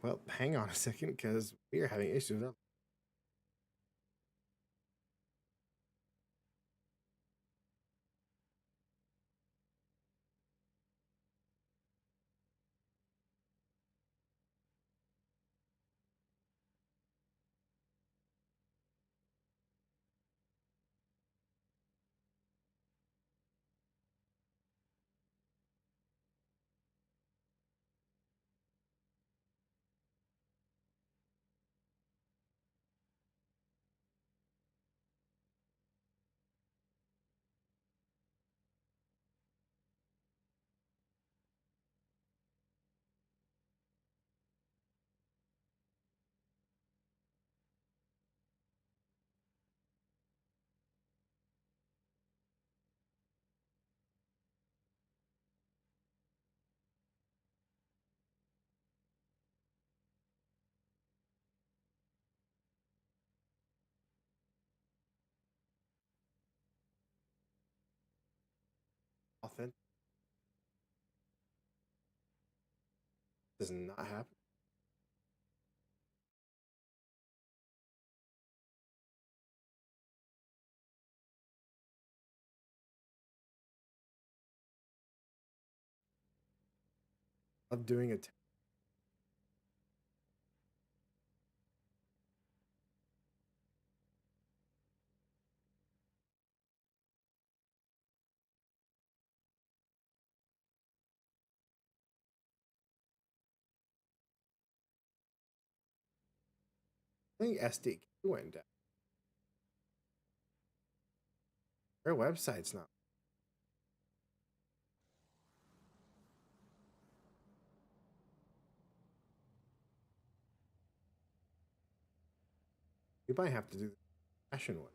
well, hang on a second, because we are having issues. Authentic does not happen. Of doing it. I think SDK went down. Their website's not. We might have to do the fashion one.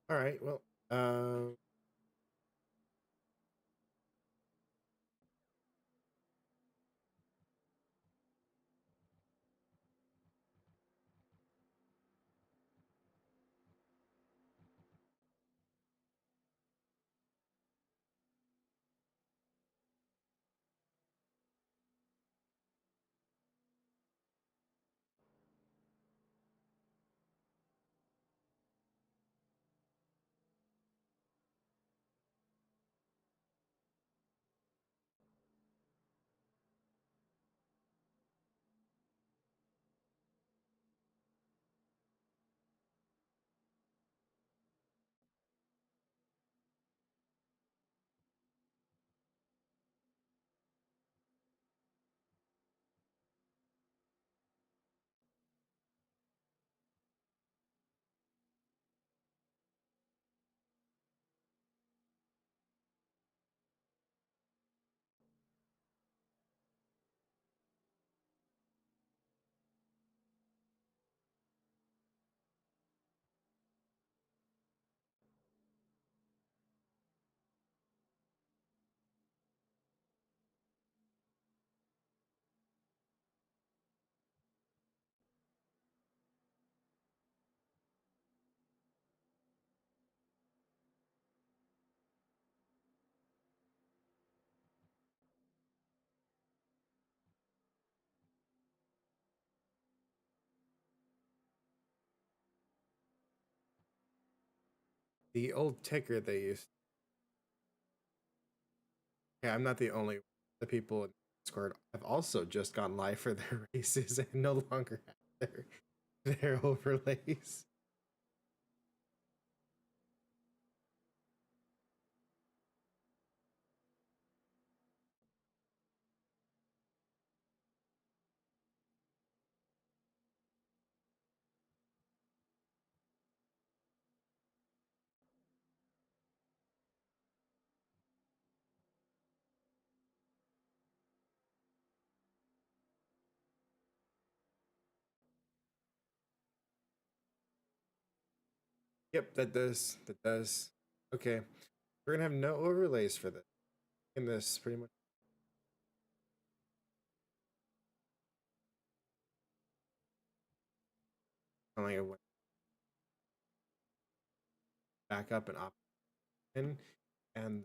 All right. Well, the old ticker they used. Yeah, I'm not the only. The people in Discord have also just gone live for their races and no longer have their overlays. Yep, that does. That does. Okay. We're gonna have no overlays for this. In this pretty much only a back up and op in and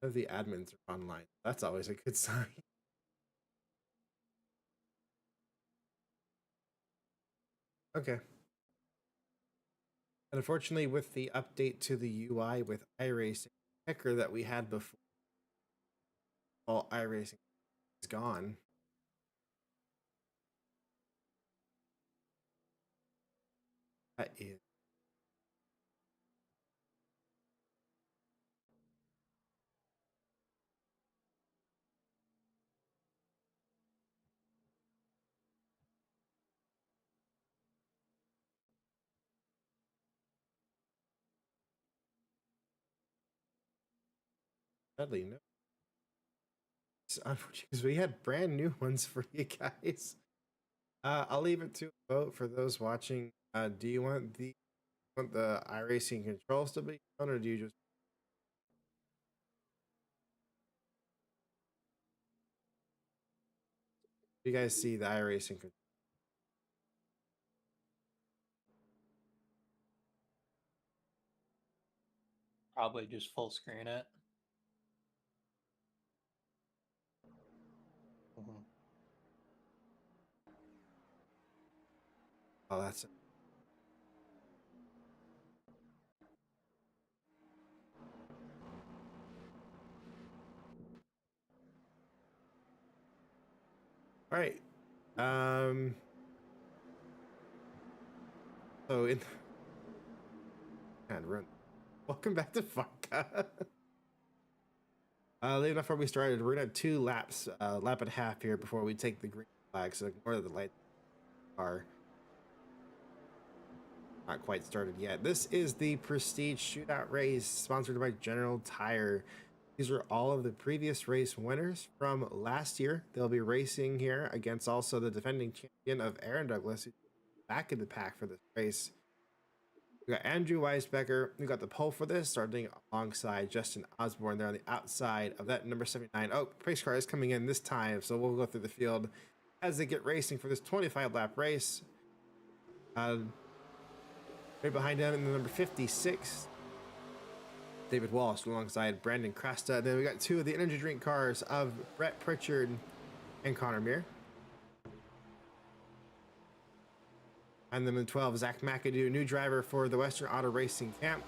none of the admins are online. That's always a good sign. Okay. And unfortunately, with the update to the UI with iRacing Checker that we had before, all iRacing is gone. That is sadly no. It's unfortunate because we had brand new ones for you guys. I'll leave it to a vote for those watching. Do you want the iRacing controls to be on, or do you just you guys see the iRacing control? Probably just full screen it. Mhm. Oh, that's all right. Um, so in and run. Welcome back to FARCA. Leaving off where we started, we're gonna have 2 laps, lap and a half here before we take the green flag. So ignore the light are not quite started yet. This is the Prestige Shootout Race sponsored by General Tire. These are all of the previous race winners from last year. They'll be racing here against also the defending champion of Aaron Douglas, who's back in the pack for this race. We got Andrew Weisbecker. We got the pole for this, starting alongside Justin Osborne there on the outside of that number 79. Oh, pace car is coming in this time, so we'll go through the field as they get racing for this 25 lap race. Right behind him in the number 56, David Walsh alongside Brandon Cresta. Then we got 2 of the energy drink cars of Brett Pritchard and Connor Muir. And then in 12, Zach McAdoo, new driver for the Western Auto Racing Camp.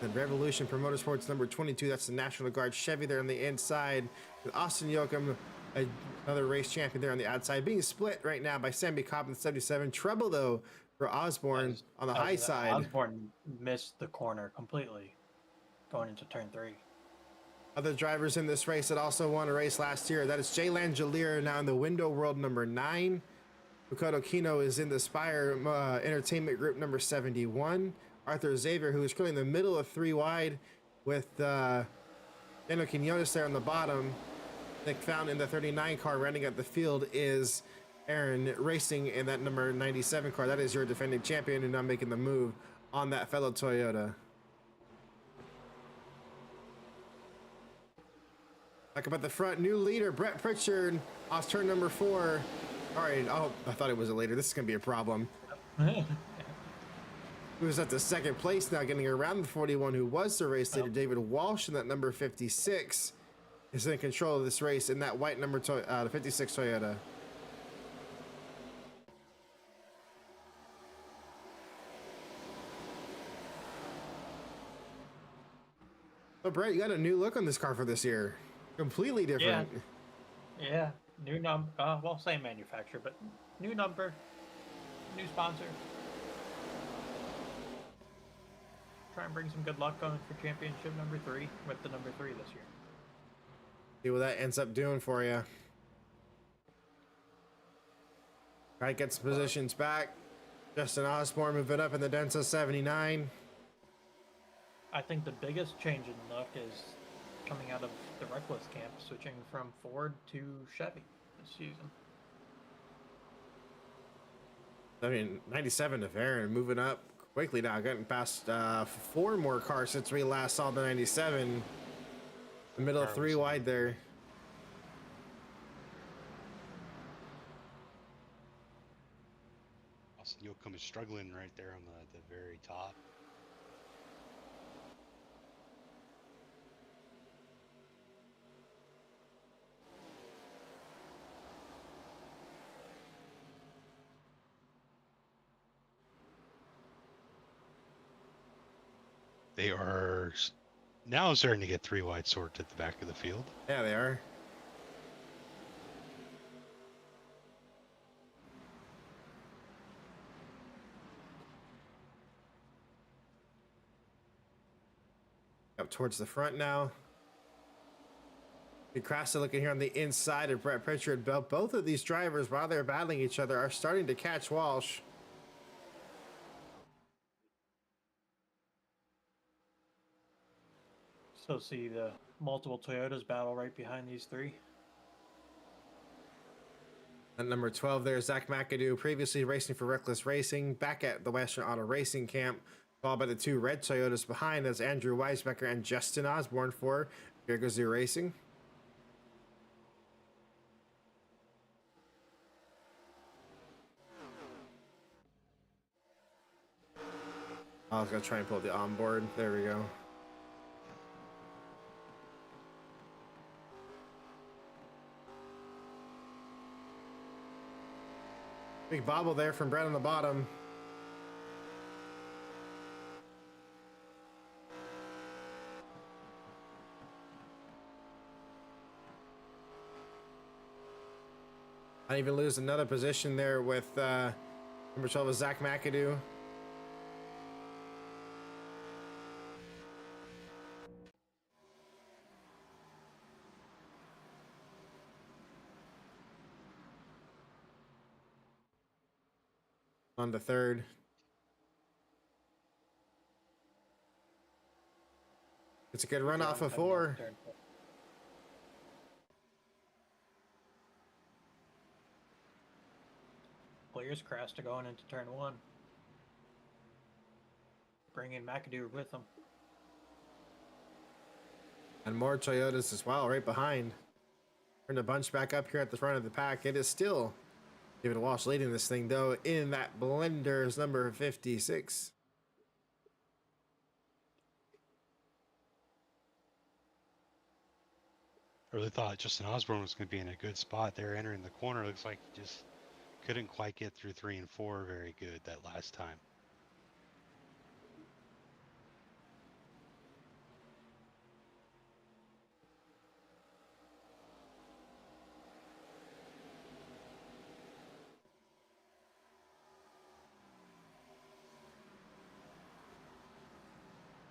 Then Revolution for Motorsports number 22, that's the National Guard Chevy there on the inside. With Austin Yoakum, another race champion there on the outside, being split right now by Sammy Cobb in 77. Trouble though for Osborne on the high side. Osborne missed the corner completely going into turn 3. Other drivers in this race that also won a race last year, that is Jay Langelier now in the Window World number 9. Makoto Kino is in the Spire Entertainment Group number 71. Arthur Xavier, who is currently in the middle of 3 wide with Daniel Quinones there on the bottom. Nick Fountain in the 39 car rounding out the field is Aaron racing in that number 97 car. That is your defending champion and now making the move on that fellow Toyota. Back up at the front, new leader, Brett Pritchard, off turn number 4. All right, oh, I thought it was a later. This is going to be a problem. He was at the 2nd place now, getting around the 41, who was the race leader. David Walsh in that number 56 is in control of this race in that white number, the 56 Toyota. So, Brett, you got a new look on this car for this year. Completely Yeah, different. yeah. New number. Well, same manufacturer, but new number, new sponsor. Try and bring some good luck going for championship number 3 with the number 3 this year. See what that ends up doing for you. Try to get some positions back. Justin Osborne moving up in the Denso 79. I think the biggest change in look is coming out of the Reckless camp, switching from Ford to Chevy this season. I mean, 97 to Aaron moving up quickly now, getting past 4 more cars since we last saw the 97. The middle of 3 wide there. Austin Yoakum is struggling right there on the very top. They are now starting to get 3 wide sorted at the back of the field. Yeah, they are. Up towards the front now. Crassa looking here on the inside of Brett Pritchard. Both of these drivers, while they're battling each other, are starting to catch Walsh. So see the multiple Toyotas battle right behind these 3. At number 12 there, Zach McAdoo, previously racing for Reckless Racing, back at the Western Auto Racing Camp, followed by the 2 red Toyotas behind. That's Andrew Weisbecker and Justin Osborne for Gazoo Racing. I was going to try and pull the onboard. There we go. Big bobble there from Brett on the bottom. I even lose another position there with number 12 is Zach McAdoo. On the 3rd. It's a good run off of 4. Players crashed to going into turn 1. Bringing McAdoo with them. And more Toyotas as well, right behind. Turn the bunch back up here at the front of the pack. It is still David Walsh leading this thing, though, in that Blender's number 56. I really thought Justin Osborne was going to be in a good spot there entering the corner. Looks like he just couldn't quite get through 3 and 4 very good that last time.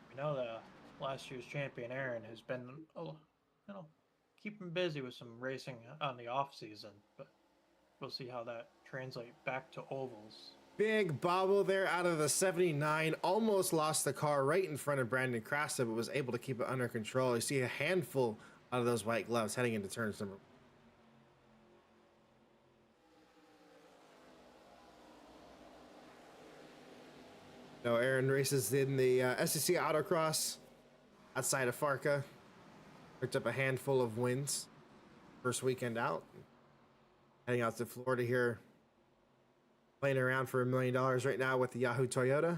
We know that last year's champion Aaron has been, keeping busy with some racing on the off season, but we'll see how that translates back to ovals. Big bobble there out of the 79. Almost lost the car right in front of Brandon Crasta, but was able to keep it under control. You see a handful out of those white gloves heading into turns number. No, Aaron races in the SEC Autocross outside of FARCA. Picked up a handful of wins first weekend out. Heading out to Florida here. Playing around for $1 million right now with the Yahoo Toyota.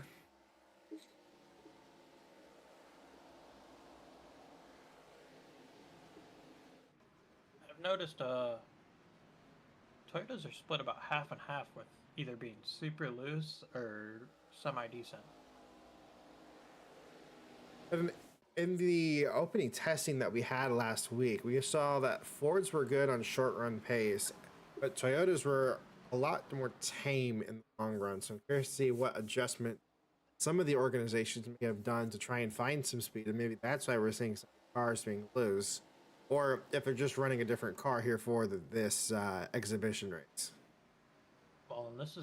I've noticed Toyotas are split about half and half, with either being super loose or semi-decent. And In the opening testing that we had last week, we saw that Fords were good on short run pace, but Toyotas were a lot more tame in the long run. So I'm curious to see what adjustment some of the organizations may have done to try and find some speed, and maybe that's why we're seeing some cars being loose, or if they're just running a different car here for this exhibition race. Well, and this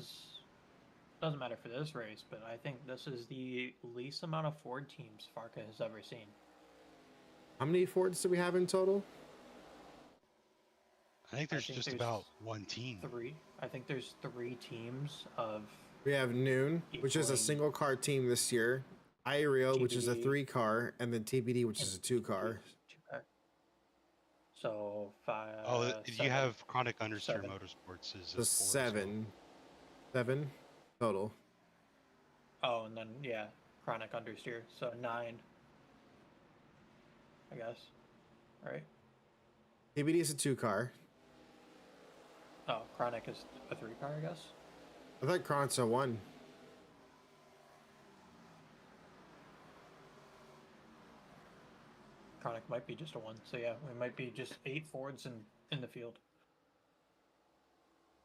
doesn't matter for this race, but I think this is the least amount of Ford teams FARCA has ever seen. How many Fords do we have in total? I think there's just about one team. Three. I think there's 3 teams of. We have Noon, which is a single car team this year, Irio, which is a 3 car, and then TBD, which is a 2 car. So 5. Oh, seven, you have Chronic Understeer 7. Motorsports is So 7 total. Oh, and then yeah, Chronic Understeer, so 9. I guess. Right? TBD is a 2 car. Oh, Chronic is a 3 car, I guess. I thought Chronic's a 1. Chronic might be just a 1. So yeah, we might be just 8 Fords in the field.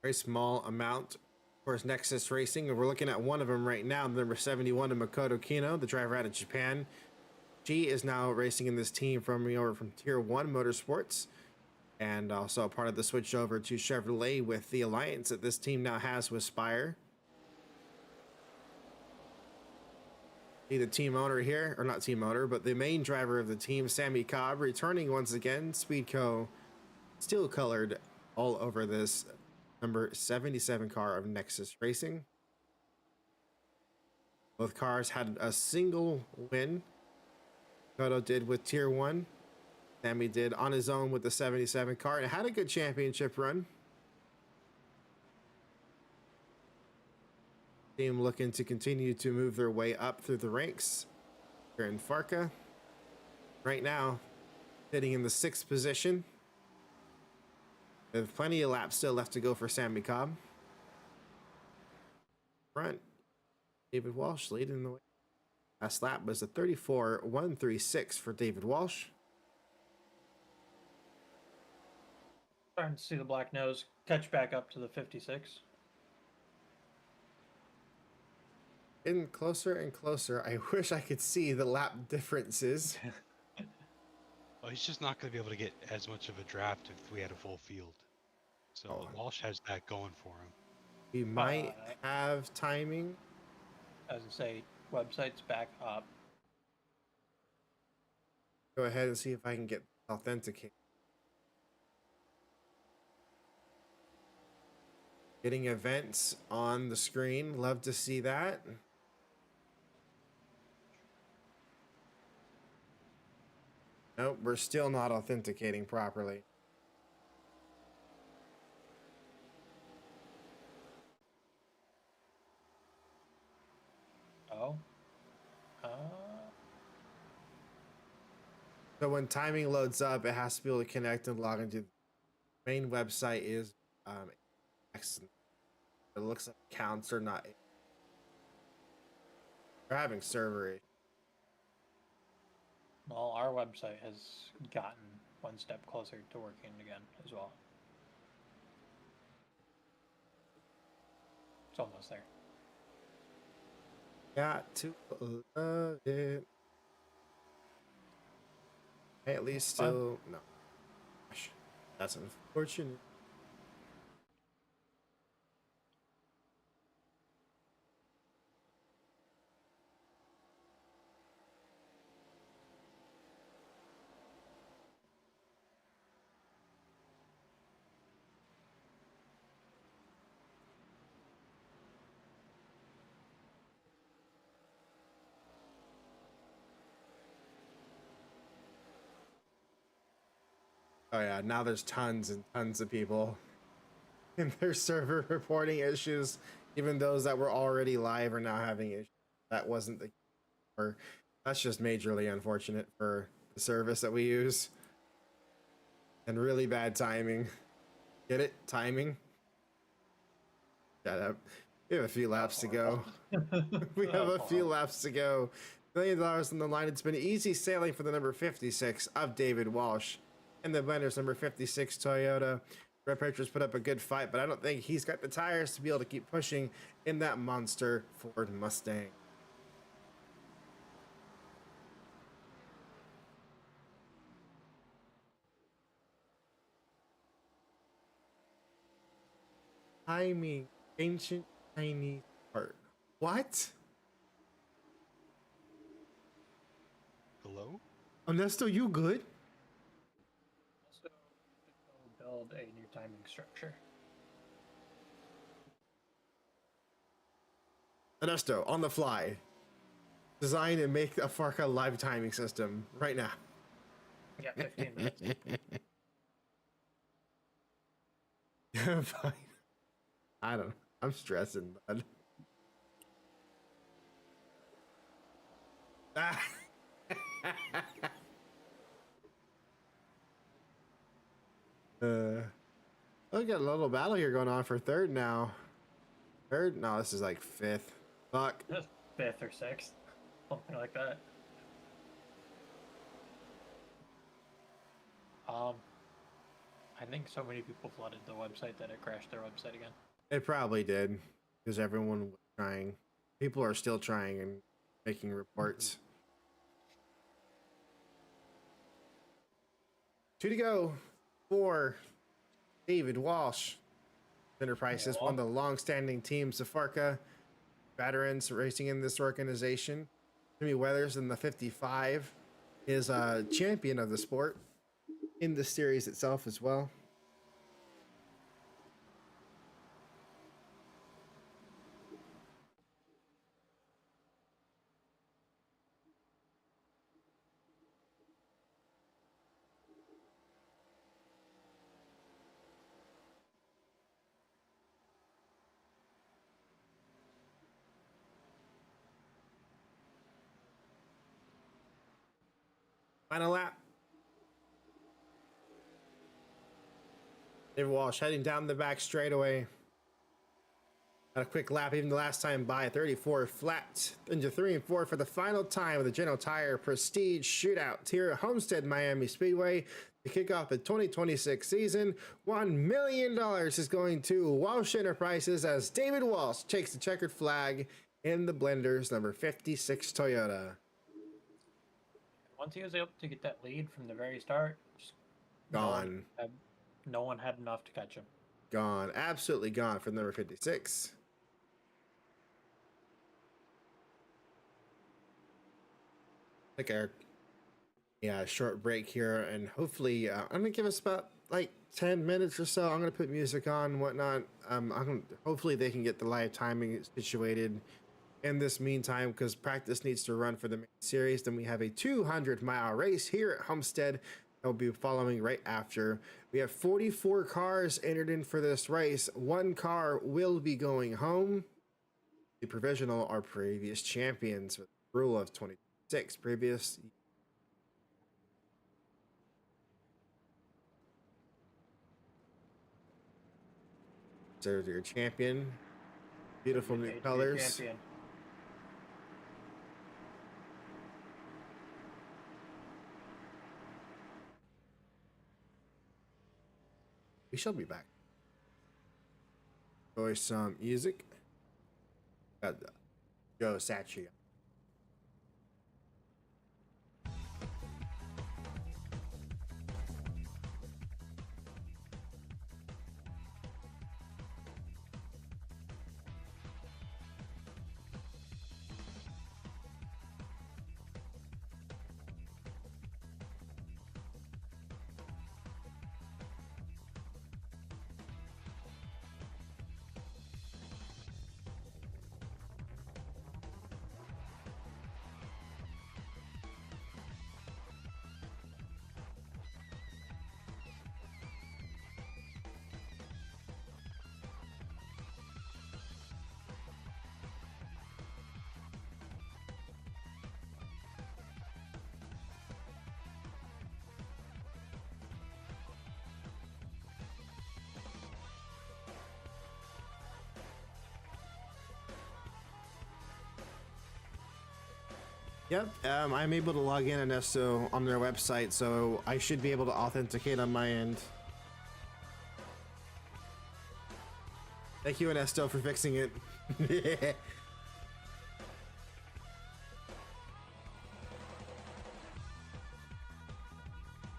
Very small amount. Of course, Nexus Racing, and we're looking at one of them right now, number 71 to Makoto Kino, the driver out of Japan. She is now racing in this team from Tier 1 Motorsports, and also a part of the switch over to Chevrolet with the alliance that this team now has with Spire. See the team owner here, or not team owner, but the main driver of the team, Sammy Cobb, returning once again. Speedco steel colored all over this number 77 car of Nexus Racing. Both cars had a single win. Kodo did with Tier 1. Sammy did on his own with the 77 car and had a good championship run. Team looking to continue to move their way up through the ranks here in FARCA. Right now, sitting in the 6th position. With plenty of laps still left to go for Sammy Cobb. Front, David Walsh leading the way. Last lap was a 34.136 for David Walsh. Starting to see the black nose catch back up to the 56. Getting closer and closer. I wish I could see the lap differences. Well, he's just not going to be able to get as much of a draft if we had a full field. So Walsh has that going for him. We might have timing. As I say, website's back up. Go ahead and see if I can get authenticated. Getting events on the screen. Love to see that. Nope, we're still not authenticating properly. Oh. So when timing loads up, it has to be able to connect and log into the main website is it looks like counts are not. We're having server issues. Well, our website has gotten one step closer to working again as well. It's almost there. Got to love it. At least still no. Gosh, that's unfortunate. Oh yeah, now there's tons and tons of people in their server reporting issues. Even those that were already live are now having issues. That wasn't the or that's just majorly unfortunate for the service that we use. And really bad timing. Get it? Timing? Shut up. We have a few laps to go. We have a few laps to go $1 million on the line. It's been easy sailing for the number 56 of David Walsh and the Blenders number 56 Toyota. Red Patriots put up a good fight, but I don't think he's got the tires to be able to keep pushing in that monster Ford Mustang. Timing, ancient Chinese art. What? Hello? Ernesto, you good? Also, to build a new timing structure. Ernesto, on the fly. Design and make a FARCA live timing system right now. Yeah, 15 minutes. Fine. I don't know. I'm stressing, bud. Ah. We got a little battle here going on for third now. Third? No, this is like fifth. Fuck. Just 5th or 6th, something like that. I think so many people flooded the website that it crashed their website again. It probably did because everyone was trying. People are still trying and making reports. 2 to go for David Walsh. Enterprises, one of the long-standing teams of FARCA veterans racing in this organization. Jimmy Weathers in the 55 is a champion of the sport in the series itself as well. Final lap. David Walsh heading down the back straightaway. Got a quick lap even the last time by 34 flat into 3 and 4 for the final time of the General Tire Prestige Shootout here at Homestead Miami Speedway to kick off the 2026 season. $1 million is going to Walsh Enterprises as David Walsh takes the checkered flag in the Blenders number 56 Toyota. Once he was able to get that lead from the very start, just Gone. No one had enough to catch him. Gone. Absolutely gone for number 56. Take a short break here, and hopefully I'm gonna give us about like 10 minutes or so. I'm gonna put music on and whatnot. Hopefully they can get the live timing situated in this meantime, because practice needs to run for the main series. Then we have a 200-mile race here at Homestead that will be following right after. We have 44 cars entered in for this race. 1 car will be going home. The provisional are previous champions with the rule of 26 previous. There's your champion. Beautiful new colors. Champion. We shall be back. Enjoy some music. Got Joe Sachi. Yep, I'm able to log in Ernesto on their website, so I should be able to authenticate on my end. Thank you, Ernesto, for fixing it.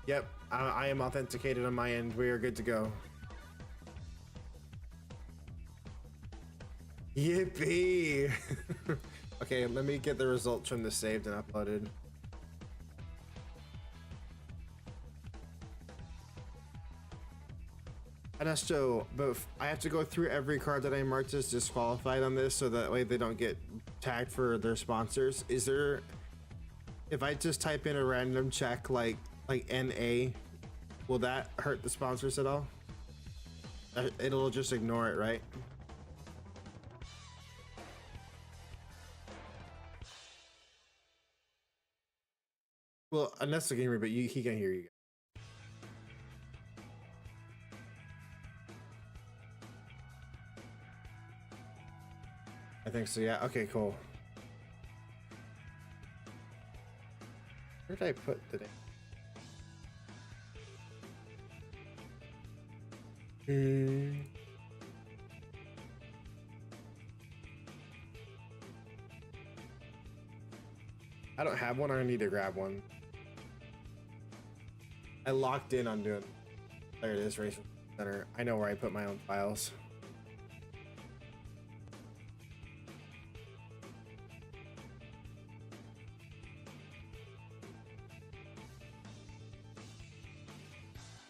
Yep, I am authenticated on my end. We are good to go. Yippee! Okay, let me get the results from this saved and uploaded. Ernesto, but I have to go through every card that I marked as disqualified on this, so that way they don't get tagged for their sponsors. Is there, if I just type in a random check like NA, will that hurt the sponsors at all? It'll just ignore it, right? Well, Ernesto can hear me, but he can't hear you. I think so, yeah. Okay, cool. Where did I put the name? I don't have one. I need to grab one. I locked in on doing. There it is, Raceway Center. I know where I put my own files.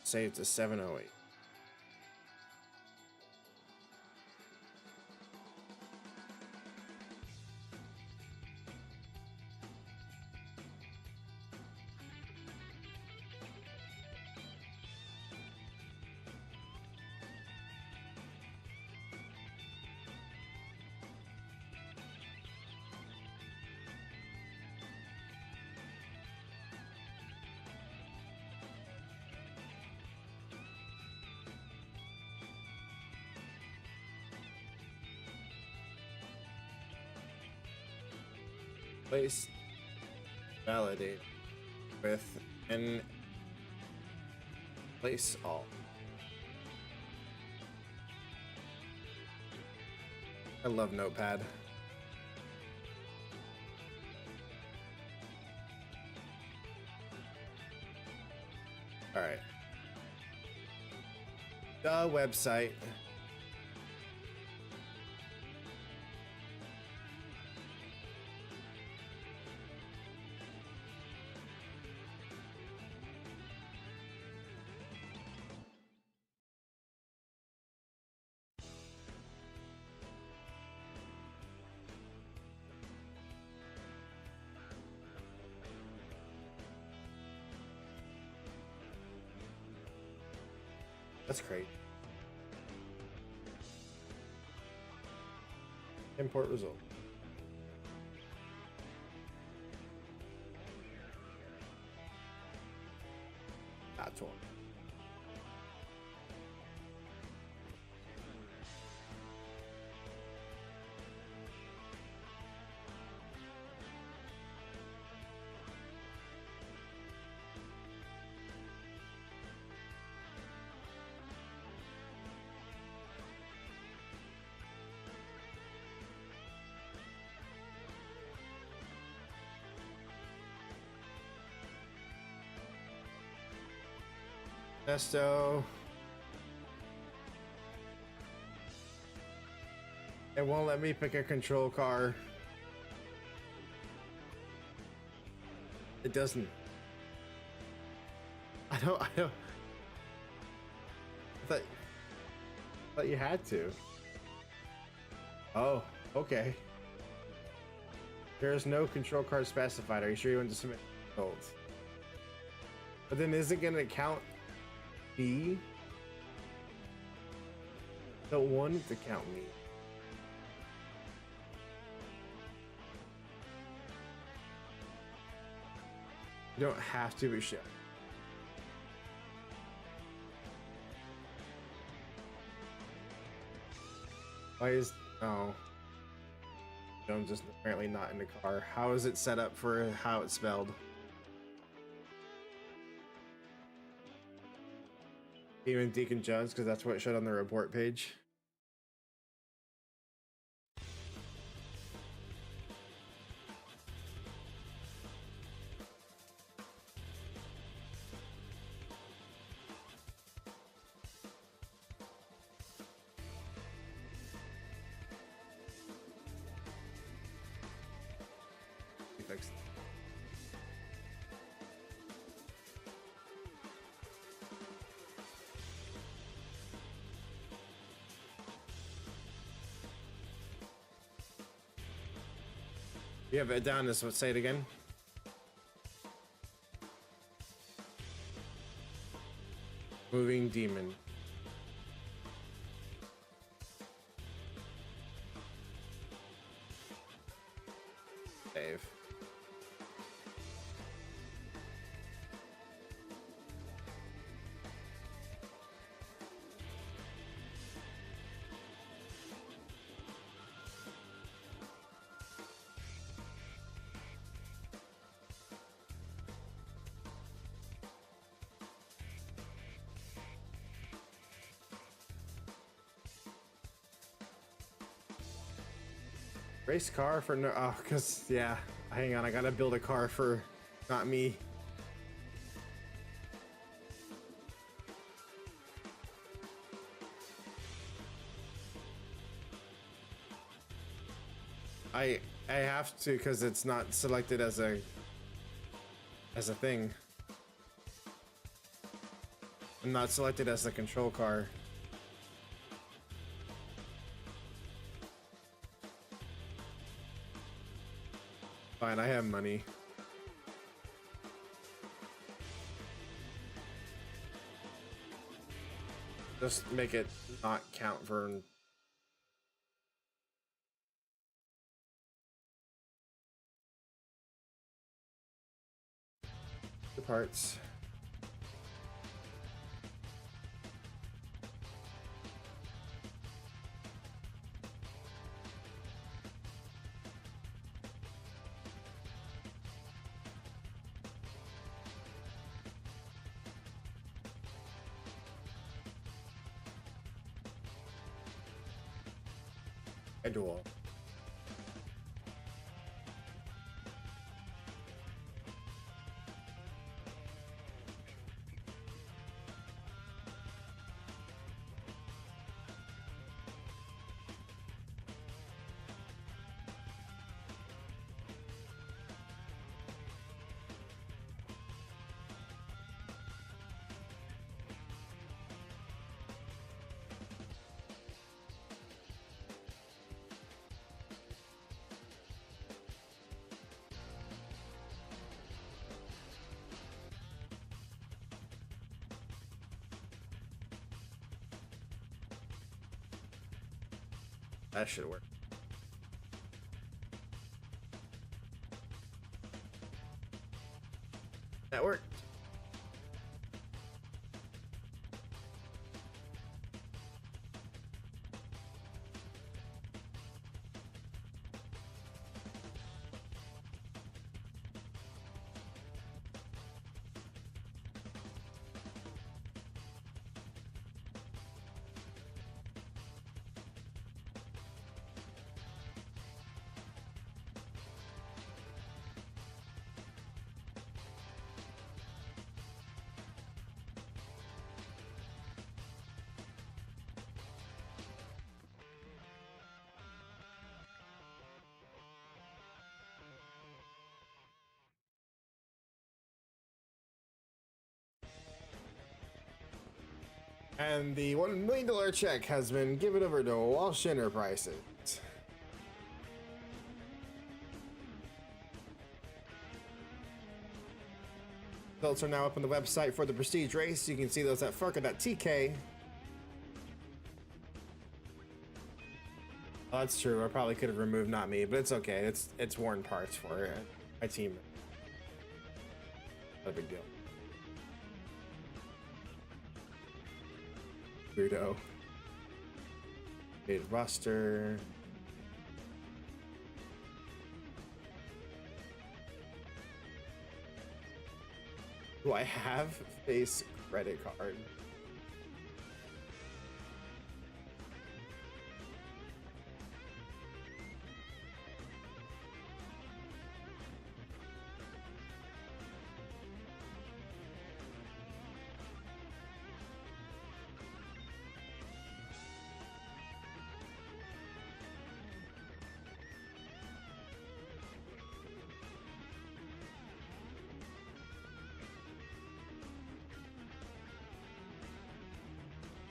Saved to 708. Place validate with and place all. I love Notepad. All right. The website. That's great. Import result. That's one. Ernesto. It won't let me pick a control car. It doesn't. I thought you had to. Oh, okay. There is no control card specified. Are you sure you want to submit results? But then is it going to count me? Don't want it to count me. You don't have to, but shit. Why is... Oh. Jones is apparently not in the car. How is it set up for how it's spelled? Even Deacon Jones, because that's what it showed on the report page. Fixed. You have it down as what? Say it again. Moving demon. Save. Race car for no. Oh, because, yeah. Hang on, I gotta build a car for not me. I have to because it's not selected as a thing. I'm not selected as the control car. Fine, I have money. Just make it not count for the parts. Schedule. That should work. That worked. And the $1 million check has been given over to Walsh Enterprises. Results are now up on the website for the Prestige race. You can see those at FARCA.tk. Oh, that's true. I probably could have removed not me, but it's okay. It's worn parts for my team. Not a big deal. Weirdo. Made roster. Do I have face credit card?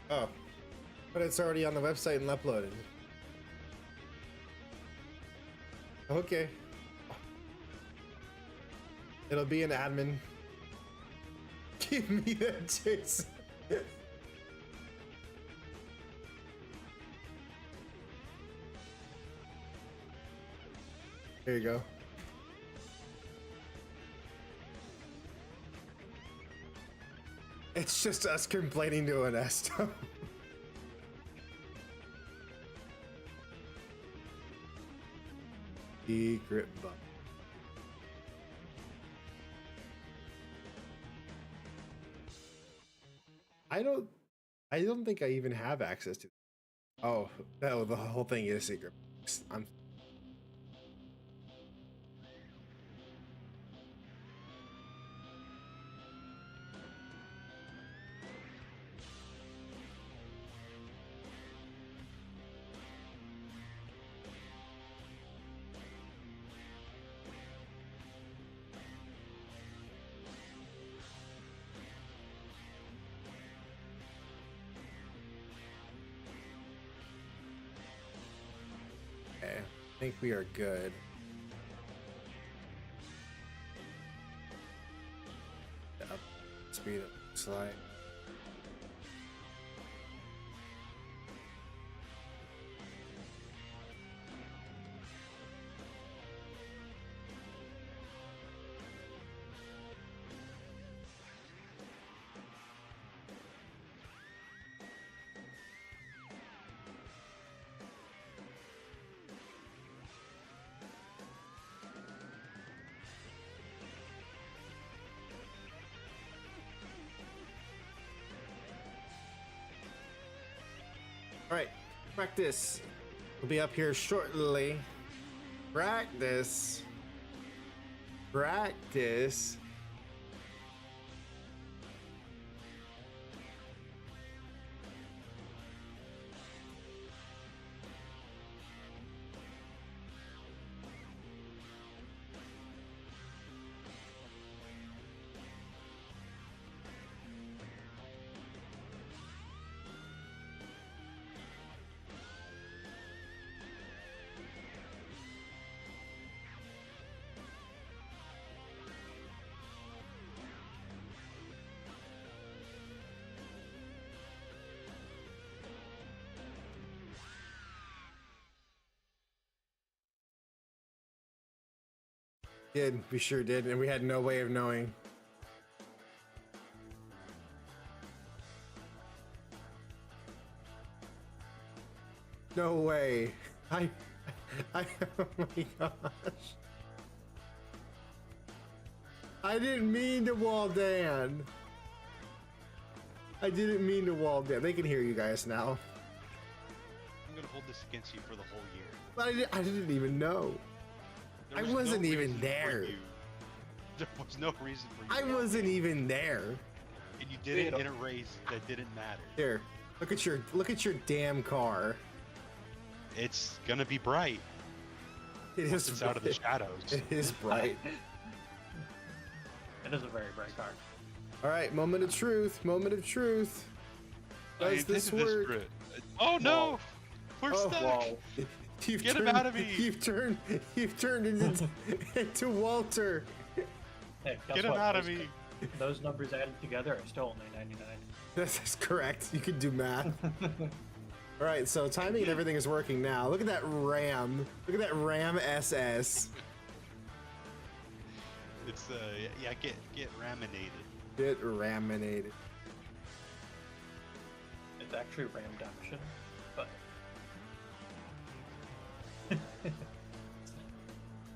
Oh, but it's already on the website and uploaded. Okay. It'll be an admin. Give me that, Jason. There you go. It's just us complaining to an Esto. Secret bug. I don't think I even have access to. Oh, no, the whole thing is secret. I'm. Okay, I think we are good. Up speed up slide. All right, practice. We'll be up here shortly. Practice. Practice. Did, we sure did, and we had no way of knowing. No way. I oh my gosh. I didn't mean to wall Dan. I didn't mean to wall Dan. They can hear you guys now. I'm gonna hold this against you for the whole year. But I didn't even know. I There was wasn't no even reason for there. you- There was no reason for you. I to wasn't win. even there. And you did it in a race that didn't matter. Here, look at your damn car. It's gonna be bright. It Once is it's out of the shadows. It is bright. It is a very bright car. All right, moment of truth. Moment of truth. I Does this intended work? for it. Oh no! We're Oh, stuck. Wow. Get him out of me. You've turned into, into Walter. Hey, guess Get him what? out of Those- me. Those numbers added together are still only 99. That's correct. You can do math. All right, so timing and everything is working now. Look at that Ram. Look at that Ram SS. It's yeah, get raminated. Bit raminated. It's actually Ramdumption, but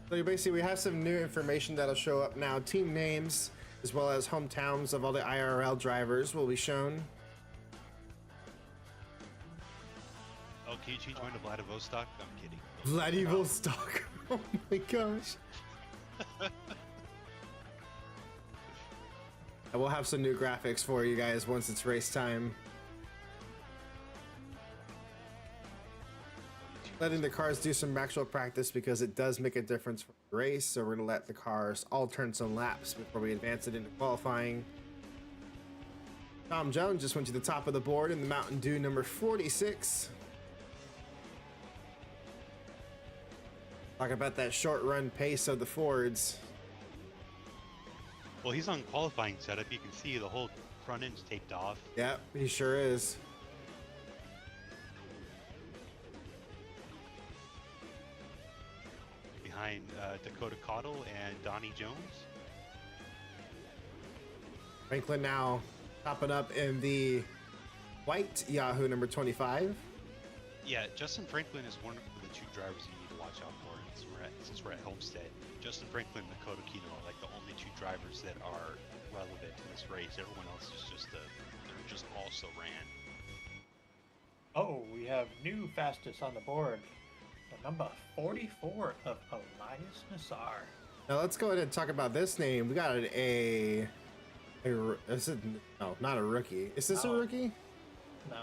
So basically, we have some new information that'll show up now. Team names. as well as hometowns of all the IRL drivers will be shown. Oh, can you change mine to Vladivostok? I'm kidding. Vladivostok. Oh my gosh. And we'll have some new graphics for you guys once it's race time. Letting the cars do some actual practice because it does make a difference for the race. So we're gonna let the cars all turn some laps before we advance it into qualifying. Tom Jones just went to the top of the board in the Mountain Dew number 46. Talk about that short run pace of the Fords. Well, he's on qualifying setup. You can see the whole front end's taped off. Yep, he sure is. Behind Dakota Cottle and Donnie Jones. Franklin now popping up in the white Yahoo number 25. Yeah, Justin Franklin is one of the two drivers you need to watch out for since we're at Homestead. Justin Franklin and Dakota Kino are like the only two drivers that are relevant to this race. Everyone else is just they're just also ran. Oh, we have new fastest on the board. The number 44 of Elias Nassar. Now let's go ahead and talk about this name. We got is it, no, not a rookie. Is this a rookie?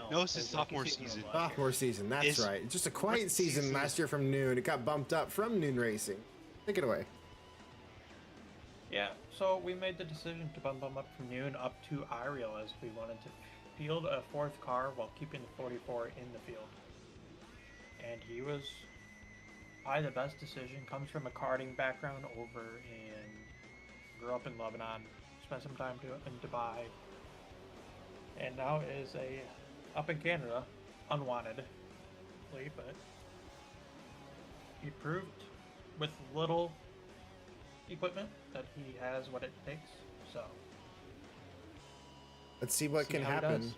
No, it's his sophomore season. Sophomore season, that's right. Just a quiet season last year from Noon. It got bumped up from Noon Racing. Take it away. Yeah, so we made the decision to bump him up from Noon up to Ariel as we wanted to field a fourth car while keeping the 44 in the field. And he was probably the best decision. Comes from a karting background over grew up in Lebanon, spent some time in Dubai, and now is up in Canada, unwantedly, but he proved with little equipment that he has what it takes. So let's see what can happen.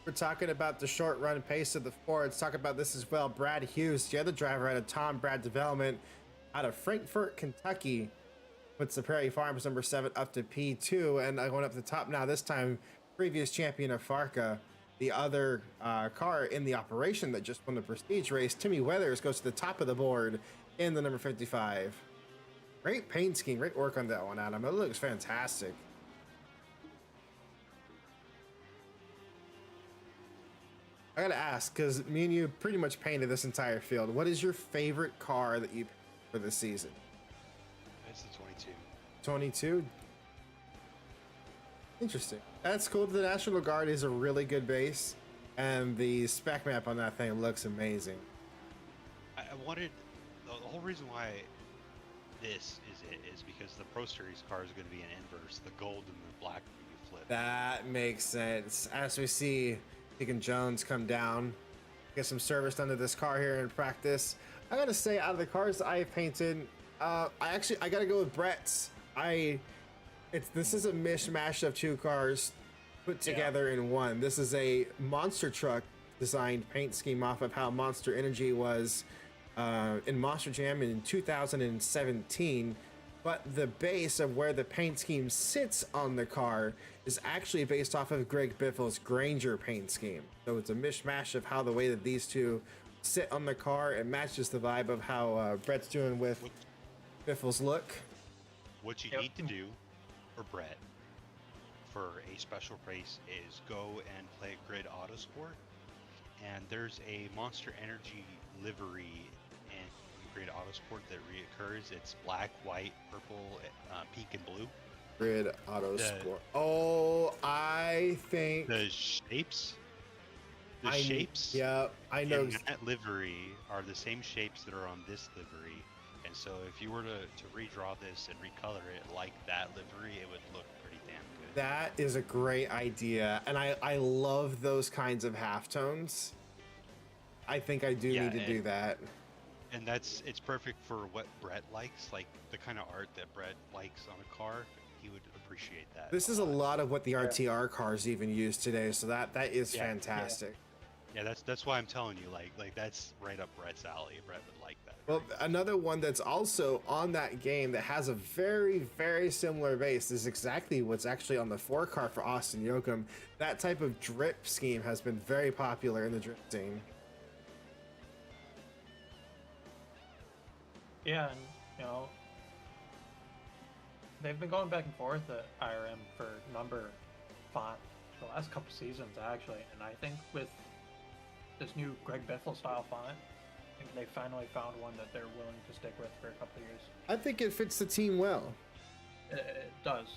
We're talking about the short run pace of the Fords. Talk about this as well. Brad Hughes, the other driver out of Tom Brad Development out of Frankfort, Kentucky, puts the Prairie Farms number 7 up to P2, and going up the top now, this time previous champion of FARCA, the other car in the operation that just won the Prestige race, Timmy Weathers, goes to the top of the board in the number 55. Great paint scheme, great work on that one, Adam. It looks fantastic. I gotta ask, because me and you pretty much painted this entire field. What is your favorite car that you picked for this season? It's the 22. 22? Interesting. That's cool. The National Guard is a really good base, and the spec map on that thing looks amazing. I wanted the whole reason why this is because the Pro Series car is going to be an inverse. The gold and the black will be flipped. That makes sense. As we see Deacon Jones come down, get some service done to this car here in practice. I gotta say, out of the cars I've painted, I gotta go with Brett's. This is a mishmash of two cars put together in one. This is a monster truck designed paint scheme off of how Monster Energy was in Monster Jam in 2017, but the base of where the paint scheme sits on the car is actually based off of Greg Biffle's Granger paint scheme. So it's a mishmash of how the way that these two sit on the car. It matches the vibe of how Brett's doing with Biffle's look. What you need to do for Brett for a special race is go and play Grid Autosport, and there's a Monster Energy livery in Grid Autosport that reoccurs. It's black, white, purple, pink, and blue. Grid Autosport. Oh, I think the shapes. Yeah, I know. In that livery are the same shapes that are on this livery. And so if you were to redraw this and recolor it like that livery, it would look pretty damn good. That is a great idea. And I love those kinds of halftones. I think I do need to do that. And it's perfect for what Brett likes, like the kind of art that Brett likes on a car. He would appreciate that. This is a lot of what the RTR cars even use today, so that is fantastic. Yeah, that's why I'm telling you, like that's right up Brett's alley. Brett would like that. Well, another one that's also on that game that has a very, very similar base is exactly what's actually on the 4 car for Austin Yoakum. That type of drip scheme has been very popular in the drip scene. Yeah, and you know, they've been going back and forth at IRM for number font the last couple seasons actually, and I think with this new Greg Biffle style font, I think they finally found one that they're willing to stick with for a couple of years. I think it fits the team well. It does,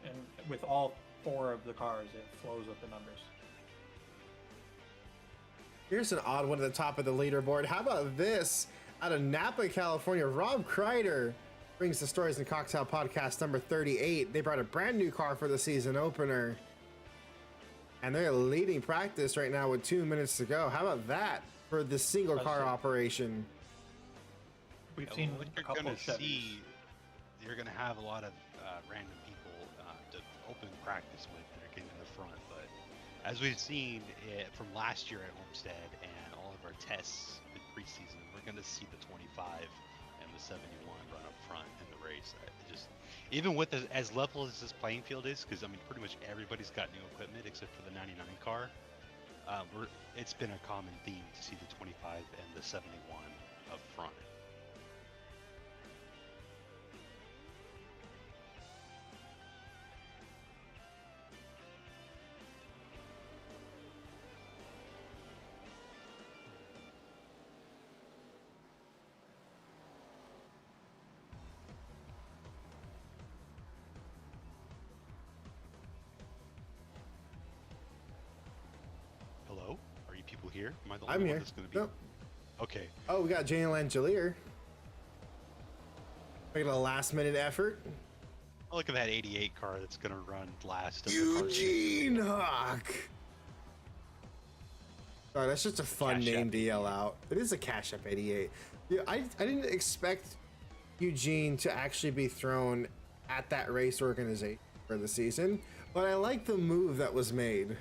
and with all 4 of the cars, it flows with the numbers. Here's an odd one at the top of the leaderboard. How about this? Out of Napa, California, Rob Kreider brings the Stories and Cocktail podcast number 38. They brought a brand new car for the season opener, and they're leading practice right now with 2 minutes to go. How about that for the single car operation? We've seen what a you're couple gonna of Chevys. see, you're gonna have a lot of random people to open practice with that are getting in the front. But as we've seen from last year at Homestead and all of our tests in preseason, we're gonna see the 25 and the 71 run up front in the race. Even with as level as this playing field is, because I mean pretty much everybody's got new equipment except for the 99 car. It's been a common theme to see the 25 and the 71 up front. Hello? Are you people here? Am I the only I'm one here. that's going to be? Nope. Okay. Oh, we got Jane Langelier. Making a last minute effort. Oh, look at that 88 car that's going to run last. Of the cars. Eugene Hawk. Sorry, that's just a fun Cash name App to yell out. It is a Cash App 88. Yeah, I didn't expect Eugene to actually be thrown at that race organization for the season, but I like the move that was made.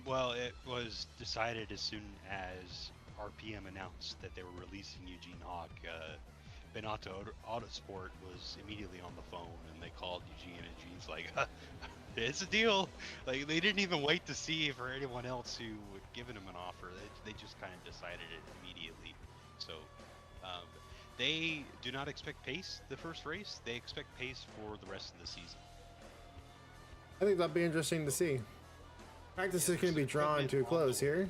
Well, it was decided as soon as RPM announced that they were releasing Eugene Hawk. Benato Autosport was immediately on the phone, and they called Eugene, and Eugene's like, "It's a deal." Like they didn't even wait to see for anyone else who had given him an offer. They just kind of decided it immediately. So they do not expect pace the first race. They expect pace for the rest of the season. I think that'll be interesting to see. Practice is going to be drawn to a close here.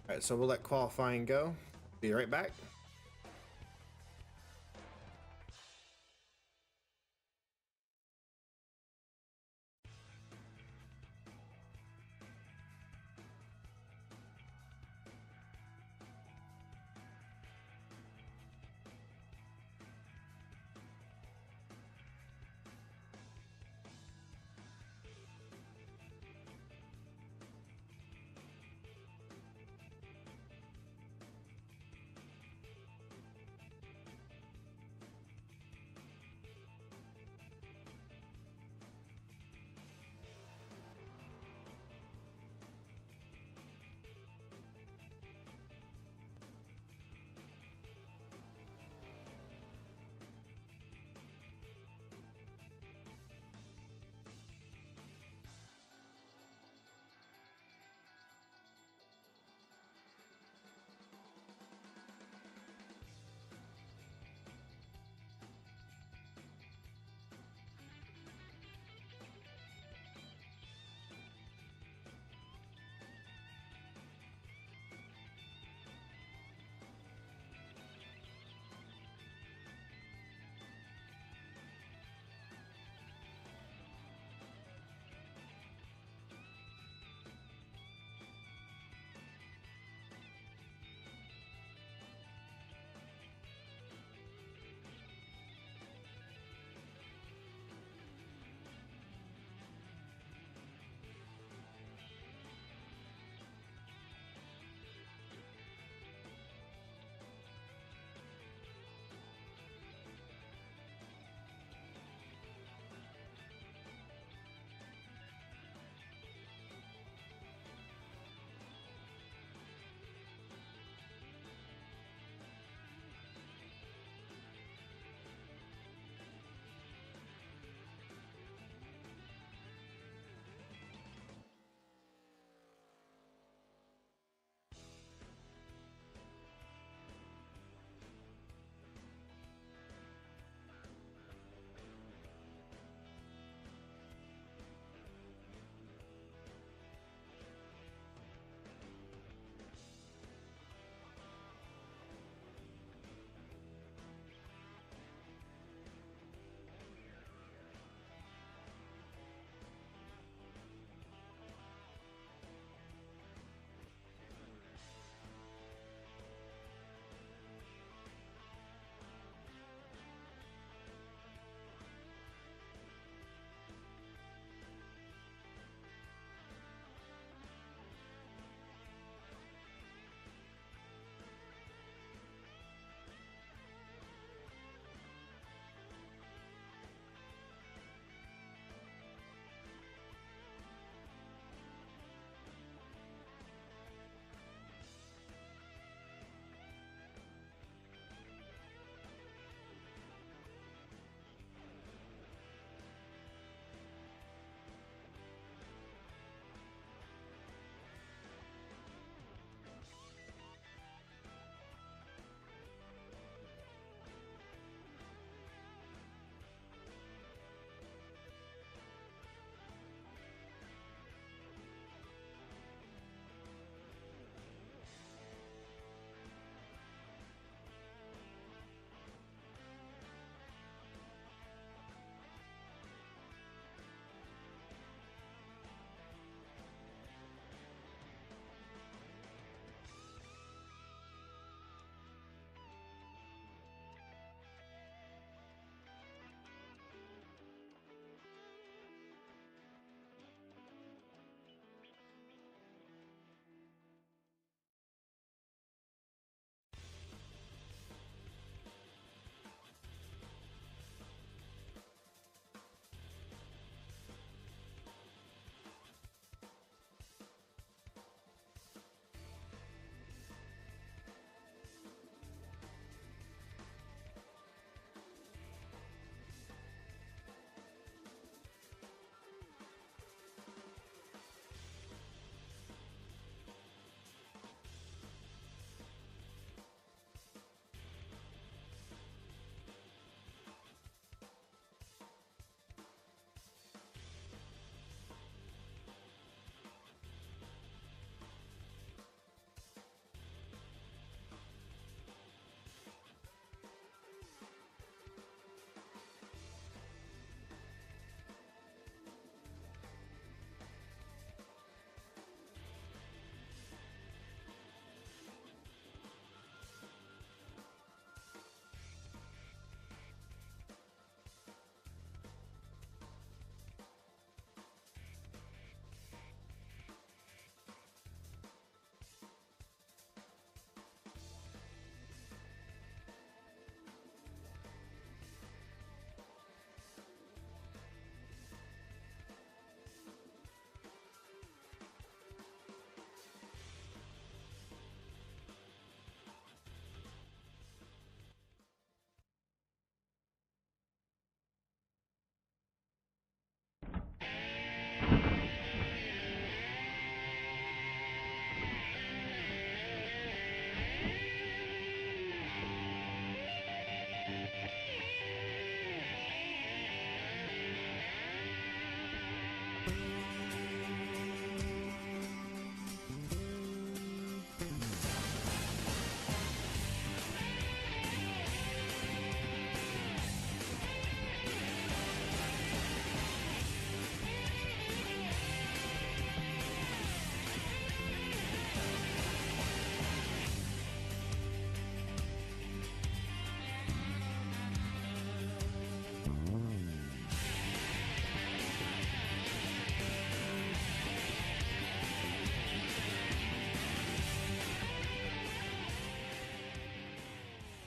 All right, so we'll let qualifying go. Be right back.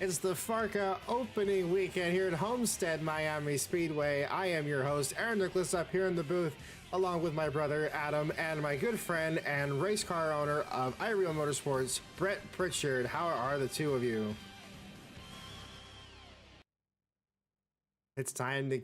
It's the FARCA opening weekend here at Homestead Miami Speedway. I am your host, Aaron Nicholas, up here in the booth, along with my brother Adam and my good friend and race car owner of iReal Motorsports, Brett Pritchard. How are the two of you? It's time to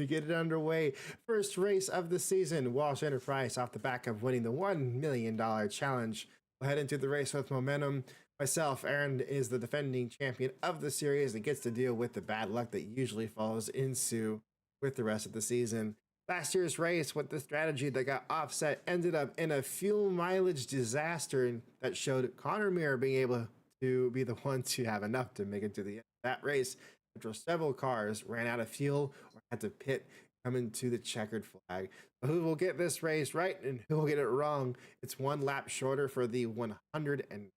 get it underway. First race of the season. Walsh Enterprise, off the back of winning the $1 million challenge, we'll head into the race with momentum. Myself, Aaron, is the defending champion of the series and gets to deal with the bad luck that usually falls into with the rest of the season. Last year's race, with the strategy that got offset, ended up in a fuel mileage disaster that showed Connor Mir being able to be the one to have enough to make it to the end of that race, after several cars ran out of fuel or had to pit coming to the checkered flag. So who will get this race right and who will get it wrong? It's one lap shorter for the 109th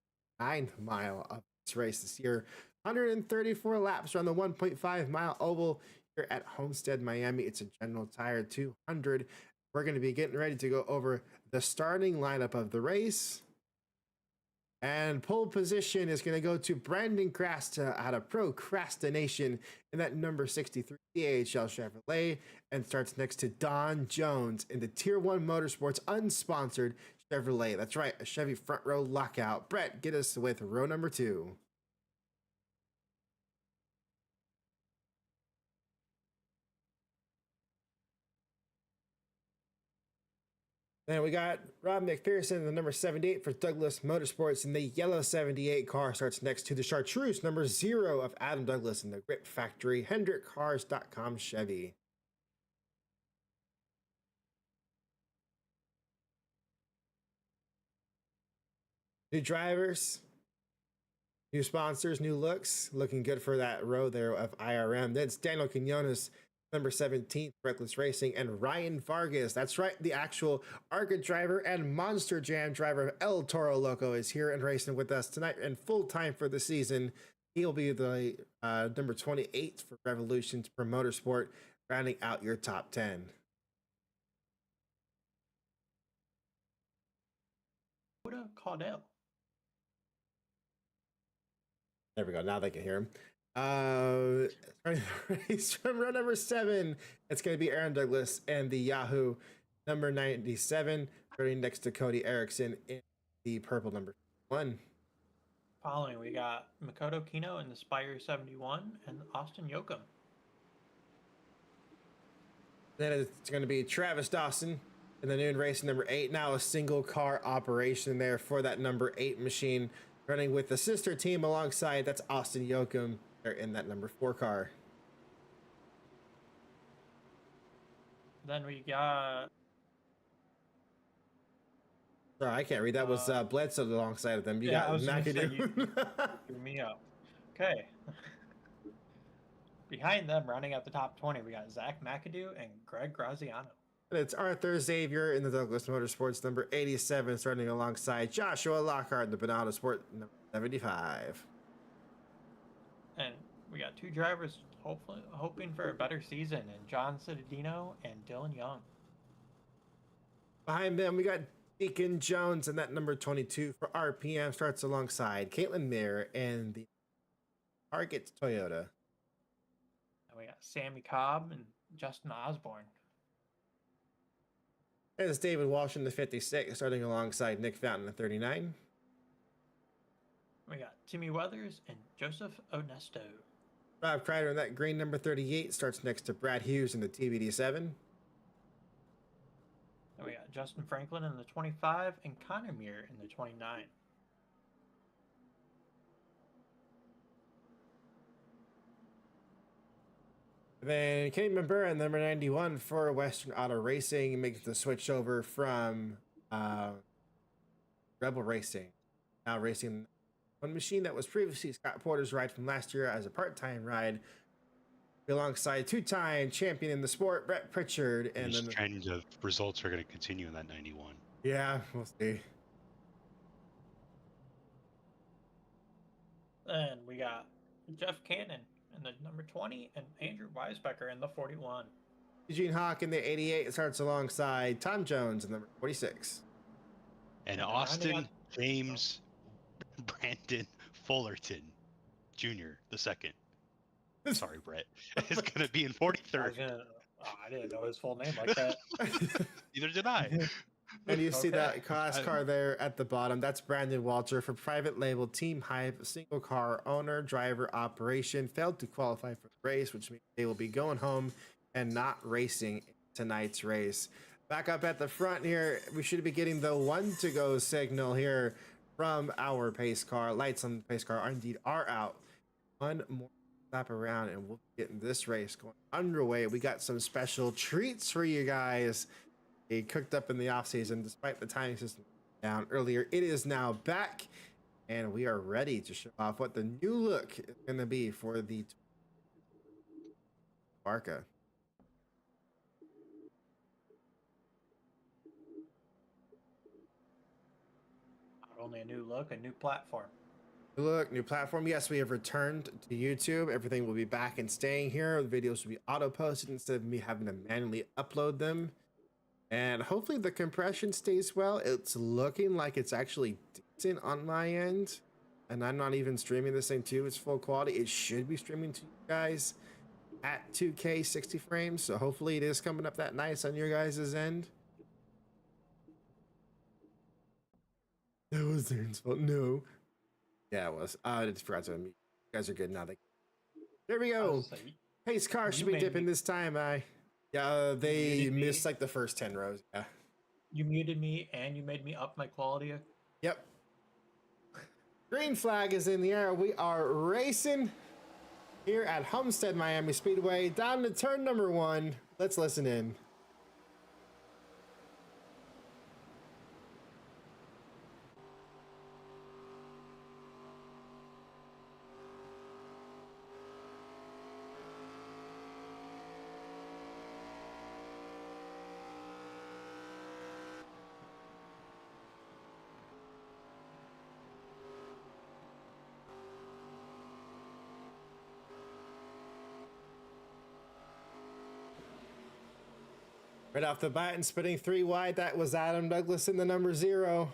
mile of this race this year. 134 laps around the 1.5 mile oval here at Homestead, Miami. It's a General Tire 200. We're going to be getting ready to go over the starting lineup of the race. And pole position is going to go to Brandon Crasta out of Procrastination in that number 63 DHL Chevrolet, and starts next to Don Jones in the Tier 1 Motorsports unsponsored Chevrolet. That's right, a Chevy front row lockout. Brett, get us with row number 2. Then we got Rob McPherson, the number 78 for Douglas Motorsports, and the yellow 78 car starts next to the Chartreuse number 0 of Adam Douglas in the Grip Factory HendrickCars.com Chevy. New drivers, new sponsors, new looks. Looking good for that row there of IRM. Then it's Daniel Quinones, number 17, Reckless Racing, and Ryan Vargas. That's right, the actual ARCA driver and Monster Jam driver of El Toro Loco is here and racing with us tonight and full time for the season. He'll be the number 28 for Revolutions per Motorsport, rounding out your top 10. Caudell. There we go. Now they can hear him. Race from row number 7. It's going to be Aaron Douglas and the Yahoo number 97, running next to Cody Erickson in the purple number 1. Following, we got Makoto Kino in the Spire 71 and Austin Yoakum. Then it's going to be Travis Dawson in the noon race number 8. Now a single car operation there for that number 8 machine, running with the sister team alongside. That's Austin Yoakum in that number 4 car. Then we got... Sorry, I can't read. That was Bledsoe alongside of them. You got McAdoo. You threw me up. Okay. Behind them, rounding out the top 20, we got Zach McAdoo and Greg Graziano. And it's Arthur Xavier in the Douglas Motorsports number 87, starting alongside Joshua Lockhart in the Bernardo Sport number 75. And we got 2 drivers hoping for a better season, and John Cittadino and Dylan Young. Behind them, we got Deacon Jones and that number 22 for RPM starts alongside Caitlin Mayer and the Target Toyota. And we got Sammy Cobb and Justin Osborne. And it's David Walsh in the 56, starting alongside Nick Fountain in the 39. We got Timmy Weathers and Joseph Onesto. Rob Kreider in that green number 38 starts next to Brad Hughes in the TBD7. And we got Justin Franklin in the 25 and Connor Muir in the 29. Then Kenny Mbura, number 91 for Western Auto Racing, makes the switch over from Rebel Racing. Now racing one machine that was previously Scott Porter's ride from last year as a part-time ride, alongside 2-time champion in the sport, Brett Pritchard. And this then trend of results are going to continue in that 91. Yeah, we'll see. And we got Jeff Cannon in the number 20 and Andrew Weisbecker in the 41. Eugene Hawk in the 88 starts alongside Tom Jones in number 46. And Austin James Brandon Fullerton Jr. the second. Sorry, Brett. Is going to be in 43rd. I didn't know his full name like that. Neither did I. And you see Okay. that class car there at the bottom. That's Brandon Walter for private label Team Hype, single car owner, driver operation. Failed to qualify for the race, which means they will be going home and not racing tonight's race. Back up at the front here, we should be getting the 1 to go signal here from our pace car. Lights on the pace car are out. One more lap around and we'll be getting this race going underway. We got some special treats for you guys. It cooked up in the off season despite the timing system down earlier. It is now back and we are ready to show off what the new look is going to be for the FARCA. Not only a new look, a new platform. Look, new platform. Yes, we have returned to YouTube. Everything will be back and staying here. The videos will be auto posted instead of me having to manually upload them. And hopefully the compression stays well. It's looking like it's actually decent on my end. And I'm not even streaming this thing to its full quality. It should be streaming to you guys at 2K 60 frames. So hopefully it is coming up that nice on your guys' end. That was Aaron's fault. No. Yeah, it was. I just forgot to unmute. You guys are good now. There we go. Pace car should be dipping this time. Yeah, they missed like the first 10 rows. Yeah. You muted me and you made me up my quality. Yep. Green flag is in the air. We are racing here at Homestead Miami Speedway down to turn number 1. Let's listen in. Right off the bat and spitting 3 wide, that was Adam Douglas in the number 0.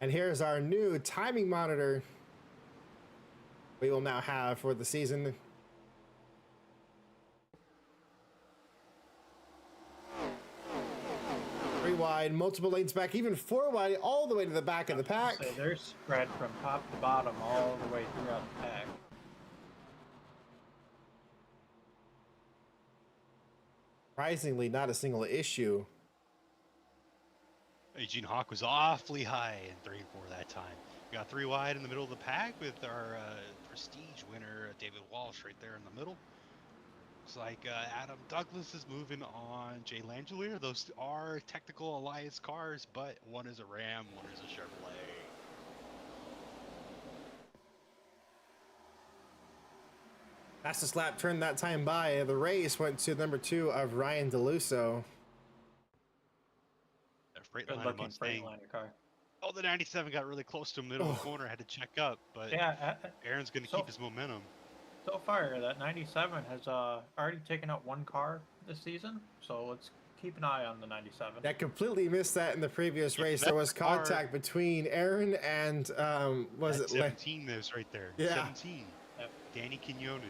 And here's our new timing monitor we will now have for the season. Three wide, multiple lanes back, even 4 wide, all the way to the back of the pack. So they're spread from top to bottom all the way throughout the pack. Surprisingly, not a single issue. Eugene Hawk was awfully high in 3 and 4 that time. We got 3 wide in the middle of the pack with our prestige winner, David Walsh, right there in the middle. Looks like Adam Douglas is moving on Jay Langelier. Those are technical Alliance cars, but one is a Ram, one is a Chevrolet. Fastest lap turned that time by. The race went to number 2 of Ryan DeLuso. Freightliner Freightliner car. Oh, the 97 got really close to him middle of the corner. Had to check up, but yeah, Aaron's going to keep his momentum. So far, that 97 has already taken out 1 car this season, so let's keep an eye on the 97. That completely missed that in the previous race. There was contact between Aaron and was it 17? There's right there. Yeah. 17. Yep. Danny Quinones.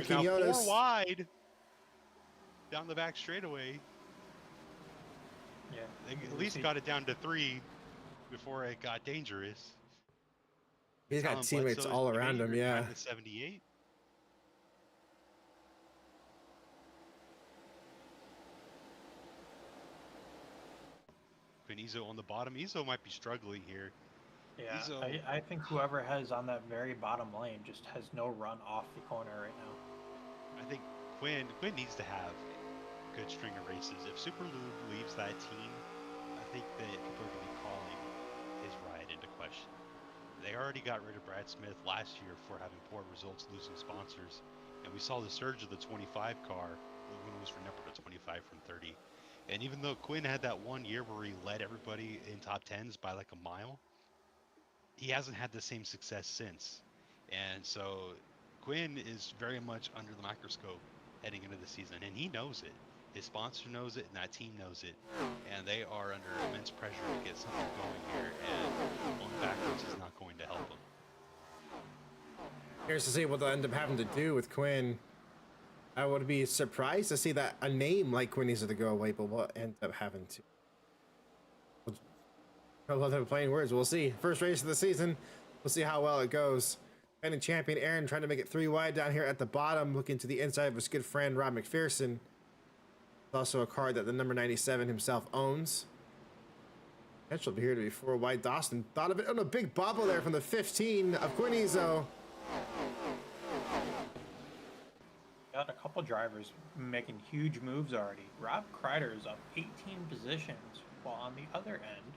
Now Now 4 wide down the back straightaway. Yeah. They at least got it down to 3 before it got dangerous. He's got teammates all around him, yeah. 78. Izzo on the bottom. Izzo might be struggling here. Yeah, I think whoever has on that very bottom lane just has no run off the corner right now. I think Quinn needs to have a good string of races. If Super Lube leaves that team, I think that people are going to be calling his ride into question. They already got rid of Brad Smith last year for having poor results, losing sponsors. And we saw the surge of the 25 car when it was renumbered to 25 from 30. And even though Quinn had that 1 year where he led everybody in top 10s by like a mile, he hasn't had the same success since. And so Quinn is very much under the microscope heading into the season, and he knows it. His sponsor knows it, and that team knows it. And they are under immense pressure to get something going here, and going backwards is not going to help them. Curious to see what they'll end up having to do with Quinn. I would be surprised to see that a name like Quinn needs to go away, but what ends up having to. I love them playing words. We'll see. First race of the season. We'll see how well it goes. Defending champion Aaron trying to make it 3 wide down here at the bottom, looking to the inside of his good friend Rob McPherson. It's also a card that the number 97 himself owns. Potential here to be 4 wide. Dawson thought of it. Oh no, big bobble there from the 15 of Quinizo. Got a couple drivers making huge moves already. Rob Kreider is up 18 positions, while on the other end,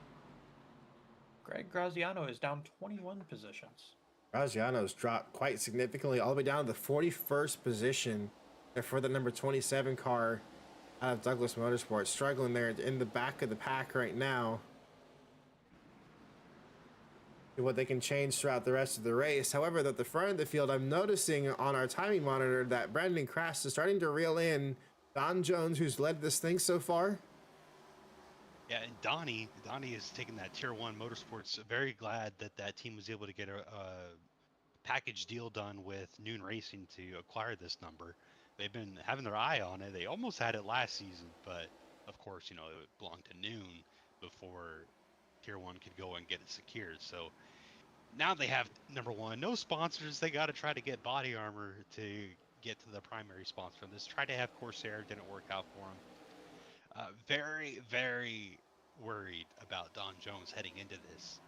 Greg Graziano is down 21 positions. Graziano's dropped quite significantly, all the way down to the 41st position for the number 27 car out of Douglas Motorsports. Struggling there in the back of the pack right now. What they can change throughout the rest of the race. However, at the front of the field, I'm noticing on our timing monitor that Brandon Crass is starting to reel in Don Jones, who's led this thing so far. Yeah, and Donnie is taking that Tier 1 Motorsports. Very glad that that team was able to get a package deal done with Noon Racing to acquire this number. They've been having their eye on it. They almost had it last season, but of course, you know, it belonged to Noon before Tier 1 could go and get it secured. So now they have number 1, no sponsors. They got to try to get body armor to get to the primary sponsor on this. Tried to have Corsair, didn't work out for them. Very, very worried about Don Jones heading into this.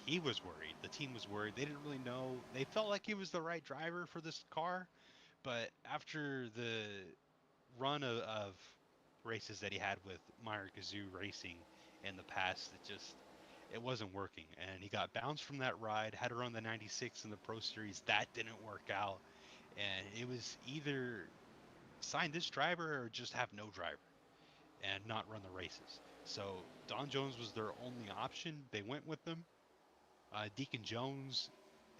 He was worried. The team was worried. They didn't really know. They felt like he was the right driver for this car, but after the run of races that he had with Meyer Gazoo Racing in the past, it wasn't working. And he got bounced from that ride, had to run the 96 in the Pro Series. That didn't work out. And it was either sign this driver or just have no driver and not run the races. So Don Jones was their only option. They went with them. Deacon Jones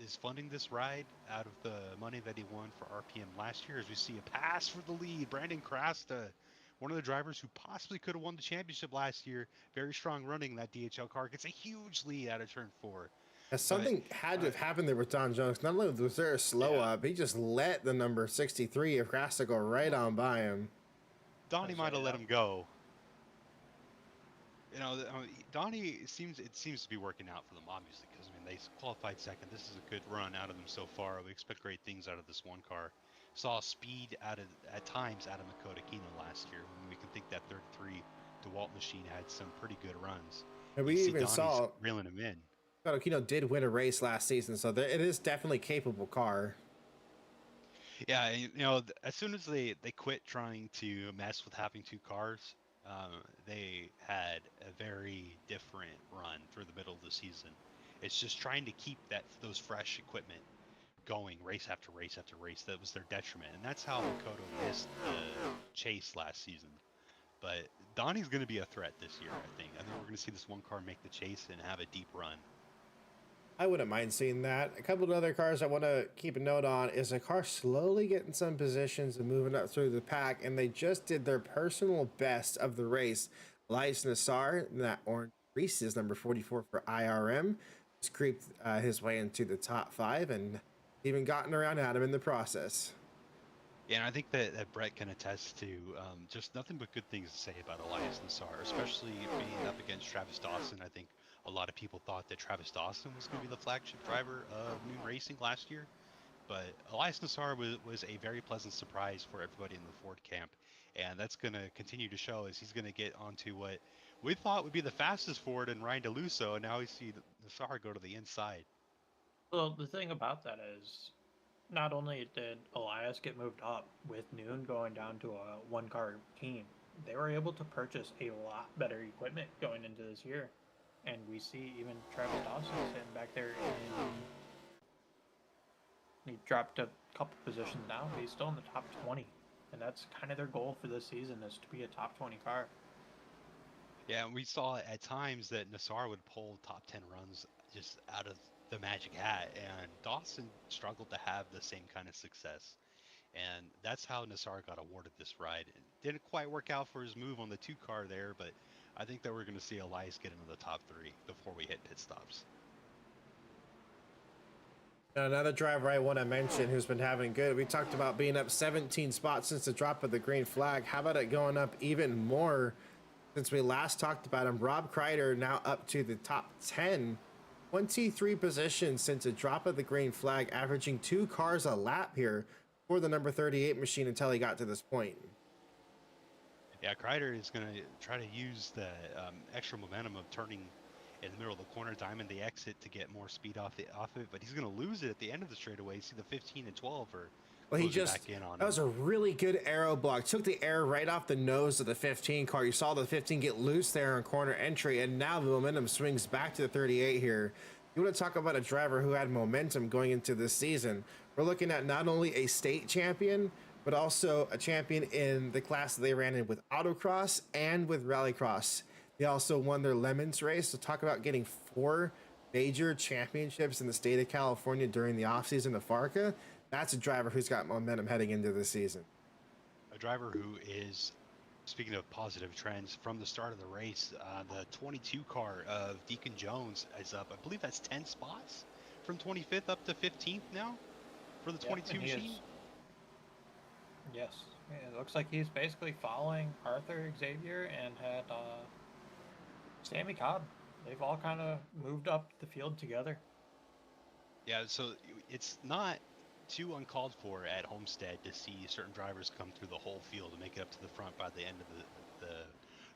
is funding this ride out of the money that he won for RPM last year. As we see a pass for the lead, Brandon Crasta, one of the drivers who possibly could have won the championship last year. Very strong running. That DHL car gets a huge lead out of turn 4. Something had to have happened there with Don Jones. Not only was there a slow up, he just let the number 63 of Crasta go right on by him. Donnie might have let him go. You know, Donnie seems to be working out for them, obviously, because I mean they qualified second. This is a good run out of them so far. We expect great things out of this one car. Saw speed at times out of Makota Kino last year. When we can think that 33 DeWalt machine had some pretty good runs. And we even saw reeling him in. Makota Kino did win a race last season, so it is definitely a capable car. Yeah, you know, as soon as they quit trying to mess with having 2 cars. They had a very different run through the middle of the season. It's just trying to keep those fresh equipment going race after race after race. That was their detriment, and that's how Makoto missed the chase last season. But Donnie's going to be a threat this year, I think. I think we're going to see this one car make the chase and have a deep run. I wouldn't mind seeing that. A couple of other cars I want to keep a note on is a car slowly getting some positions and moving up through the pack, and they just did their personal best of the race. Elias Nassar, that orange Reese is number 44 for IRM, just creeped his way into the top 5 and even gotten around Adam in the process. Yeah, and I think that Brett can attest to just nothing but good things to say about Elias Nassar, especially being up against Travis Dawson. I think a lot of people thought that Travis Dawson was going to be the flagship driver of Noon Racing last year, but Elias Nassar was a very pleasant surprise for everybody in the Ford camp, and that's going to continue to show as he's going to get onto what we thought would be the fastest Ford in Ryan DeLusso, and now we see Nassar go to the inside. Well, the thing about that is, not only did Elias get moved up with Noon going down to a 1-car team, they were able to purchase a lot better equipment going into this year. And we see even Travis Dawson sitting back there he dropped a couple positions down, but he's still in the top 20. And that's kind of their goal for this season, is to be a top 20 car. Yeah, and we saw at times that Nassar would pull top 10 runs just out of the magic hat, and Dawson struggled to have the same kind of success. And that's how Nassar got awarded this ride. It didn't quite work out for his move on the 2-car there, but I think that we're going to see Elias get into the top 3 before we hit pit stops. Another driver I want to mention who's been having good. We talked about being up 17 spots since the drop of the green flag. How about it going up even more since we last talked about him? Rob Kreider now up to the top 10. 23 positions since the drop of the green flag, averaging 2 cars a lap here for the number 38 machine until he got to this point. Yeah, Kreider is going to try to use the extra momentum of turning in the middle of the corner, diamond the exit to get more speed off it, but he's going to lose it at the end of the straightaway. See the 15 and 12 are Well, he closing just, back in on that him. was a really good aero block. Took the air right off the nose of the 15 car. You saw the 15 get loose there on corner entry, and now the momentum swings back to the 38 here. You want to talk about a driver who had momentum going into this season. We're looking at not only a state champion, but also a champion in the class that they ran in with autocross and with rallycross. They also won their Lemons race. So talk about getting 4 major championships in the state of California during the offseason of FARCA. That's a driver who's got momentum heading into this season. A driver who is, speaking of positive trends, from the start of the race, the 22 car of Deacon Jones is up. I believe that's 10 spots from 25th up to 15th now for the 22 machine. Yes, it looks like he's basically following Arthur Xavier and had Sammy Cobb. They've all kind of moved up the field together. Yeah, so it's not too uncalled for at Homestead to see certain drivers come through the whole field and make it up to the front by the end of the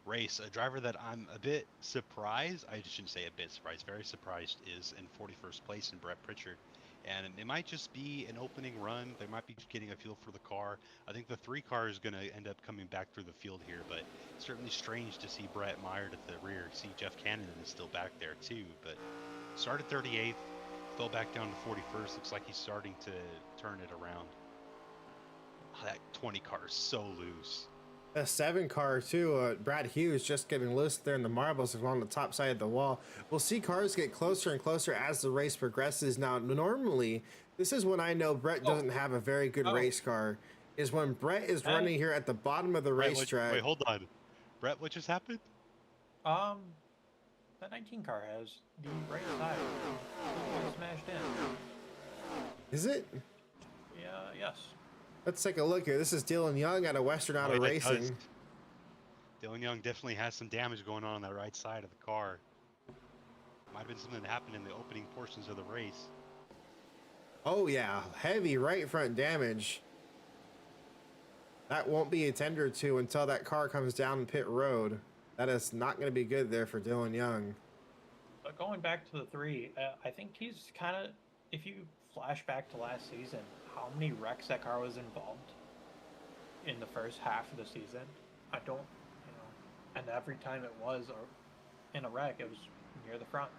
race. A driver that I'm a bit surprised, I shouldn't say a bit surprised, very surprised, is in 41st place in Brett Pritchard. And it might just be an opening run. They might be just getting a feel for the car. I think the 3 car is going to end up coming back through the field here, but certainly strange to see Brett mired at the rear. See Jeff Cannon is still back there too, but started 38th, fell back down to 41st. Looks like he's starting to turn it around. Oh, that 20 car is so loose. A 7 car too. Brad Hughes just getting loose there in the marbles along the top side of the wall. We'll see cars get closer and closer as the race progresses. Now, normally, this is when I know Brett doesn't have a very good race car. Is when Brett is running here at the bottom of the racetrack. Wait, hold on. Brett, what just happened? That 19 car has the right side smashed in. Is it? Yeah, yes. Let's take a look here. This is Dylan Young out of Western Auto Racing. Dylan Young definitely has some damage going on that right side of the car. Might have been something that happened in the opening portions of the race. Oh yeah, heavy right front damage. That won't be attended to until that car comes down pit road. That is not going to be good there for Dylan Young. But going back to the 3, I think he's kind of, if you flash back to last season, how many wrecks that car was involved in the first half of the season? I don't, and every time it was in a wreck, it was near the front.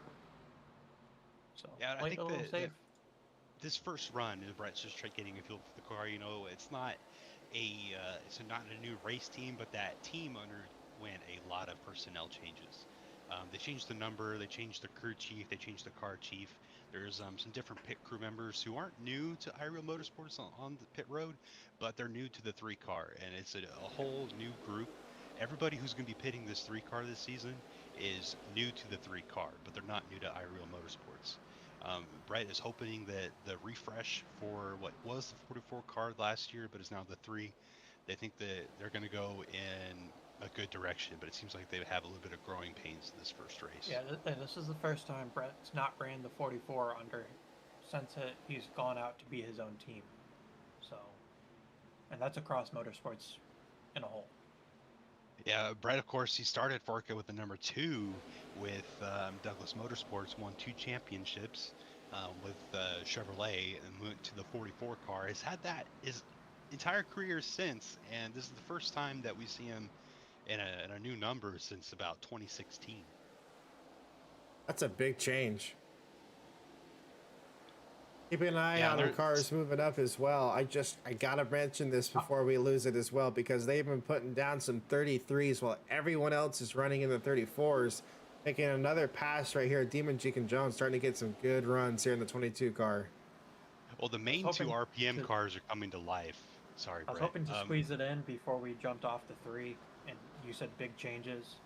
So yeah, I think safe. This first run, Brett's just getting a feel for the car. It's not it's not a new race team, but that team underwent a lot of personnel changes. They changed the number, they changed the crew chief, they changed the car chief. There's some different pit crew members who aren't new to iReal Motorsports on the pit road, but they're new to the 3 car, and it's a whole new group. Everybody who's going to be pitting this 3 car this season is new to the 3 car, but they're not new to iReal Motorsports. Brett is hoping that the refresh for what was the 44 car last year, but is now the 3, they think that they're going to go in a good direction, but it seems like they have a little bit of growing pains in this first race. Yeah, this is the first time Brett's not ran the 44 since he's gone out to be his own team. So, and that's across motorsports in a whole. Yeah, Brett, of course, he started FARCA with the number 2 with Douglas Motorsports, won 2 championships with Chevrolet, and went to the 44 car. Has had that his entire career since, and this is the first time that we see him in a new number since about 2016. That's a big change. Keeping an eye on the cars moving up as well. I gotta mention this before we lose it as well, because they've been putting down some 33s while everyone else is running in the 34s. Making another pass right here. Demon Deacon Jones starting to get some good runs here in the 22 car. Well, the main 2 RPM cars are coming to life. Sorry, Brett. I was hoping to squeeze it in before we jumped off the 3, and you said big changes.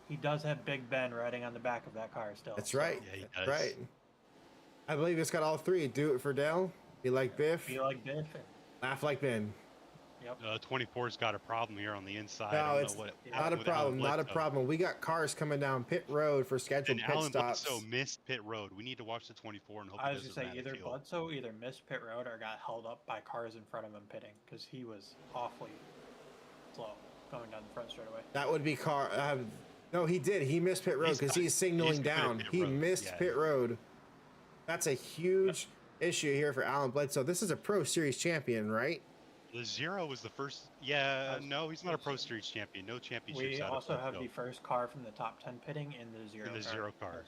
He does have Big Ben riding on the back of that car still. That's right. Yeah, he That's does. right. I believe it's got all three. Do it for Dell. Be like Biff. Be like Biff. Laugh like Ben. Yep. 24's got a problem here on the inside. No, I don't it's know what not happened a with Alan problem. Not a Bledsoe. problem. We got cars coming down pit road for scheduled And pit Alan stops. Bledsoe missed pit road. We need to watch the 24 and hope I he was gonna doesn't say run either the field. Bledsoe either missed pit road or got held up by cars in front of him pitting because he was awfully slow going down the front straightaway. That would be car. No, he did. He missed pit road because he's signaling down. He missed pit road. That's a huge issue here for Alan Bledsoe. This is a Pro Series champion, right? The Zero was the first. Yeah, no, he's not a Pro Series champion. No championships We out also of have Bledsoe. the first car from the top 10 pitting in the zero. In the zero car.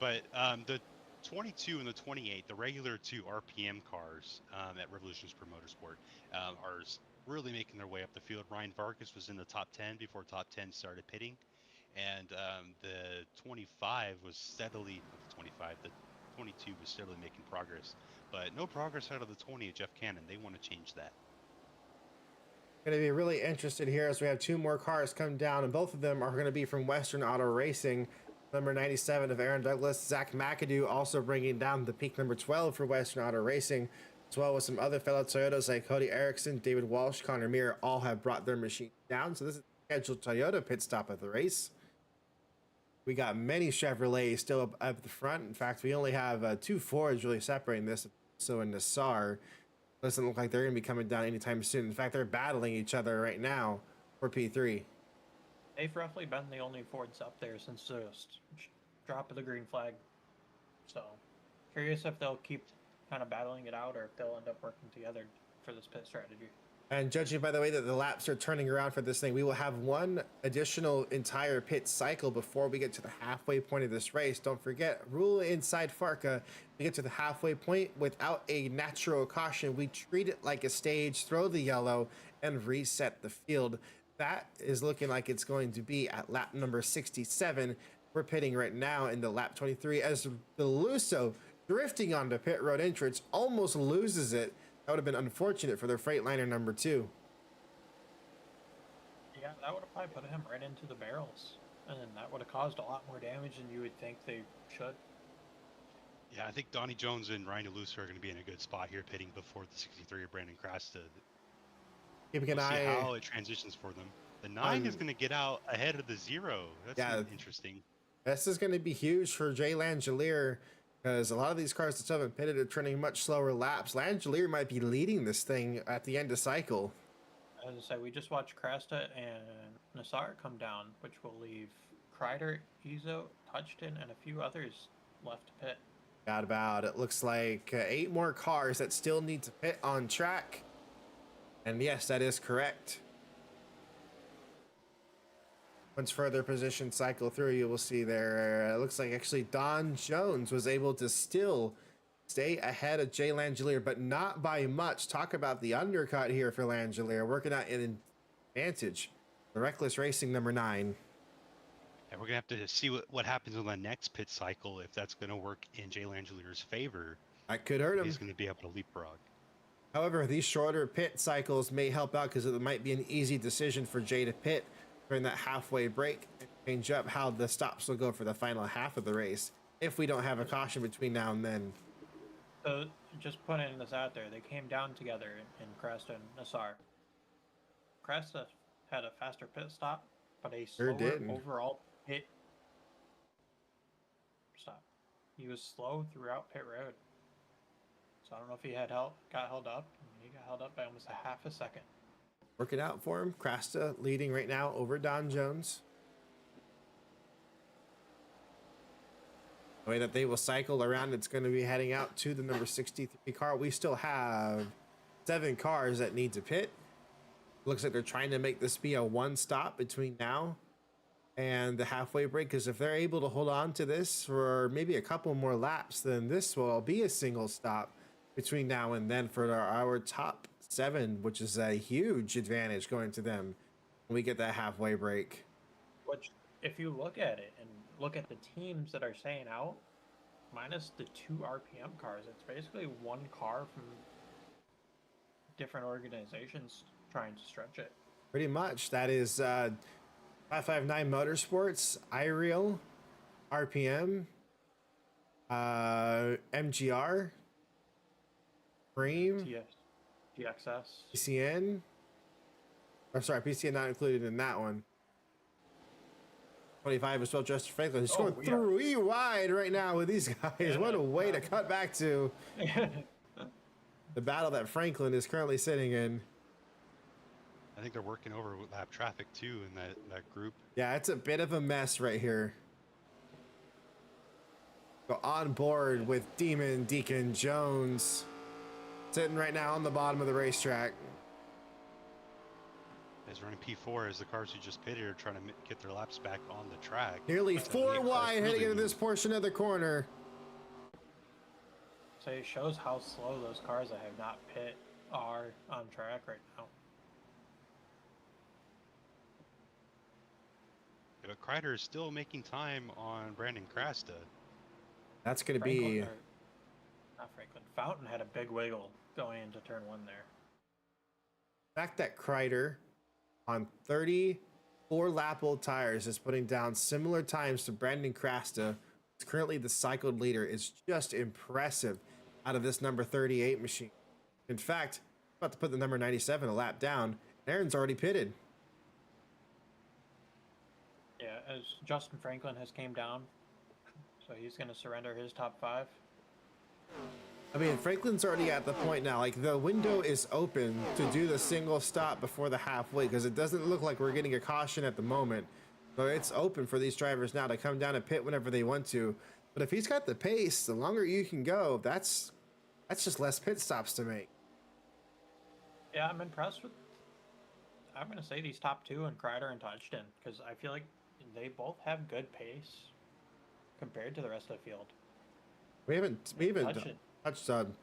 But the 22 and the 28, the regular 2 RPM cars at Revolution Super Motorsport, are really making their way up the field. Ryan Vargas was in the top 10 before top 10 started pitting, and the 25 was steadily, not the 25, the 22 was steadily making progress, but no progress out of the 20 at Jeff Cannon. They want to change that. Going to be really interested here as we have 2 more cars come down, and both of them are going to be from Western Auto Racing. Number 97 of Aaron Douglas, Zach McAdoo also bringing down the peak number 12 for Western Auto Racing, as well as some other fellow Toyotas like Cody Erickson, David Walsh, Connor Meir, all have brought their machine down. So this is the scheduled Toyota pit stop of the race. We got many Chevrolets still up the front. In fact, we only have 2 Fords really separating this. So in Nassar, doesn't look like they're going to be coming down anytime soon. In fact, they're battling each other right now for P3. They've roughly been the only Fords up there since the drop of the green flag. So, curious if they'll keep kind of battling it out or if they'll end up working together for this pit strategy. And judging by the way that the laps are turning around for this thing, we will have 1 additional entire pit cycle before we get to the halfway point of this race. Don't forget, rule inside FARCA, we get to the halfway point without a natural caution. We treat it like a stage, throw the yellow, and reset the field. That is looking like it's going to be at lap number 67. We're pitting right now in the lap 23 as the Lusso drifting onto pit road entrance almost loses it. That would have been unfortunate for their Freightliner number 2. Yeah, that would have probably put him right into the barrels. And that would have caused a lot more damage than you would think they should. Yeah, I think Donnie Jones and Ryan DeLuca are going to be in a good spot here pitting before the 63 of Brandon Crasta. Keeping an We'll see eye how it transitions for them. The 9 is going to get out ahead of the 0. That's interesting. This is going to be huge for Jay Langelier because a lot of these cars that still haven't pitted are turning much slower laps. Langelier might be leading this thing at the end of cycle. As I say, we just watched Crasta and Nassar come down, which will leave Kreider, Izo, Touchton, and a few others left to pit. Got about, it looks like 8 more cars that still need to pit on track. And yes, that is correct. Once further position cycle through, you will see there, it looks like actually Don Jones was able to still stay ahead of Jay Langelier, but not by much. Talk about the undercut here for Langelier, working out an advantage. The Reckless Racing number 9. And we're going to have to see what happens on the next pit cycle, if that's going to work in Jay Langelier's favor. That could hurt him. He's going to be able to leapfrog. However, these shorter pit cycles may help out because it might be an easy decision for Jay to pit during that halfway break and change up how the stops will go for the final half of the race if we don't have a caution between now and then. So, just putting this out there, they came down together in Crasta and Nassar. Crasta had a faster pit stop, but a slower overall pit stop. He was slow throughout pit road. So I don't know if he had got held up. He got held up by almost a half a second. Working out for him. Crasta leading right now over Don Jones. The way that they will cycle around, it's going to be heading out to the number 63 car. We still have 7 cars that need to pit. Looks like they're trying to make this be a 1 stop between now and the halfway break, because if they're able to hold on to this for maybe a couple more laps, then this will be a single stop between now and then for our top 7, which is a huge advantage going to them when we get that halfway break. Which, if you look at it and look at the teams that are staying out, minus the 2 RPM cars, it's basically 1 car from different organizations trying to stretch it. Pretty much. That is 559 Motorsports, iReal, RPM, MGR, Cream, TS, GXS. PCN. Or sorry, PCN not included in that one. 25 as well, Justin Franklin. He's going three wide right now with these guys. Yeah, what a way to cut back to the battle that Franklin is currently sitting in. I think they're working over lap traffic too in that group. Yeah, it's a bit of a mess right here. Go on board with Demon Deacon Jones, sitting right now on the bottom of the racetrack. Is running P4 as the cars who just pitted are trying to get their laps back on the track. Nearly 4 wide heading into this portion of the corner. So it shows how slow those cars that have not pit are on track right now. But Kreider is still making time on Brandon Krasta. That's going to be... Not Franklin. Fountain had a big wiggle going into turn 1 there. The fact that Kreider on 34 lap old tires is putting down similar times to Brandon Krasta, who's currently the cycled leader, is just impressive out of this number 38 machine. In fact, about to put the number 97 a lap down. Aaron's already pitted. Yeah, as Justin Franklin has came down, so he's going to surrender his top 5. I mean, Franklin's already at the point now, like the window is open to do the single stop before the halfway, because it doesn't look like we're getting a caution at the moment. So it's open for these drivers now to come down and pit whenever they want to. But if he's got the pace, the longer you can go, that's just less pit stops to make. Yeah, I'm impressed with, I'm going to say these top 2 and Kreider and Touchton, because I feel like they both have good pace compared to the rest of the field. We haven't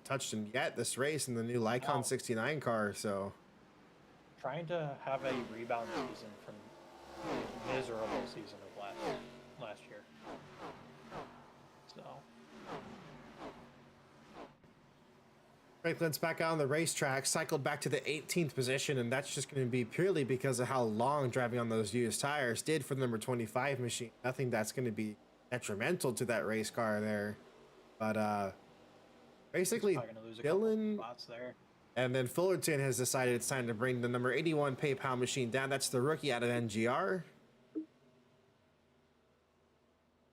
touched him yet this race in the new Lycon 69 car, so trying to have a rebound season from the miserable season of last year. So Franklin's back out on the racetrack, cycled back to the 18th position, and that's just going to be purely because of how long driving on those used tires did for the number 25 machine. Nothing that's going to be detrimental to that race car there. But basically, Dylan there. And then Fullerton has decided it's time to bring the number 81 PayPal machine down. That's the rookie out of NGR.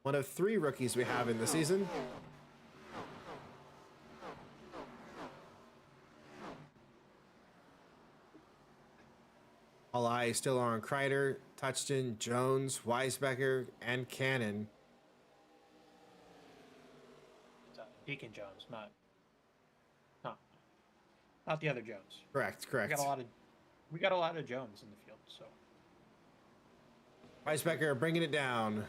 One of 3 rookies we have in the season. All eyes still are on Kreider, Touchton, Jones, Weisbecker, and Cannon. Deacon Jones, not the other Jones. Correct. We got a lot of Jones in the field, so. Weisbecker bringing it down.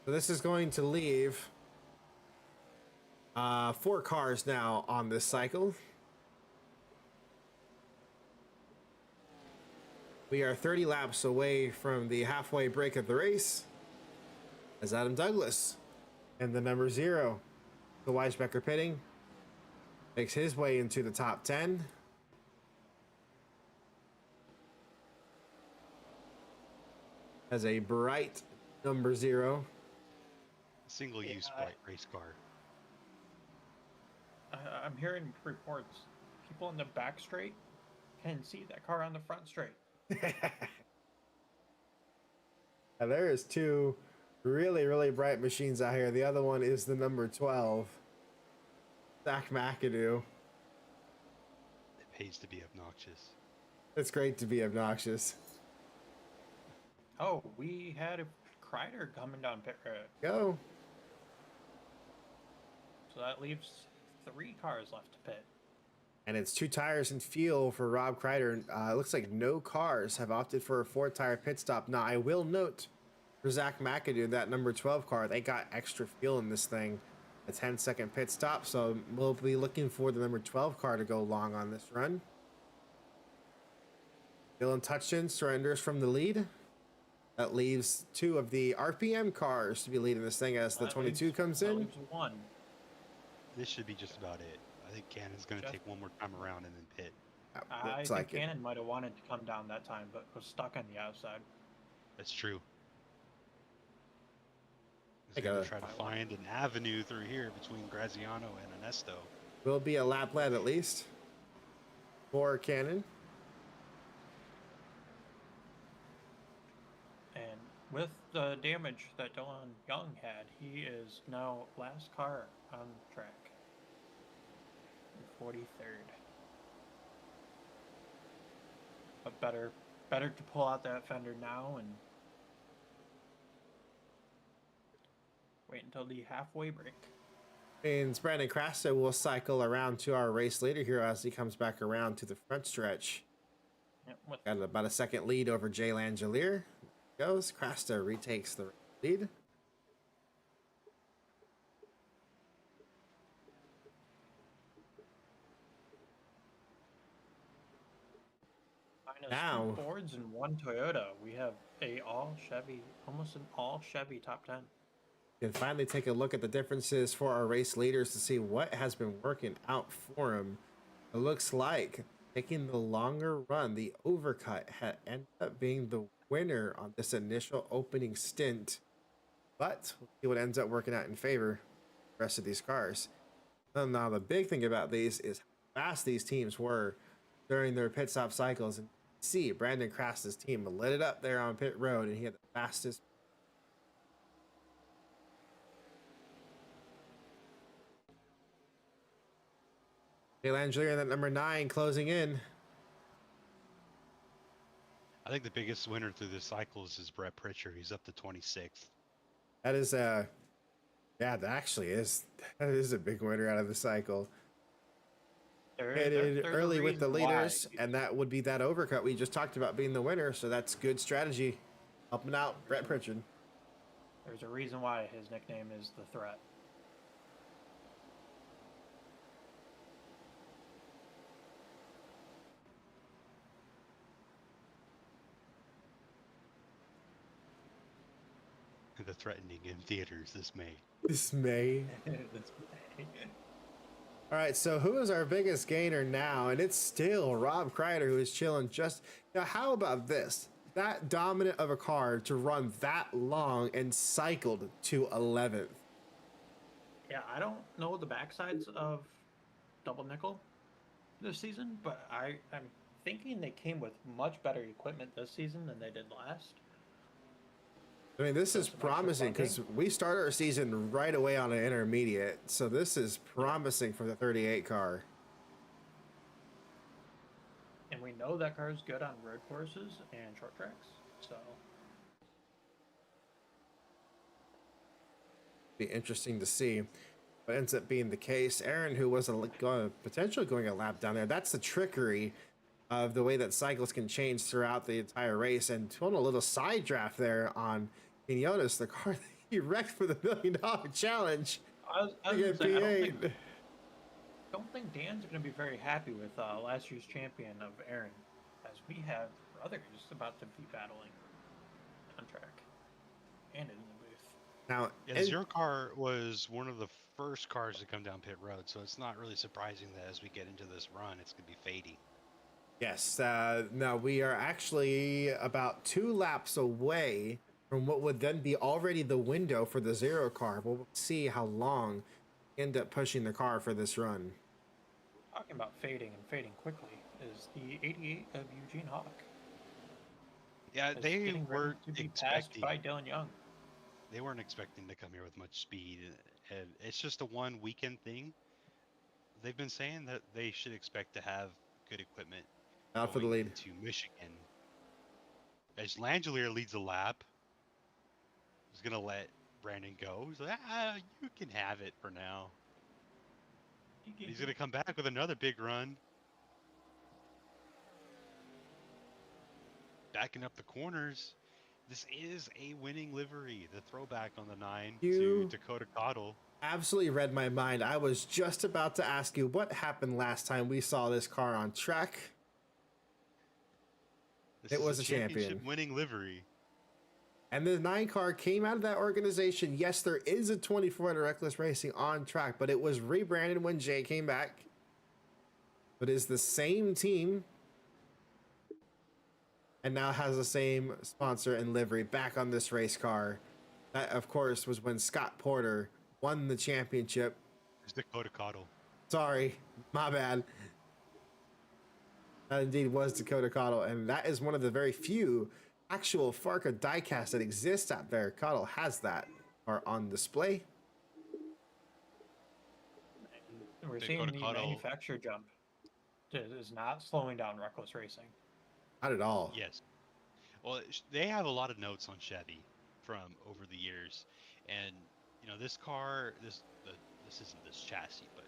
So this is going to leave 4 cars now on this cycle. We are 30 laps away from the halfway break of the race as Adam Douglas and the number 0, the Weisbecker pitting, makes his way into the top 10. As a bright number 0. Single-use race car. I'm hearing reports. People in the back straight can see that car on the front straight. Now there is 2 really bright machines out here. The other one is the number 12, Zach McAdoo. It pays to be obnoxious. It's great to be obnoxious. Oh, we had a Kreider coming down pit road. Go. So that leaves 3 cars left to pit. And it's 2 tires and fuel for Rob Kreider. It looks like no cars have opted for a 4-tire pit stop. Now, I will note for Zach McAdoo, that number 12 car, they got extra fuel in this thing. A 10-second pit stop, so we'll be looking for the number 12 car to go long on this run. Dylan Touchton surrenders from the lead. That leaves 2 of the RPM cars to be leading this thing as the 22 comes in. Leaves 1. This should be just about it. I think Cannon's going to take one more time around and then pit. I Looks think like it. Cannon might have wanted to come down that time, but was stuck on the outside. That's true. I He's gonna gotta- try to find an avenue through here between Graziano and Ernesto. Will be a lap led at least for Cannon. And with the damage that Dylan Young had, he is now last car on the track. 43rd. But better to pull out that fender now and wait until the halfway break. Means Brandon Crasta will cycle around to our race leader here as he comes back around to the front stretch. Yep, Got about a second lead over Jay Langelier. Goes. Crasta retakes the lead. minus Now- 2 Fords and 1 Toyota. We have almost an all Chevy top 10. Can finally take a look at the differences for our race leaders to see what has been working out for them. It looks like taking the longer run, the overcut, had ended up being the winner on this initial opening stint. But we'll see what ends up working out in favor of the rest of these cars. And now the big thing about these is how fast these teams were during their pit stop cycles. And see, Brandon Crasta's team lit it up there on pit road, and he had the fastest. Angelier in that number 9 closing in. I think the biggest winner through this cycles is Brett Pritchard. He's up to 26th. That is that actually is a big winner out of the cycle. Headed early with the leaders, and that would be that overcut we just talked about being the winner. So that's good strategy, helping out Brett Pritchard. There's a reason why his nickname is the Threat. The threatening in theaters this May. This May. That's- All right, so who is our biggest gainer now? And it's still Rob Kreider, who is chilling just now. How about this? That dominant of a car to run that long and cycled to 11th. Yeah, I don't know the backsides of Double Nickel this season, but I'm thinking they came with much better equipment this season than they did last. I mean, this is Some extra promising because we start our season right away on an intermediate. So this is promising for the 38 car. And we know that car is good on road courses and short tracks, so Be interesting to see what ends up being the case. Aaron, who was potentially going a lap down there, that's the trickery of the way that cycles can change throughout the entire race. And doing a little side draft there on Quinones, the car that he wrecked for the $1 million challenge. I was Look gonna at say, P8. don't think Dan's going to be very happy with last year's champion of Aaron, as we have others about to be battling on track and in the booth. Now, Yeah, the Zero car was one of the first cars to come down pit road, so it's not really surprising that as we get into this run, it's going to be fading. yes, now we are actually about 2 laps away from what would then be already the window for the Zero car. We'll see how long we end up pushing the car for this run. Talking about fading and fading quickly is the 88 of Eugene Hawk. Yeah, Is they getting ready weren't to be passed expecting. by Dylan Young. They weren't expecting to come here with much speed, and it's just a one weekend thing. They've been saying that they should expect to have good equipment Out for the going lead. into Michigan. As Langelier leads a lap, he's gonna let Brandon go. He's like, you can have it for now. He's gonna come back with another big run. Backing up the corners. This is a winning livery. The throwback on the 9 to You- Dakota Cottle. Absolutely read my mind. I was just about to ask you what happened last time we saw this car on track. This It is was a champion. championship winning livery. And the 9 car came out of that organization. Yes, there is a 24 under Reckless Racing on track, but it was rebranded when Jay came back. but is the same team and now has the same sponsor and livery back on this race car. That, of course, was when Scott Porter won the championship. It's Dakota Cottle. Sorry, my bad. That indeed was Dakota Cottle, and that is one of the very few actual FARCA diecast that exists out there. Cottle has that are on display. And we're seeing Dakota the Cottle. manufacturer jump. It is not slowing down Reckless Racing. Not at all. Yes. Well, they have a lot of notes on Chevy from over the years, and you know this car, this isn't this chassis, but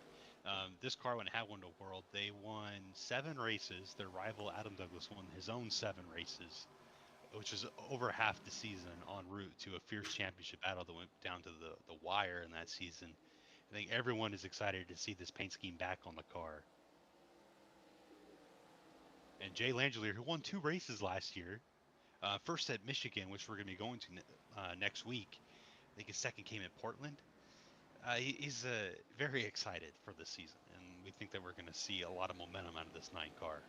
this car when it had won the world, they won 7 races. Their rival Adam Douglas won his own 7 races, which was over half the season en route to a fierce championship battle that went down to the wire in that season. I think everyone is excited to see this paint scheme back on the car. And Jay Langelier, who won 2 races last year, first at Michigan, which we're going to be going to next week. I think his second came at Portland. He's very excited for this season, and we think that we're going to see a lot of momentum out of this 9 car.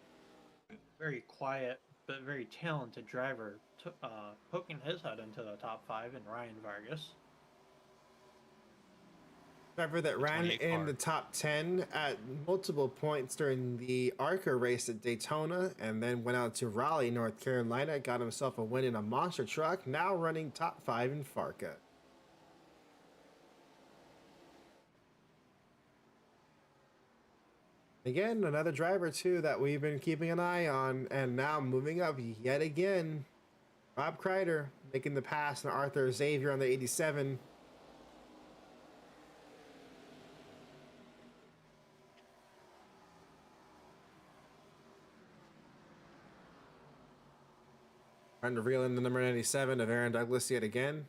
Very quiet, but very talented driver, poking his head into the top 5 in Ryan Vargas. Driver that ran in the top 10 at multiple points during the ARCA race at Daytona, and then went out to Raleigh, North Carolina, got himself a win in a monster truck, now running top 5 in FARCA. Again, another driver too that we've been keeping an eye on, and now moving up yet again. Rob Kreider making the pass to Arthur Xavier on the 87. Trying to reel in the number 97 of Aaron Douglas yet again.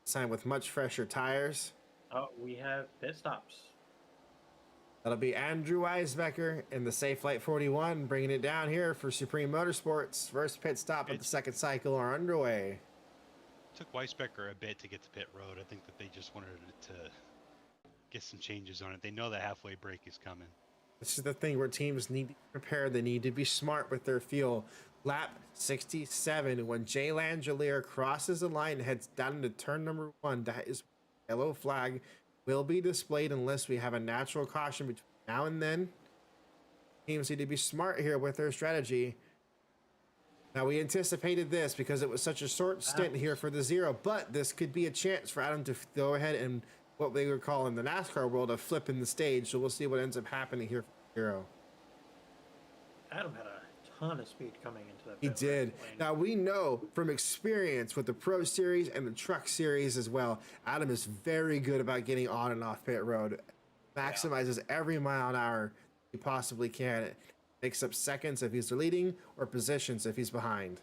This time with much fresher tires. Oh, we have pit stops. That'll be Andrew Weisbecker in the Safe Light 41, bringing it down here for Supreme Motorsports. First pit stop of the second cycle are underway. Took Weisbecker a bit to get to pit road. I think that they just wanted to get some changes on it. They know the halfway break is coming. This is the thing where teams need to prepare. They need to be smart with their fuel. Lap 67, when Jay Langelier crosses the line and heads down into turn number 1, that is yellow flag will be displayed unless we have a natural caution between now and then. Teams need to be smart here with their strategy. Now, we anticipated this because it was such a short stint here for the 0, but this could be a chance for Adam to go ahead and what they would call in the NASCAR world a flip in the stage. So we'll see what ends up happening here for 0. Adam had a ton of speed coming into that. He did. Now, we know from experience with the Pro Series and the Truck Series as well, Adam is very good about getting on and off pit road. Maximizes every mile an hour he possibly can. Makes up seconds if he's leading or positions if he's behind.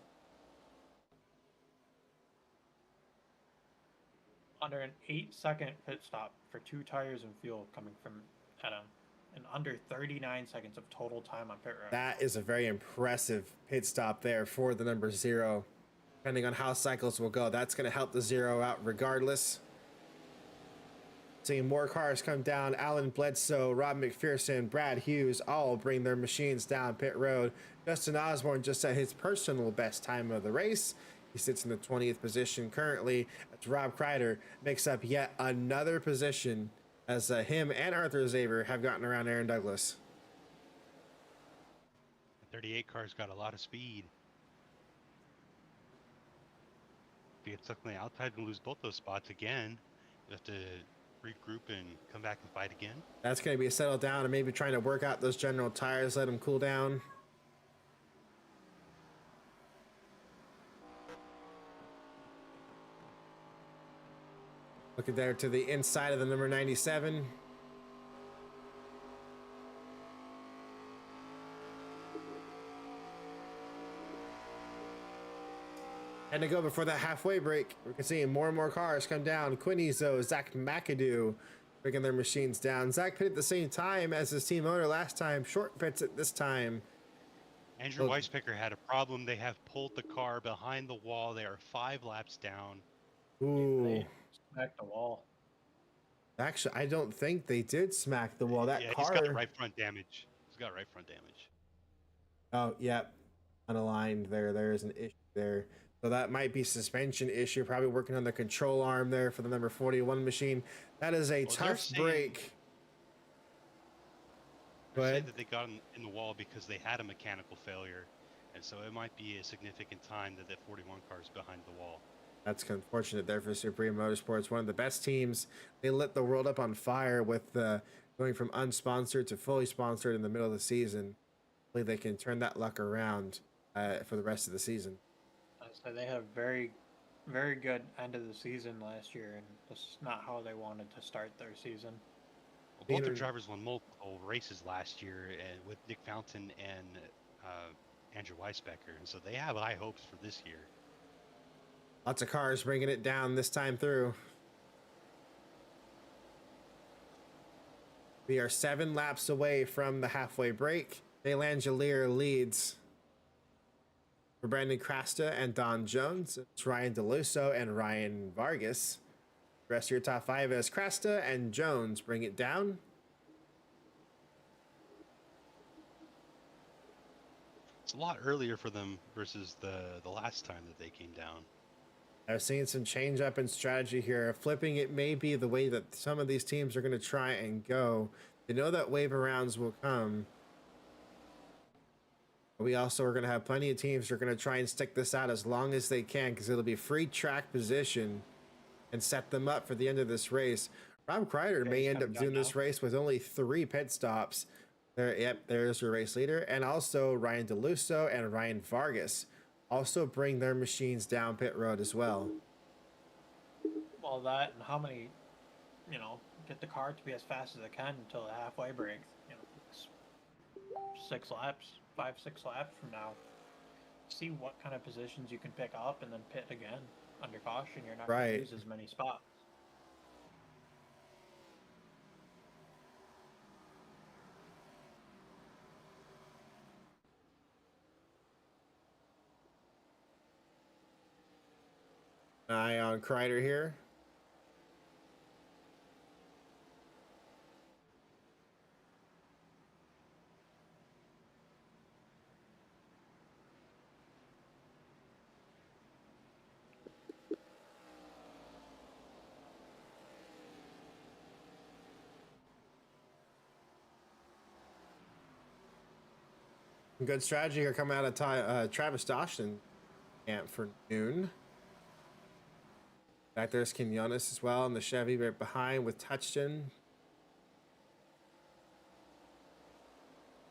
Under an 8-second pit stop for 2 tires and fuel coming from Adam. And under 39 seconds of total time on pit road. That is a very impressive pit stop there for the number 0. Depending on how cycles will go, that's going to help the 0 out regardless. Seeing more cars come down. Alan Bledsoe, Rob McPherson, Brad Hughes all bring their machines down pit road. Justin Osborne just set his personal best time of the race. He sits in the 20th position currently as Rob Kreider makes up yet another position as him and Arthur Xavier have gotten around Aaron Douglas. The 38 car's got a lot of speed. If he gets stuck on the outside and lose both those spots again, you have to regroup and come back and fight again. That's going to be a settle down and maybe trying to work out those general tires, let them cool down. Looking there to the inside of the number 97. And to go before that halfway break, we can see more and more cars come down. Quinn Ezo, Zach McAdoo bringing their machines down. Zach pit at the same time as his team owner last time. Short pits at this time. Andrew Weisbecker had a problem. They have pulled the car behind the wall. They are 5 laps down. Ooh. They smacked the wall. Actually, I don't think they did smack the wall. That car. He's got the right front damage. He's got right front damage. Oh, yep. Unaligned there. There is an issue there. So that might be suspension issue. Probably working on the control arm there for the number 41 machine. That is a Well, they're tough saying- break. Go They're saying ahead. that they got in the wall because they had a mechanical failure, and so it might be a significant time that 41 car is behind the wall. That's unfortunate there for Supreme Motorsports, one of the best teams. They lit the world up on fire with going from unsponsored to fully sponsored in the middle of the season. Hopefully they can turn that luck around for the rest of the season. So they had a very, very good end of the season last year, and this is not how they wanted to start their season. Well, both their Peter- drivers won multiple races last year, and with Nick Fountain and Andrew Weisbecker, and so they have high hopes for this year. Lots of cars bringing it down this time through. We are 7 laps away from the halfway break. Jay Langelier leads for Brandon Crasta and Don Jones. It's Ryan DeLusso and Ryan Vargas. The rest of your top 5 is Crasta and Jones bring it down. It's a lot earlier for them versus the last time that they came down. I've seen some change up in strategy here. Flipping it may be the way that some of these teams are going to try and go. They know that wave rounds will come. But we also are going to have plenty of teams that are going to try and stick this out as long as they can, because it'll be free track position and set them up for the end of this race. Rob Kreider may end up doing this race with only 3 pit stops. There, yep, there's your race leader. And also Ryan DeLusso and Ryan Vargas also bring their machines down pit road as well. Well, that and how many, get the car to be as fast as it can until the halfway break. It's 6 laps, 5, 6 laps from now. See what kind of positions you can pick up and then pit again under caution. You're not going Right. to lose as many spots. Eye on Kreider here. Good strategy here coming out of Travis Dawson camp for noon. Back there's Quinones as well, and the Chevy right behind with Touchton.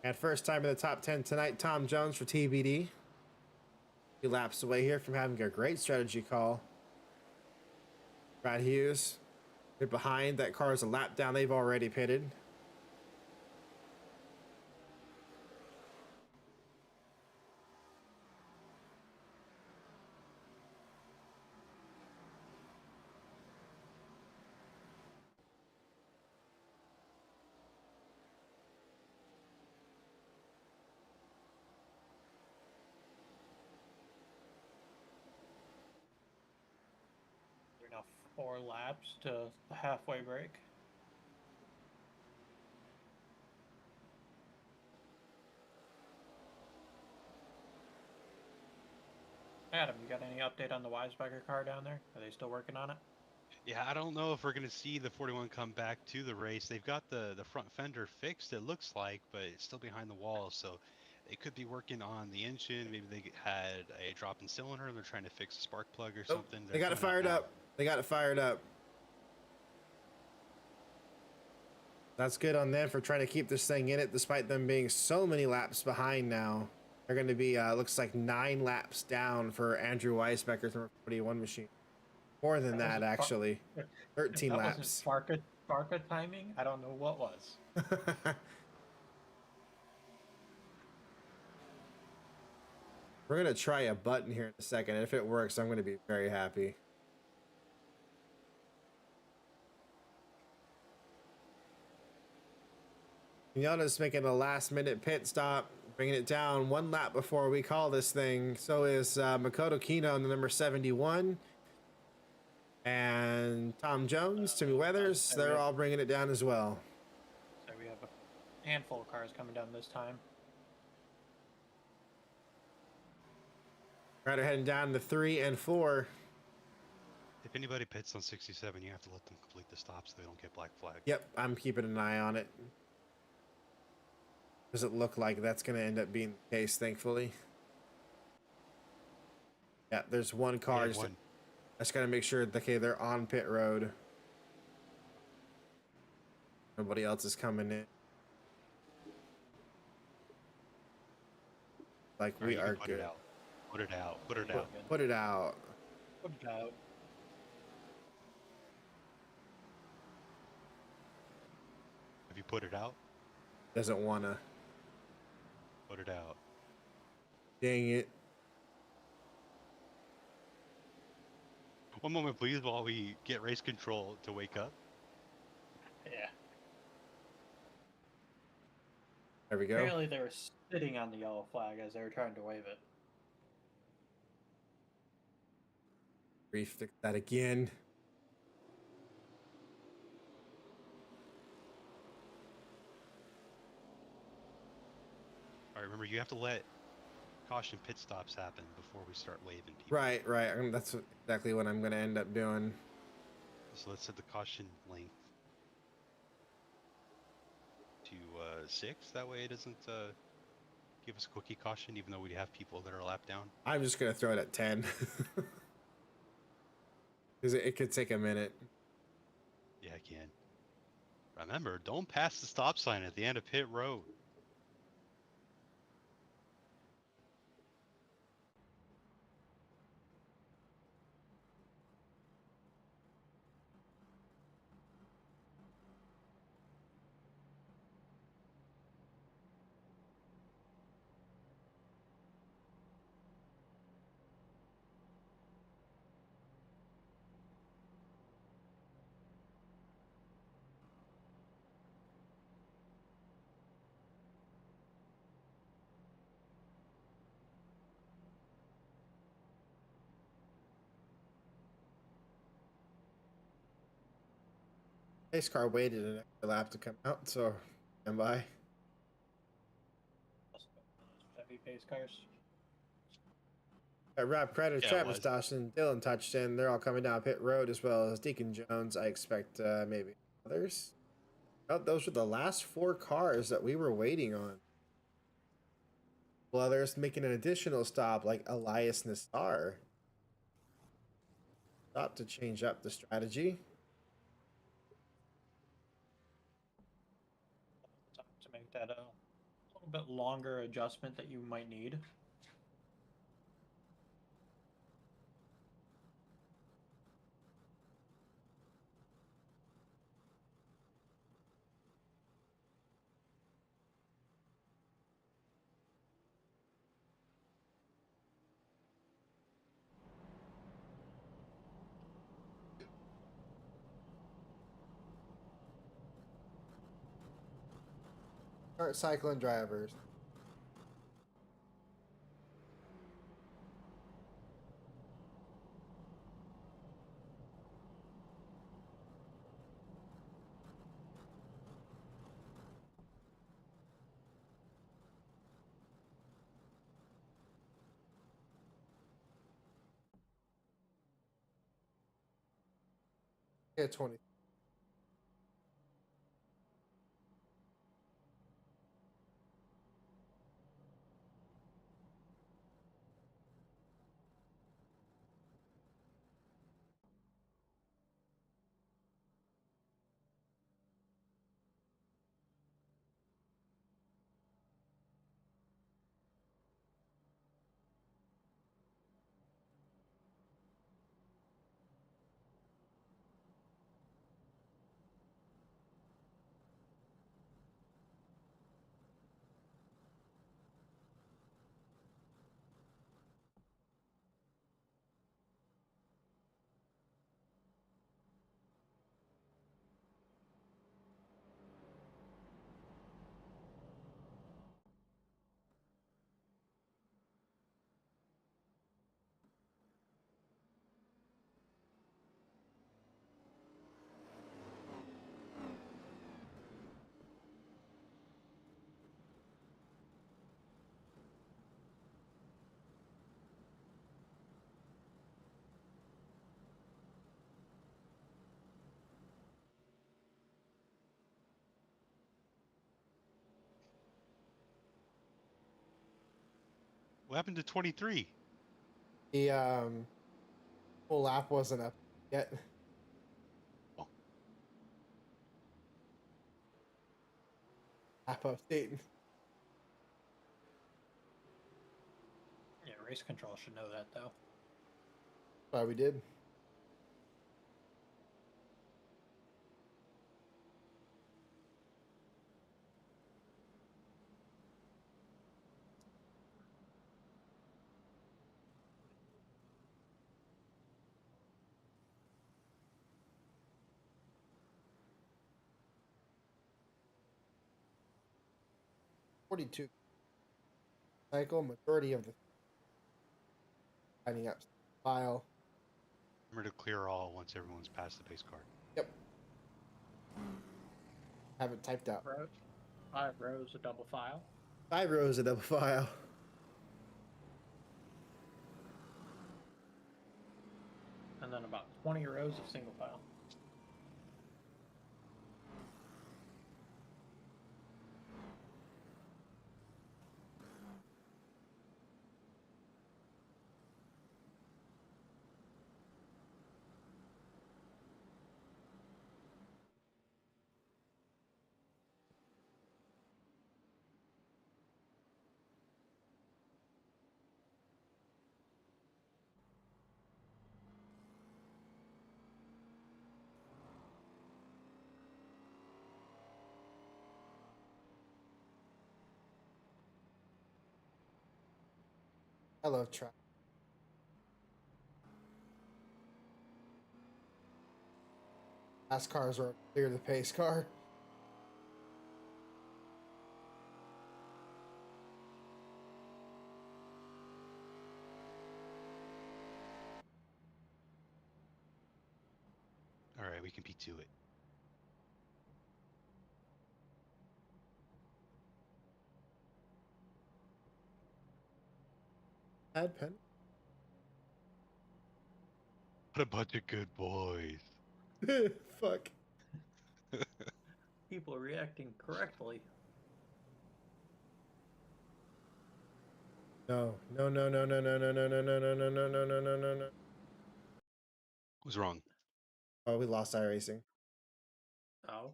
At first time in the top 10 tonight, Tom Jones for TBD. 2 laps away here from having a great strategy call. Brad Hughes, they're behind. That car is a lap down. They've already pitted. They're now 4 laps to the halfway break. Adam, you got any update on the Weisbecker car down there? Are they still working on it? Yeah, I don't know if we're going to see the 41 come back to the race. They've got the front fender fixed, it looks like, but it's still behind the wall, so they could be working on the engine. Maybe they had a drop in cylinder and they're trying to fix a spark plug or something. They got it fired up. They got it fired up. That's good on them for trying to keep this thing in it, despite them being so many laps behind now. They're going to be, looks like 9 laps down for Andrew Weisbecker's number 41 machine. More than that, actually. 13 That laps. wasn't FARCA timing? I don't know what was. We're going to try a button here in a second. If it works, I'm going to be very happy. Quinones making a last-minute pit stop, bringing it down 1 lap before we call this thing. So is Makoto Kino in the number 71. And Tom Jones, Timmy Weathers, they're all bringing it down as well. So we have handful of cars coming down this time. Rider heading down to 3 and 4. If anybody pits on 67, you have to let them complete the stop so they don't get black flag. Yep, I'm keeping an eye on it. Does it look like that's going to end up being the case, thankfully? Yeah, there's one car. Yeah, one. I just got to make sure, okay, they're on pit road. Nobody else is coming in. Like, All we right, you are can put good. it out. Put it out. Put it out. Put it out. Put it out. Have you put it out? Doesn't want to. Put it out. Dang it. One moment, please, while we get race control to wake up. Yeah. There we go. Apparently they were sitting on the yellow flag as they were trying to wave it. Refix that again. All right, remember, you have to let caution pit stops happen before we start waving people. Right. That's exactly what I'm going to end up doing. So let's set the caution length to 6. That way it doesn't give us quickie caution, even though we have people that are a lap down. I'm just going to throw it at 10. Because it could take a minute. Yeah, I can. Remember, don't pass the stop sign at the end of pit road. Pace car waited an extra lap to come out, so stand by. Chevy pace cars. Rob Predator, Yeah, it Travis was. Dawson, Dylan touched in. They're all coming down pit road, as well as Deacon Jones. I expect maybe others. Oh, those were the last 4 cars that we were waiting on. Well, others making an additional stop, like Elias Nassar. Stop to change up the strategy. To make that a little bit longer adjustment that you might need. Start cycling drivers. Yeah, 20. What happened to 23? The full lap wasn't up yet. Oh. Lap update. Yeah, race control should know that though. Why we did. $42 cycle, majority of the lining up file. Remember to clear all once everyone's past the pace car. Yep. Have it typed out. 5 rows of double file. 5 rows of double file. And then about 20 rows of single file. I love track. Fast cars are clear the pace car. All right, we can beat to it. Add pen. What a bunch of good boys. Fuck. People are reacting correctly. No. No, no, no, no, no, no, no, no, no, no, no, no, no, no, no, no, no. What's wrong? Oh, we lost iRacing. Oh.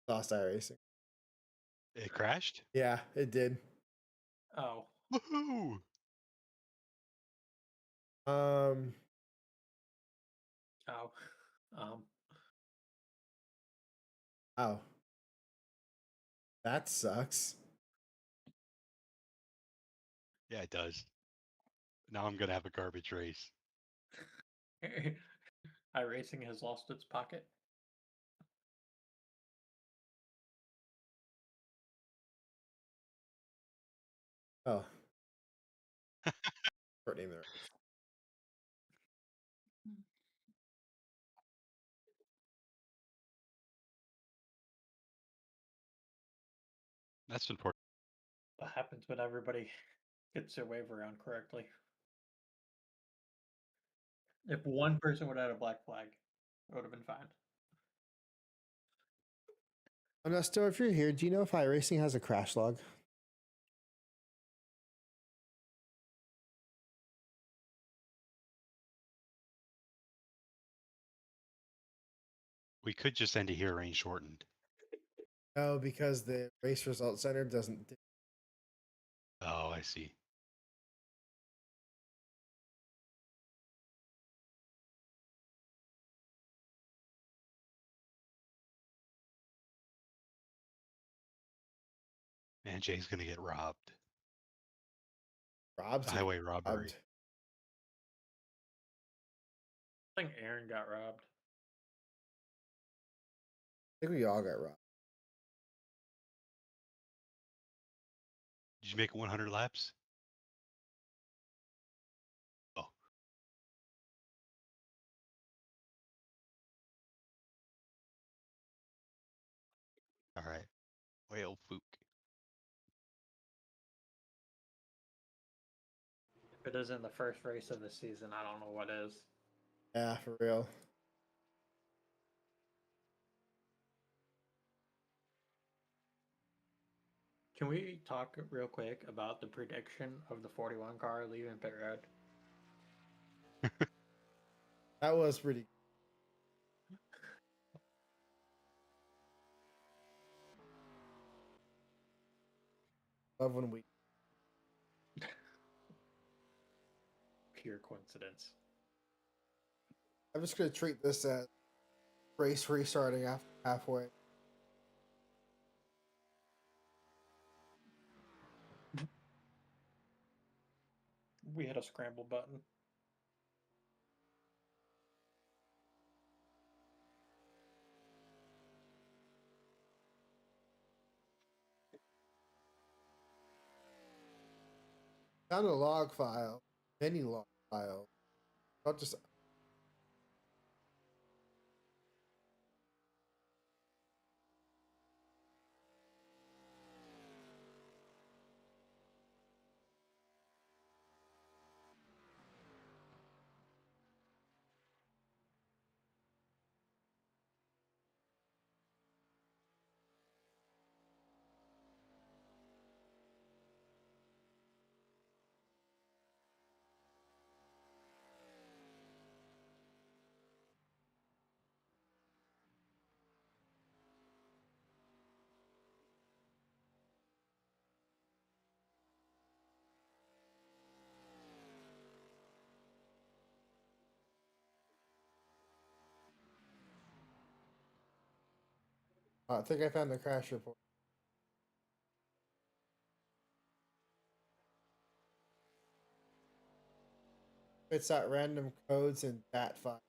Lost iRacing. It crashed? Yeah, it did. Oh. Woohoo! Um, Oh. oh. That sucks. Yeah, it does. Now I'm gonna have a garbage race. iRacing has lost its pocket. Oh. Shortening the race. That's important. What happens when everybody gets their wave around correctly? If one person would have had a black flag, it would have been fine. Ernesto, if you're here, do you know if iRacing has a crash log? We could just end it here, rain shortened. No, because the race results center doesn't. Oh, I see. Man, Jay's gonna get robbed. Robbed. Highway robbery. Robbed. I think Aaron got robbed. I think we all got robbed. Did you make 100 laps? Oh. All right. Whale fluke. If it isn't the first race of the season, I don't know what is. Yeah, for real. Can we talk real quick about the prediction of the 41 car leaving pit road? That was pretty. Love when we. Pure coincidence. I'm just gonna treat this as race restarting after halfway. We had a scramble button. Found a log file, many log files. I'll just. I think I found the crash report. It's that random codes and that file.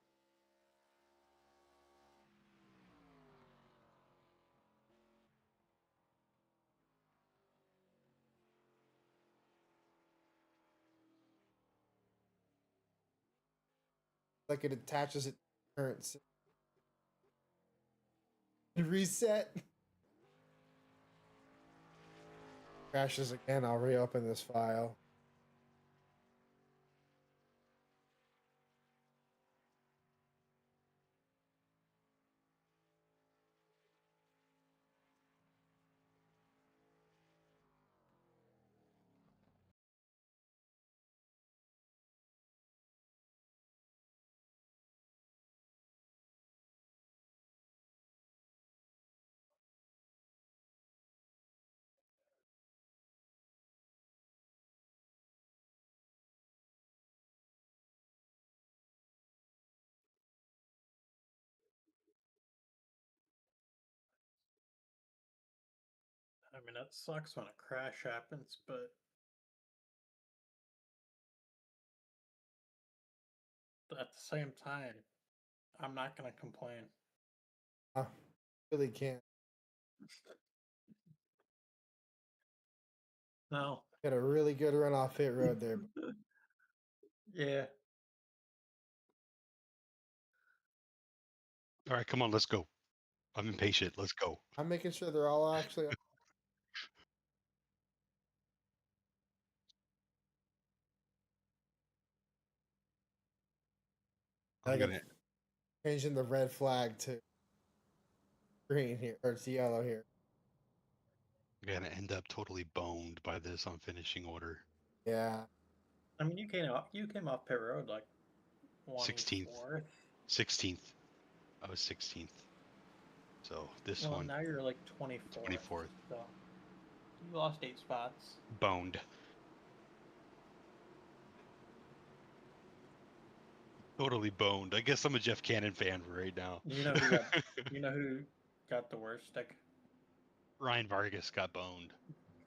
Like it attaches it to current reset. Crashes again. I'll reopen this file. I mean, that sucks when a crash happens, but at the same time, I'm not going to complain. I really can't. No. Got a really good run off pit road there. Yeah. All right, come on, let's go. I'm impatient. Let's go. I'm making sure they're all actually. I I'm got gonna changing the red flag to green here, or it's yellow here. gonna end up totally boned by this on finishing order. Yeah. I mean, you came off pit road like 16th, 24th. 16th. I was 16th. So this Well, one, now you're like 24th. 24th, So you lost 8 spots. boned. Totally boned. I guess I'm a Jeff Cannon fan right now. You know who got you know who got the worst stick? Ryan Vargas got boned.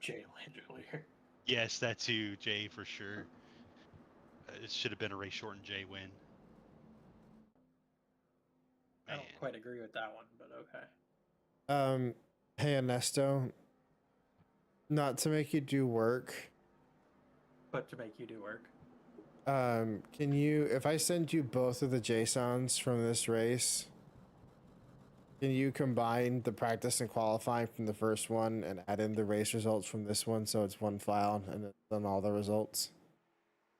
Jay Langelier. Yes, that too, Jay, for sure. It should have been a race shortened Jay win. I Man. don't quite agree with that one, but okay. Hey Ernesto, not to make you do work. But to make you do work. Can you, if I send you both of the JSONs from this race, can you combine the practice and qualifying from the first one and add in the race results from this one so it's one file and it's on all the results?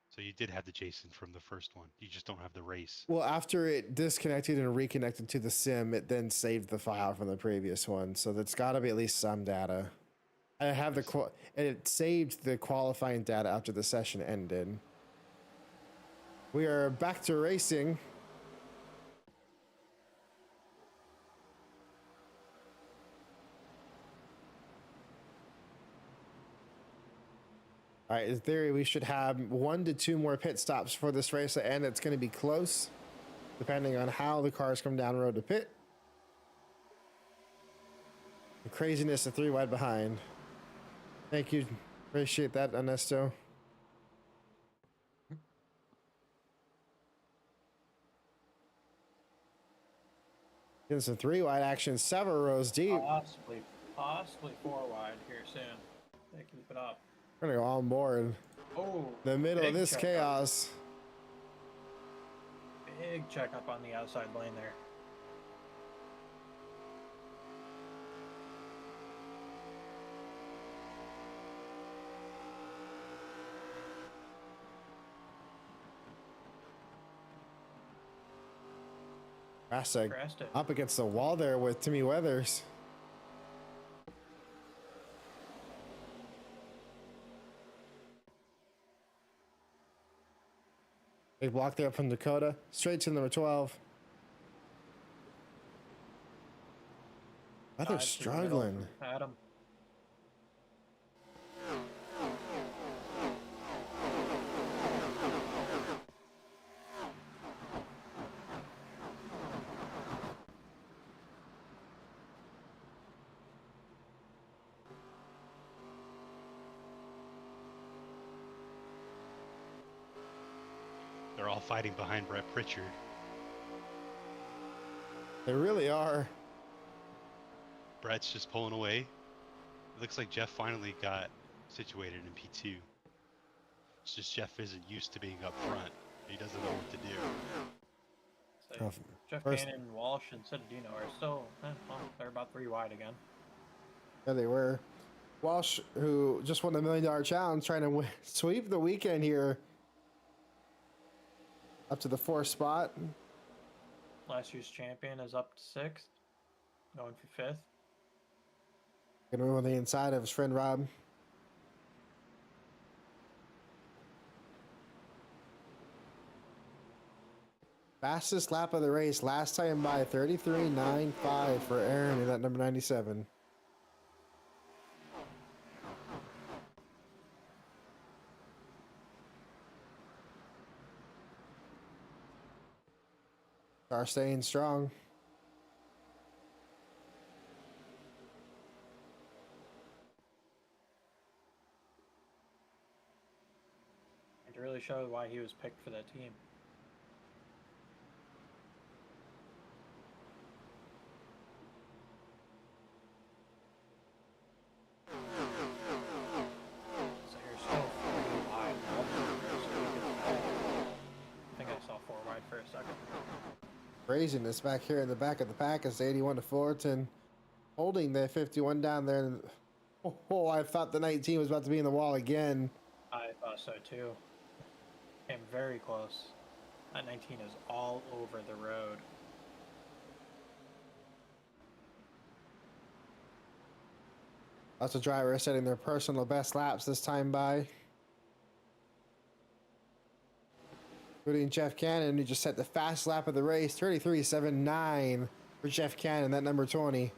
So you did have the Jason from the first one. You just don't have the race. Well, after it disconnected and reconnected to the sim, it then saved the file from the previous one. So that's got to be at least some data. I have it saved the qualifying data after the session ended. We are back to racing. All right, in theory, we should have 1 to 2 more pit stops for this race to end. It's going to be close, depending on how the cars come down road to pit. The craziness of 3 wide behind. Thank you. Appreciate that, Ernesto. Getting some 3 wide action, several rows deep. Possibly 4 wide here soon. They keep it up. We're gonna go on board. Oh, The middle of this chaos. Big checkup on the outside lane there. Rasek Crashed it. up against the wall there with Timmy Weathers. Big block there from Dakota. Straight to number 12. Weathers struggling. Adam. They're all fighting behind Brett Pritchard. They really are. Brett's just pulling away. It looks like Jeff finally got situated in P2. It's just Jeff isn't used to being up front. He doesn't know what to do. So Jeff Cannon, Walsh, and Citadino are still, well, they're about 3 wide again. Yeah, they were. Walsh, who just won the $1 million challenge, trying to sweep the weekend here. Up to the 4th spot. Last year's champion is up to 6th. Going for 5th. Gonna move on the inside of his friend Rob. Fastest lap of the race, last time by 33.95 for Aaron in that number 97. Are staying strong. It really showed why he was picked for that team. So you're still 4 wide. I think I saw 4 wide for a second. Craziness back here in the back of the pack is 81 to Fullerton, holding the 51 down there. Oh, I thought the 19 was about to be in the wall again. I thought so too. Came very close. That 19 is all over the road. Lots of drivers setting their personal best laps this time by. Including Jeff Cannon, who just set the fast lap of the race, 33.79 for Jeff Cannon, that number 20.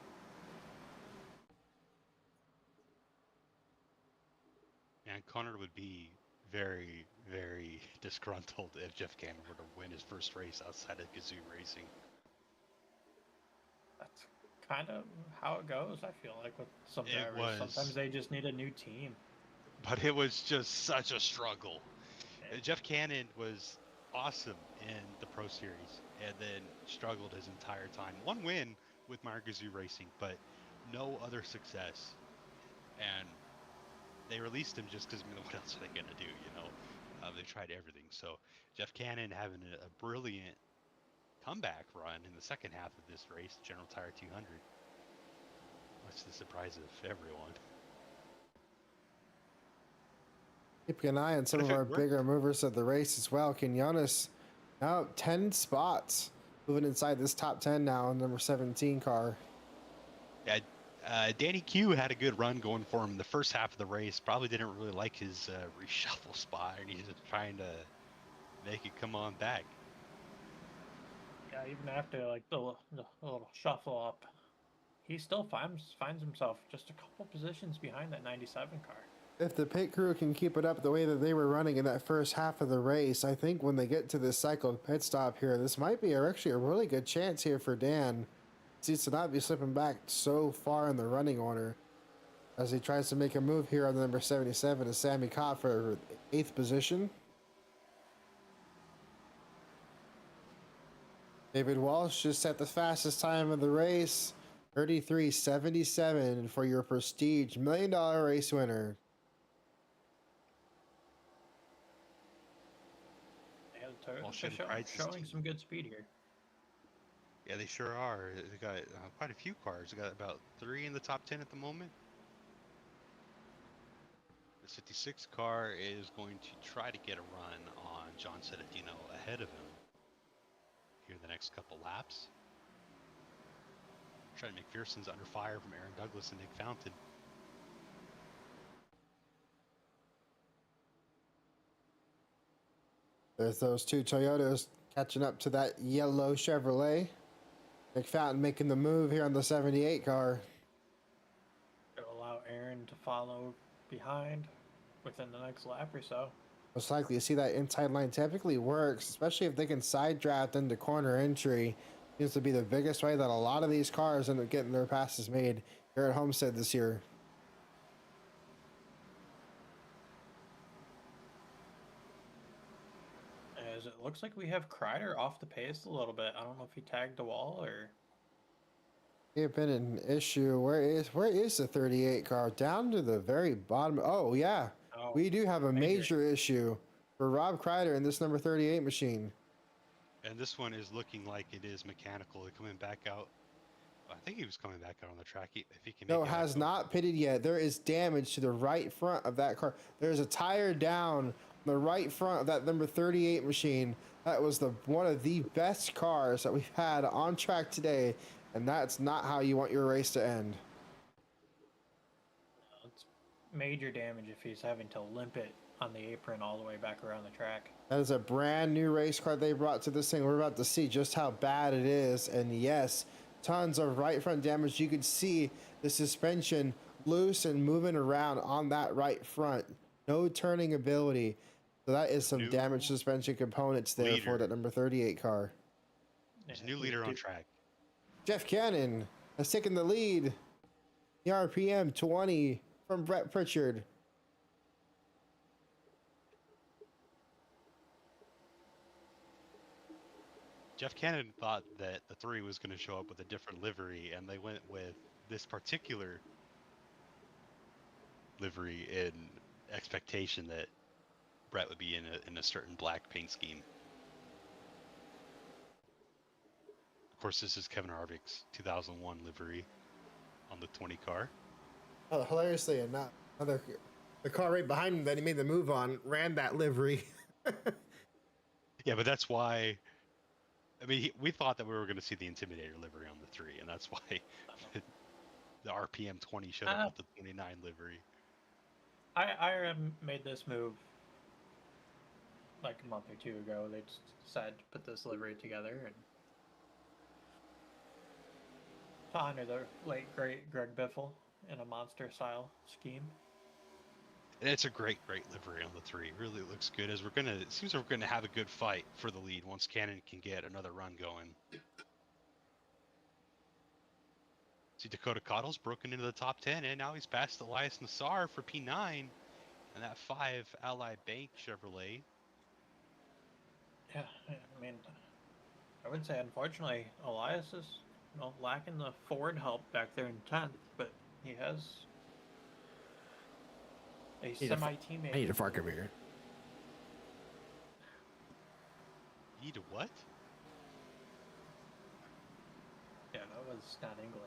And Connor would be very, very disgruntled if Jeff Cannon were to win his first race outside of Gazoo Racing. That's kind of how it goes, I feel like, with some drivers. Sometimes they just need a new team. But it was just such a struggle. Yeah. Jeff Cannon was awesome in the Pro Series and then struggled his entire time. 1 win with Margazoo Racing, but no other success. And they released him just because, what else are they going to do, you know? They tried everything. So Jeff Cannon having a brilliant comeback run in the second half of this race, General Tire 200. Much to the surprise of everyone. Keeping an eye on some of our bigger movers of the race as well. Quinones now 10 spots, moving inside this top 10 now, number 17 car. Yeah, Danny Q had a good run going for him in the first half of the race. Probably didn't really like his reshuffle spot, and he's just trying to make it come on back. Yeah, even after like the little shuffle up, he still finds himself just a couple positions behind that 97 car. If the pit crew can keep it up the way that they were running in that first half of the race, I think when they get to this cycled pit stop here, this might be actually a really good chance here for Dan. Seems to not be slipping back so far in the running order as he tries to make a move here on the number 77 as Sammy caught for 8th position. David Walsh just set the fastest time of the race, 33.77 for your prestige $1 million race winner. Yeah, the Toyota showing some good speed here. Yeah, they sure are. They got quite a few cars. They got about 3 in the top 10 at the moment. The 56 car is going to try to get a run on John Sedetino ahead of him here in the next couple laps. Trying McPherson's under fire from Aaron Douglas and Nick Fountain. There's those two Toyotas catching up to that yellow Chevrolet. Nick Fountain making the move here on the 78 car. It'll allow Aaron to follow behind within the next lap or so. Most likely to see that inside line typically works, especially if they can side draft into corner entry. Seems to be the biggest way that a lot of these cars end up getting their passes made here at Homestead this year. As it looks like we have Kreider off the pace a little bit. I don't know if he tagged the wall or... May have been an issue. Where is the 38 car? Down to the very bottom. Oh, yeah. Oh, We do have a major issue for Rob Kreider in this number 38 machine. And this one is looking like it is mechanical. They're coming back out. I think he was coming back out on the track. If he can make No, has not pitted yet. There is damage to the right front of that car. There's a tire down on the right front of that number 38 machine. That was one of the best cars that we've had on track today, and that's not how you want your race to end. It's major damage if he's having to limp it on the apron all the way back around the track. That is a brand new race car they brought to this thing. We're about to see just how bad it is, and yes, tons of right front damage. You can see the suspension loose and moving around on that right front. No turning ability. So that is some damaged suspension components there for that number 38 car. There's a new leader on track. Jeff Cannon has taken the lead. The RPM 20 from Brett Pritchard. Jeff Cannon thought that the 3 was going to show up with a different livery, and they went with this particular livery in expectation that Brett would be in a certain black paint scheme. Of course, this is Kevin Harvick's 2001 livery on the 20 car. Oh, hilariously enough, the car right behind him that he made the move on ran that livery. Yeah, but that's why. I mean, we thought that we were going to see the Intimidator livery on the 3, and that's why the RPM 20 showed up with the 29 livery. I made this move like a month or two ago. They just decided to put this livery together and to honor the late great Greg Biffle in a monster style scheme. And it's a great livery on the 3. It really looks good. It seems we're gonna have a good fight for the lead once Cannon can get another run going. See, Dakota Cottle's broken into the top 10, and now he's passed Elias Nassar for P9 and that 5 Ally Bank Chevrolet. Yeah, I mean, I would say unfortunately Elias is lacking the Ford help back there in 10th, but he has a semi-teammate. I need a FARCA beer. You need a what? Yeah, that was not English.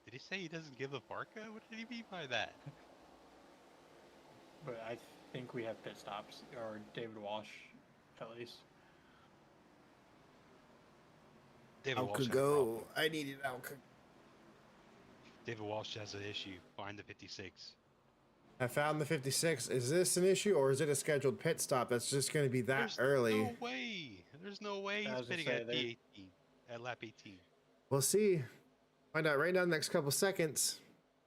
Did he say he doesn't give a FARCA? What did he mean by that? But I think we have pit stops, or David Walsh, at least. David Out Walsh could had a problem. go. I needed out could. David Walsh has an issue. Find the 56. I found the 56. Is this an issue or is it a scheduled pit stop that's just going to be that There's early? no way. There's no way he's As I pitting say, at P18, at lap 18. We'll see. Find out right now in the next couple seconds.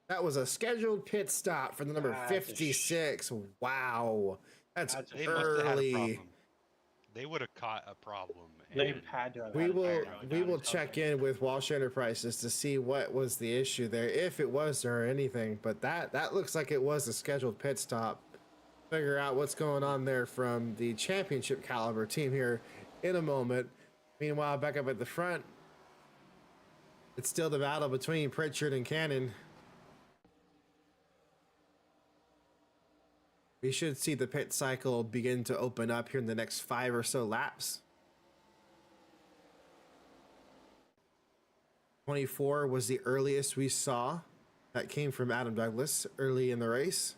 That was a scheduled pit stop for the number That's a 56. Wow. That's That's a They must have had a early. problem. They would have caught a problem. they've and had to have We had a will tire going we down will or check something. in with Walsh Enterprises to see what was the issue there, if it was there or anything. But that looks like it was a scheduled pit stop. Figure out what's going on there from the championship caliber team here in a moment. Meanwhile, back up at the front, it's still the battle between Pritchard and Cannon. We should see the pit cycle begin to open up here in the next 5 or so laps. 24 was the earliest we saw. That came from Adam Douglas early in the race.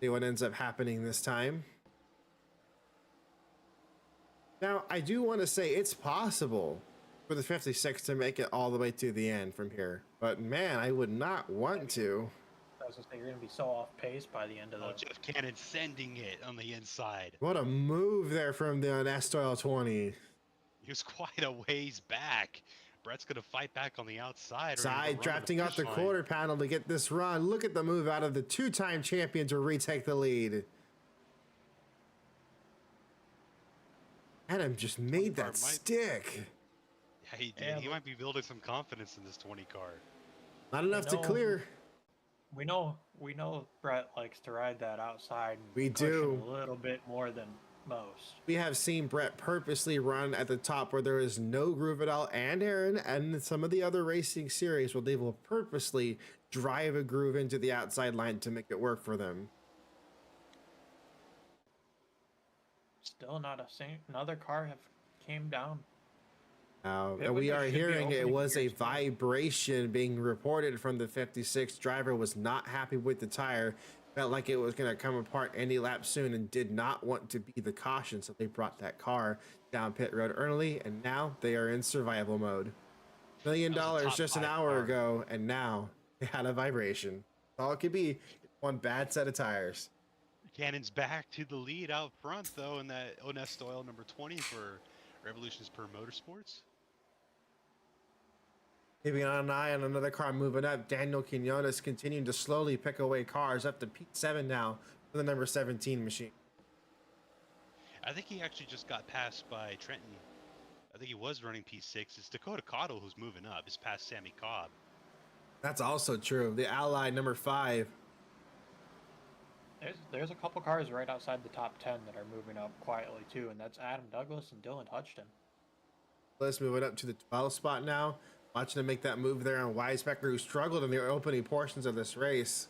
See what ends up happening this time. Now, I do want to say it's possible for the 56 to make it all the way to the end from here. But man, I would not want to. I was gonna say, you're gonna be so off pace by the end of the. Oh, Jeff Cannon sending it on the inside. What a move there from the Estoil 20. He was quite a ways back. Brett's going to fight back on the outside. Side drafting off the quarter panel to get this run. Look at the move out of the two-time champion to retake the lead. Adam just made that stick. Yeah, he did. Yeah, He might be building some confidence in this 20 car. Not enough to No. clear. We know Brett likes to ride that outside. And We push it do. a little bit more than most. We have seen Brett purposely run at the top where there is no groove at all, and Aaron and some of the other racing series where they will purposely drive a groove into the outside line to make it work for them. Still not another car have came down. Now, Pit and we window are should be hearing it opening was a here soon. vibration being reported from the 56 driver. Was not happy with the tire, felt like it was going to come apart any lap soon, and did not want to be the caution, so they brought that car down pit road early, and now they are in survival mode. $1 million top just an 5 hour car. ago, and now they had a vibration. All it could be, one bad set of tires. Cannon's back to the lead out front, though, in that Honest Oil number 20 for Revolutions Per Motorsports. Keeping an eye on another car moving up. Daniel Quinones continuing to slowly pick away cars up to P7 now for the number 17 machine. I think he actually just got passed by Trenton. I think he was running P6. It's Dakota Cottle who's moving up. It's past Sammy Cobb. That's also true. The ally number 5. There's a couple cars right outside the top 10 that are moving up quietly too, and that's Adam Douglas and Dylan Hutchton. Let's move it up to the 12 spot now. Watching him make that move there on Weisbecker, who struggled in the opening portions of this race.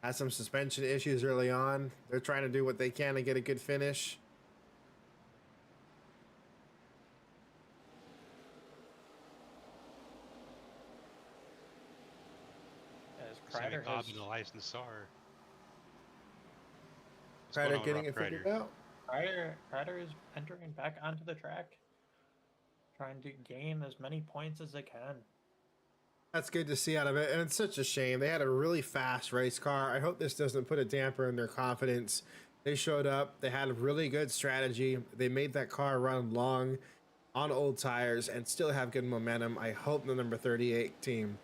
Had some suspension issues early on. They're trying to do what they can to get a good finish. As Sammy Kreider Cobb has, and Elias Nassar. What's Kreider going on, getting Rob it figured Kreider? out. Kreider is entering back onto the track, trying to gain as many points as they can. That's good to see out of it, and it's such a shame. They had a really fast race car. I hope this doesn't put a damper in their confidence. They showed up. They had a really good strategy. They made that car run long on old tires and still have good momentum. I hope the number 38 team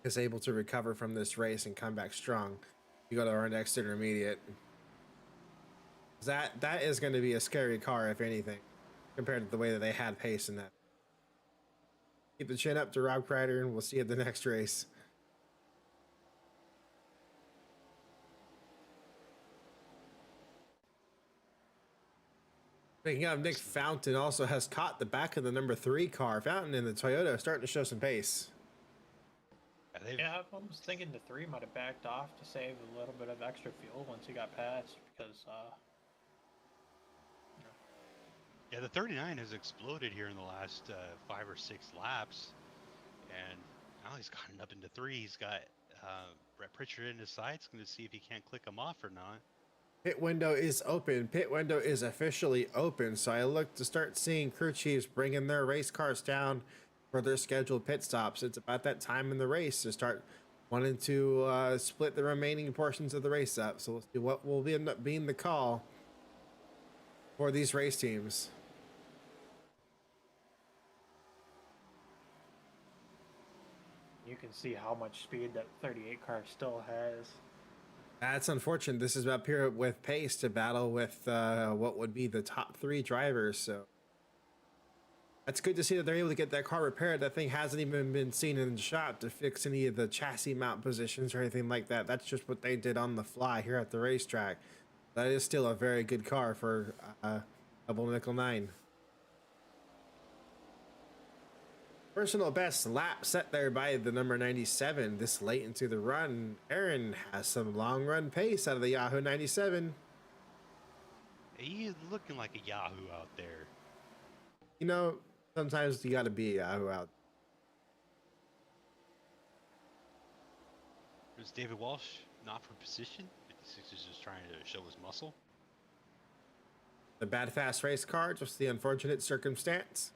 is able to recover from this race and come back strong. We go to our next intermediate. That is going to be a scary car, if anything, compared to the way that they had pace in that. Keep the chin up to Rob Kreider, and we'll see you at the next race. Speaking of, Nick Fountain also has caught the back of the number 3 car. Fountain in the Toyota are starting to show some pace. Yeah, Yeah, I'm almost thinking the 3 might have backed off to save a little bit of extra fuel once he got past, because yeah, the 39 has exploded here in the last 5 or 6 laps. And now he's gotten up into 3. He's got Brett Pritchard in his sights. Going to see if he can't click him off or not. Pit window is open. Pit window is officially open. So I look to start seeing crew chiefs bringing their race cars down for their scheduled pit stops. It's about that time in the race to start wanting to split the remaining portions of the race up. So we'll see what will end up being the call for these race teams. You can see how much speed that 38 car still has. That's unfortunate. This is up here with pace to battle with what would be the top 3 drivers. So that's good to see that they're able to get that car repaired. That thing hasn't even been seen in the shop to fix any of the chassis mount positions or anything like that. That's just what they did on the fly here at the racetrack. That is still a very good car for Double Nickel 9. Personal best lap set there by the number 97 this late into the run. Aaron has some long run pace out of the Yahoo 97. He's looking like a Yahoo out there. You know, sometimes you got to be a Yahoo out. There's David Walsh not for position. 56 is just trying to show his muscle. The bad fast race car, just the unfortunate circumstance.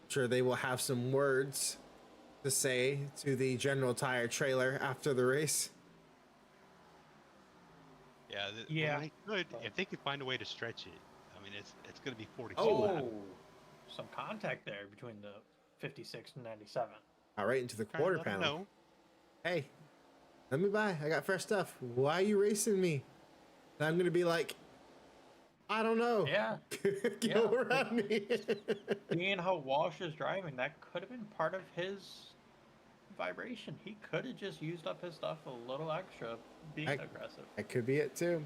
Sure, they will have some words to say to the General Tire trailer after the race. Yeah, Yeah. If they could find a way to stretch it, I mean, it's going to be 42. Oh, some contact there between the 56 and 97. All right, into the quarter panel. No. Hey, let me by. I got fresh stuff. Why are you racing me? And I'm going to be like, I don't know. Yeah. Get around me. Seeing how Walsh is driving, that could have been part of his vibration. He could have just used up his stuff a little extra, being aggressive. That could be it too.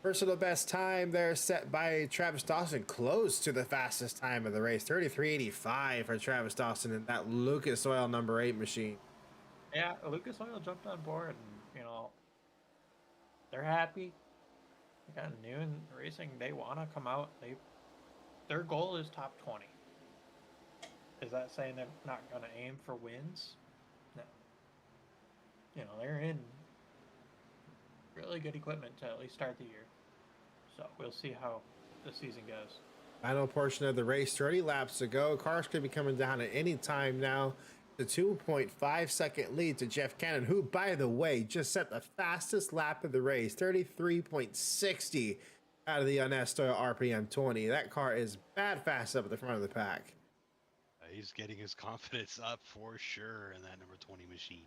Personal best time there set by Travis Dawson, close to the fastest time of the race. 33.85 for Travis Dawson in that Lucas Oil number 8 machine. Yeah, Lucas Oil jumped on board, and they're happy. They got Noon Racing. They want to come out. Their goal is top 20. Is that saying they're not going to aim for wins? No. They're in really good equipment to at least start the year. So we'll see how the season goes. Final portion of the race, 30 laps to go. Cars could be coming down at any time now. The 2.5 second lead to Jeff Cannon, who, by the way, just set the fastest lap of the race, 33.60 out of the Unesto RPM 20. That car is bad fast up at the front of the pack. He's getting his confidence up for sure in that number 20 machine.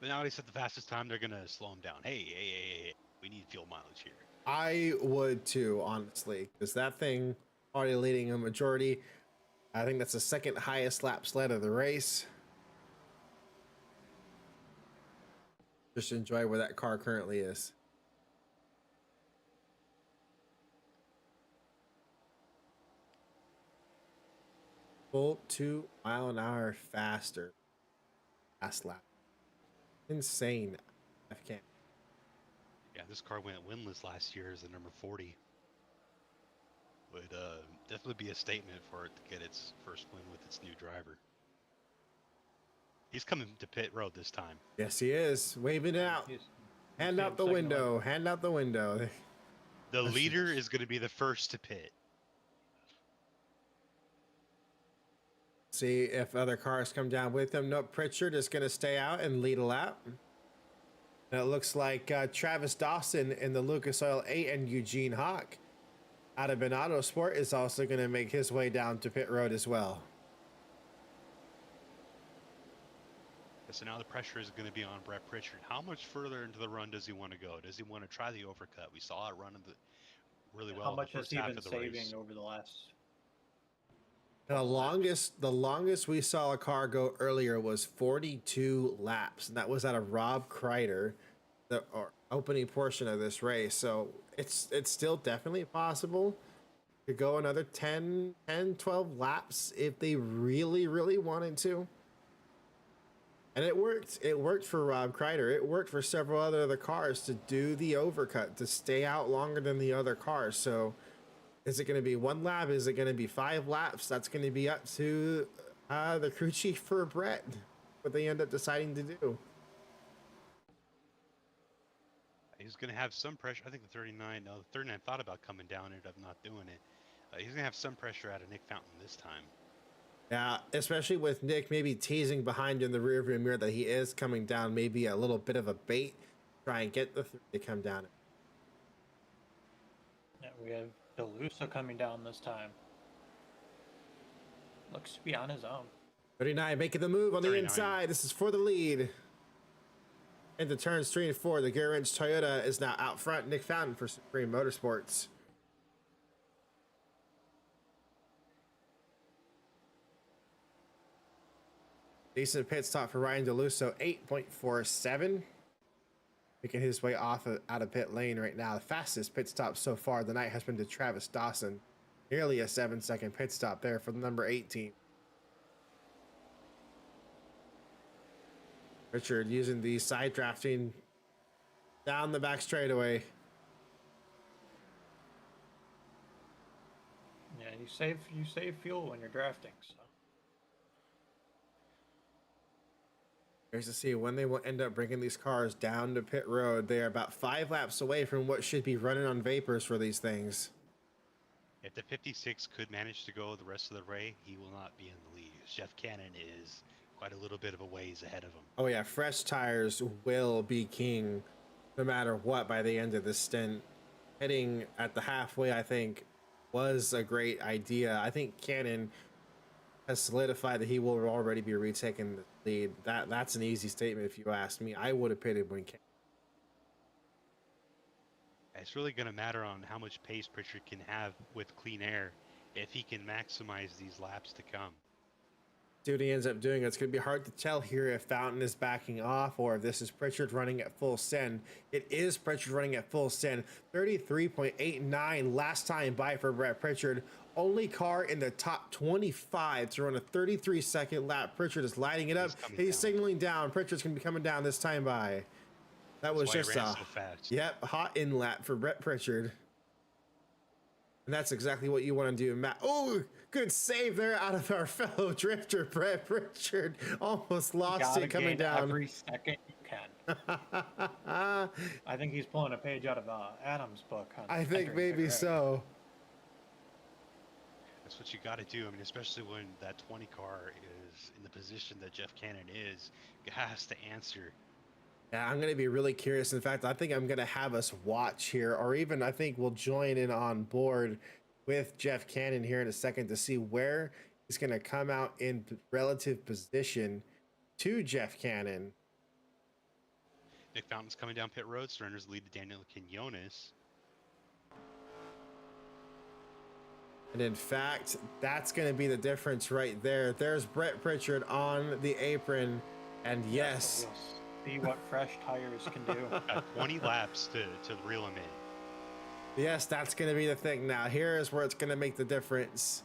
But now they set the fastest time, they're going to slow him down. Hey, we need fuel mileage here. I would too, honestly, because that thing already leading a majority. I think that's the second highest lap sled of the race. Just enjoy where that car currently is. Full 2 mile an hour faster. Last lap. Insane. FK. Yeah, this car went winless last year as the number 40. Would definitely be a statement for it to get its first win with its new driver. He's coming to pit road this time. Yes, he is. Waving it out. Hand out the window. Hand out the window. The leader is going to be the first to pit. See if other cars come down with him. Nope, Pritchard is going to stay out and lead a lap. And it looks like Travis Dawson in the Lucas Oil 8 and Eugene Hawk out of Benato Sport is also going to make his way down to pit road as well. So now the pressure is going to be on Brett Pritchard. How much further into the run does he want to go? Does he want to try the overcut? We saw it running really well. How much in the has first he half been of the saving race. over the last? The longest we saw a car go earlier was 42 laps, and that was out of Rob Kreider, the opening portion of this race. So it's still definitely possible to go another 10, 12 laps if they really, really wanted to. And it worked. It worked for Rob Kreider. It worked for several other cars to do the overcut, to stay out longer than the other cars. So is it going to be 1 lap? Is it going to be 5 laps? That's going to be up to the crew chief for Brett. what they end up deciding to do. He's going to have some pressure. I think the 39, no, the 39 thought about coming down, ended up not doing it. He's going to have some pressure out of Nick Fountain this time. Yeah, especially with Nick maybe teasing behind in the rearview mirror that he is coming down, maybe a little bit of a bait, try and get the three to come down. Yeah, we have DeLusso coming down this time. Looks to be on his own. 39 making the move on the 39. inside. This is for the lead. Into turns 3 and 4, the Gear Wrench Toyota is now out front. Nick Fountain for Supreme Motorsports. Decent pit stop for Ryan DeLusso, 8.47. Making his way off out of pit lane right now. The fastest pit stop so far of the night has been to Travis Dawson. Nearly a 7-second pit stop there for the number 18. Richard using the side drafting down the back straightaway. Yeah, you save fuel when you're drafting. So Here's to see when they will end up bringing these cars down to pit road. They are about 5 laps away from what should be running on vapors for these things. If the 56 could manage to go the rest of the way, he will not be in the lead. Jeff Cannon is quite a little bit of a ways ahead of him. Oh yeah, fresh tires will be king no matter what by the end of this stint. Hitting at the halfway, I think, was a great idea. I think Cannon has solidified that he will already be retaking the lead. That's an easy statement if you ask me. I would have pitted when Cannon. It's really going to matter on how much pace Pritchard can have with clean air if he can maximize these laps to come. See what he ends up doing. It's going to be hard to tell here if Fountain is backing off or if this is Pritchard running at full send. It is Pritchard running at full send. 33.89 last time by for Brett Pritchard. Only car in the top 25 to run a 33-second lap. Pritchard is lighting it up. He's signaling down. Pritchard's going to be coming down this time by. That was just so fast. Yep, hot in lap for Brett Pritchard. And that's exactly what you want to do, Matt. Oh, good save there out of our fellow drifter, Brett Pritchard. Almost lost it coming down. Every second you can. I think he's pulling a page out of Adam's book. I think maybe so. That's what you got to do. I mean, especially when that 20 car is in the position that Jeff Cannon is, it has to answer. Yeah, I'm going to be really curious. In fact, I think I'm going to have us watch here, or even I think we'll join in on board with Jeff Cannon here in a second to see where he's going to come out in relative position to Jeff Cannon. Nick Fountain's coming down pit road, surrenders the lead to Daniel Quinones. And in fact, that's going to be the difference right there. There's Brett Pritchard on the apron, and yes. See what fresh tires can do. 20 laps to reel him in. Yes, that's going to be the thing now. Here is where it's going to make the difference.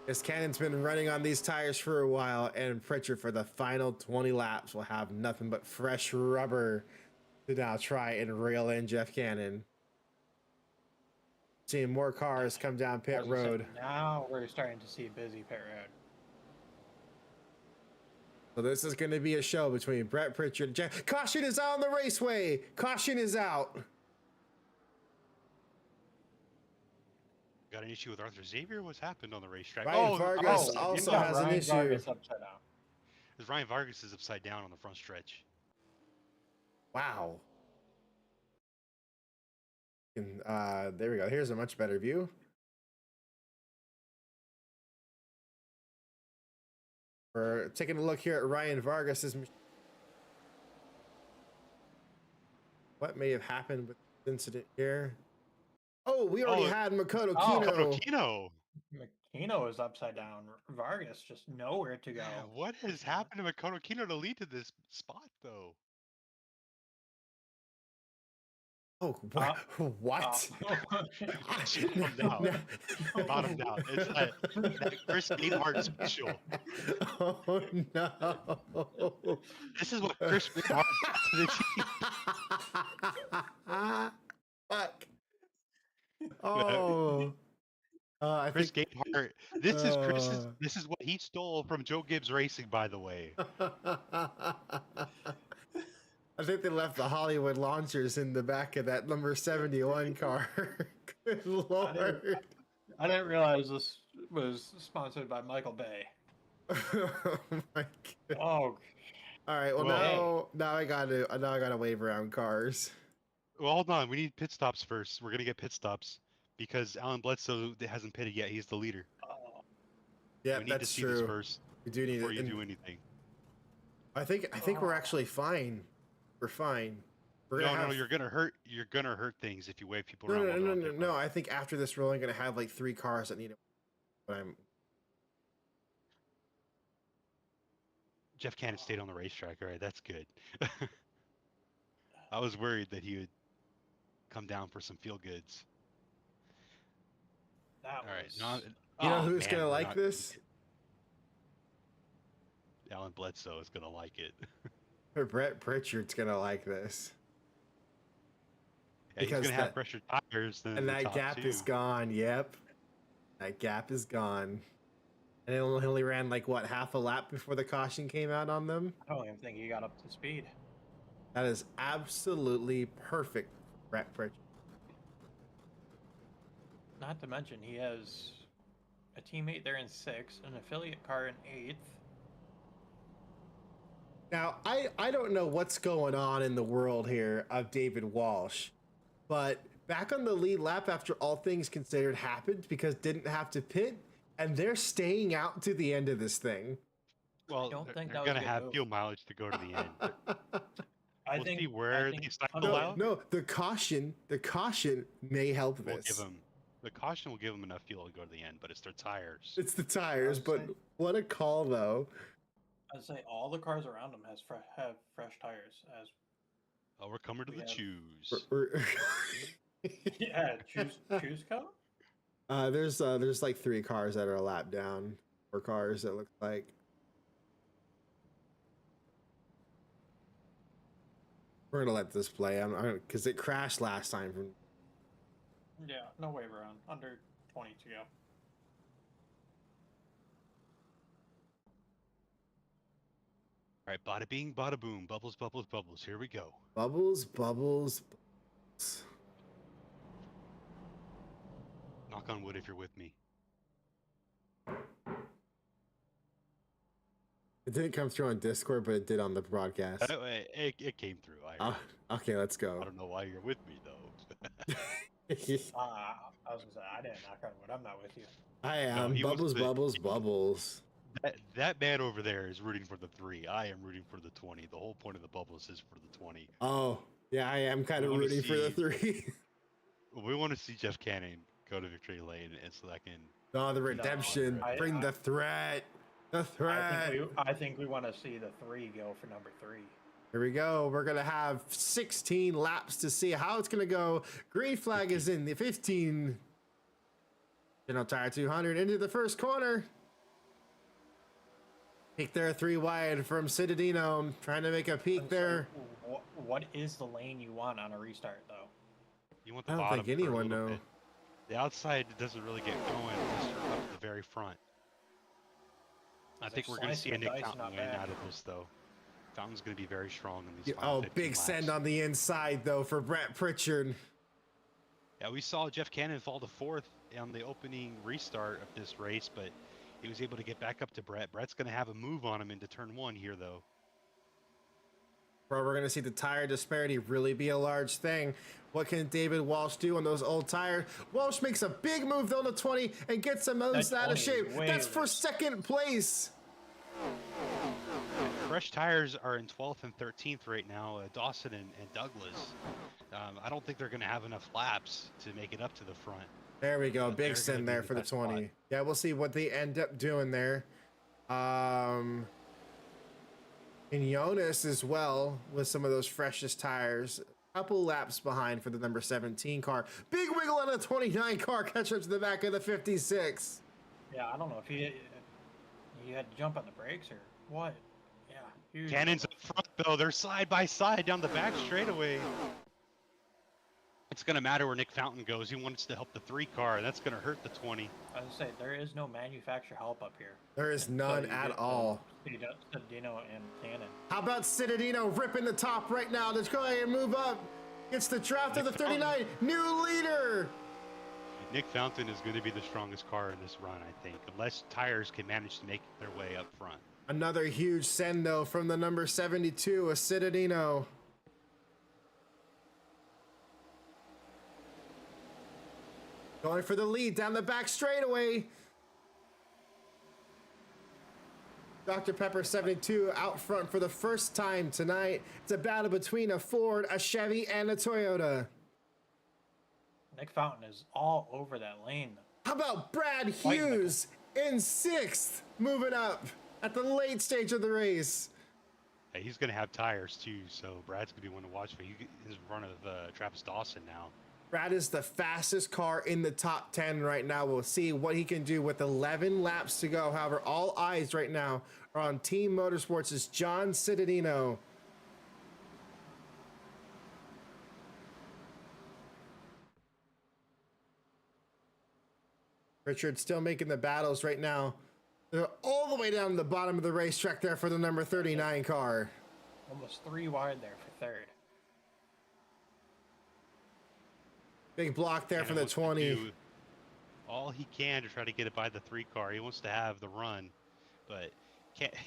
As Cannon's been running on these tires for a while, and Pritchard for the final 20 laps will have nothing but fresh rubber to now try and reel in Jeff Cannon. Seeing more cars come down pit road. Now we're starting to see busy pit road. So this is going to be a show between Brett Pritchard and Jeff. Caution is out on the raceway. Caution is out. Got an issue with Arthur Xavier? What's happened on the racetrack? Ryan Vargas also has an issue. Upside down. Because Ryan Vargas is upside down on the front stretch. Wow. And, there we go. Here's a much better view. We're taking a look here at Ryan Vargas's. What may have happened with this incident here? Oh, we already had Makoto Kino. Kino. Makino is upside down. Vargas just nowhere to go. Yeah, what has happened to Makoto Kino to lead to this spot, though? Oh, what? What? Bottomed out. It's like that Chris Beathard special. Oh, no. This is what Chris Beathard did to the team. Fuck. Oh. I Chris think. Gabehart. This is Chris's. Uh, This is what he stole from Joe Gibbs Racing, by the way. I think they left the Hollywood launchers in the back of that number 71 car. Good lord. I didn't realize this was sponsored by Michael Bay. Oh my god. Oh, All right. Well, Well, now I gotta wave around cars. Well, hold on. We need pit stops first. We're gonna get pit stops because Alan Bledsoe hasn't pitted yet. He's the leader. oh, Yeah, We need to that's see this true. first We do need before it. you And do anything. I think we're actually fine. We're fine. We're No, gonna no, have. you're gonna hurt. You're gonna hurt things if you wave people No, around. no, while no, they're no, on no, pit no. road. I think after this, we're only gonna have like 3 cars that need it. But I'm. Jeff Cannon stayed on the racetrack. All right, that's good. I was worried that he would come down for some feel goods. that All right, was. now, You know oh, who's man, gonna we're like not- this? Alan Bledsoe is gonna like it. Or Brett Pritchard's gonna like this. Yeah, he's Because gonna have pressured tires. Than And the that top gap two. is gone. Yep. That gap is gone. And he only ran like what, half a lap before the caution came out on them? I don't even think he got up to speed. That is absolutely perfect, Brett Pritchard. Not to mention, he has a teammate there in 6th, an affiliate car in 8th. Now, I don't know what's going on in the world here of David Walsh, but back on the lead lap after all things considered happened because didn't have to pit, and they're staying out to the end of this thing. Well, don't they're, think they're that was a gonna good have move. fuel mileage to go to the end. I We'll think see where they cycle No, out. no, the caution may help We'll this. give them the caution will give them enough fuel to go to the end, but it's their tires. It's the tires, I'd but say- what a call though. I'd say all the cars around him have fresh tires. As Oh, we're coming to we the have- choose. yeah, choose color. There's like 3 cars that are a lap down. 4 cars that look like. We're gonna let this play. I'm because it crashed last time. From Yeah, no wave around. Under 20 to go. All right, bada bing, bada boom, bubbles, bubbles, bubbles. Here we go. bubbles. Knock on wood if you're with me. It didn't come through on Discord, but it did on the broadcast. It came through. Okay, let's I go. don't know why you're with me though. I was gonna say I didn't knock on wood. I'm not with you. I am he wants bubbles, to- bubbles. That man over there is rooting for the 3. I am rooting for the 20. The whole point of the bubbles is for the 20. Oh, yeah, I am kind of We wanna rooting for the see- 3. We want to see Jeff Cannon go to victory lane, and so that can. Oh, the redemption. I- Bring the threat. The threat. I think we want to see the 3 go for number 3. Here we go. We're going to have 16 laps to see how it's going to go. Green flag is in the 15. General Tire 200 into the first corner. Peak there 3 wide from Citadino. Trying to make a peak there. What is the lane you want on a restart, though? You want the I don't bottom think for a anyone little know. bit. The outside doesn't really get going unless you're up at the very front. I Like think we're going to see a slicing Nick dice, Fountain not win bad. out of this, though. Fountain's going to be very strong in these final Oh, 15 big laps. send on the inside, though, for Brett Pritchard. Yeah, we saw Jeff Cannon fall to 4th on the opening restart of this race, but he was able to get back up to Brett. Brett's going to have a move on him into turn 1 here, though. Bro, we're going to see the tire disparity really be a large thing. What can David Walsh do on those old tires? Walsh makes a big move, though, to 20 and gets them out of 20 is shape. way That's for loose. 2nd place. Fresh tires are in 12th and 13th right now, Dawson and Douglas. I don't think they're going to have enough laps to make it up to the front. There we go. But they're Big gonna send be there the for the best 20. spot. Yeah, we'll see what they end up doing there. And Jonas as well with some of those freshest tires. Couple laps behind for the number 17 car. Big wiggle on a 29 car, catch up to the back of the 56. Yeah, I don't know if he had to jump on the brakes or what. Yeah, huge. Cannon's up front, though. They're side by side down the back straightaway. It's going to matter where Nick Fountain goes. He wants to help the 3 car, and that's going to hurt the 20. I was gonna say there is no manufacturer help up here. There is And none you at get all. Citadino and Cannon. How about Citadino ripping the top right now to go ahead and move up? It's the draft of the 39, new leader. Nick Fountain is going to be the strongest car in this run, I think, unless tires can manage to make their way up front. Another huge send though from the number 72, a Citadino. Going for the lead down the back straightaway. Dr. Pepper 72 out front for the first time tonight. It's a battle between a Ford, a Chevy, and a Toyota. Nick Fountain is all over that lane. How about Brad Hughes in 6th, moving up at the late stage of the race? Hey, he's going to have tires too, so Brad's going to be one to watch for. He's in front of Travis Dawson now. Brad is the fastest car in the top 10 right now. We'll see what he can do with 11 laps to go. However, all eyes right now are on Team Motorsports' John Citadino. Richard still making the battles right now. They're all the way down to the bottom of the racetrack there for the number 39 car. Almost 3 wide there for 3rd. Big block there And from he the wants to 20. do all he can to try to get it by the 3 car. He wants to have the run, but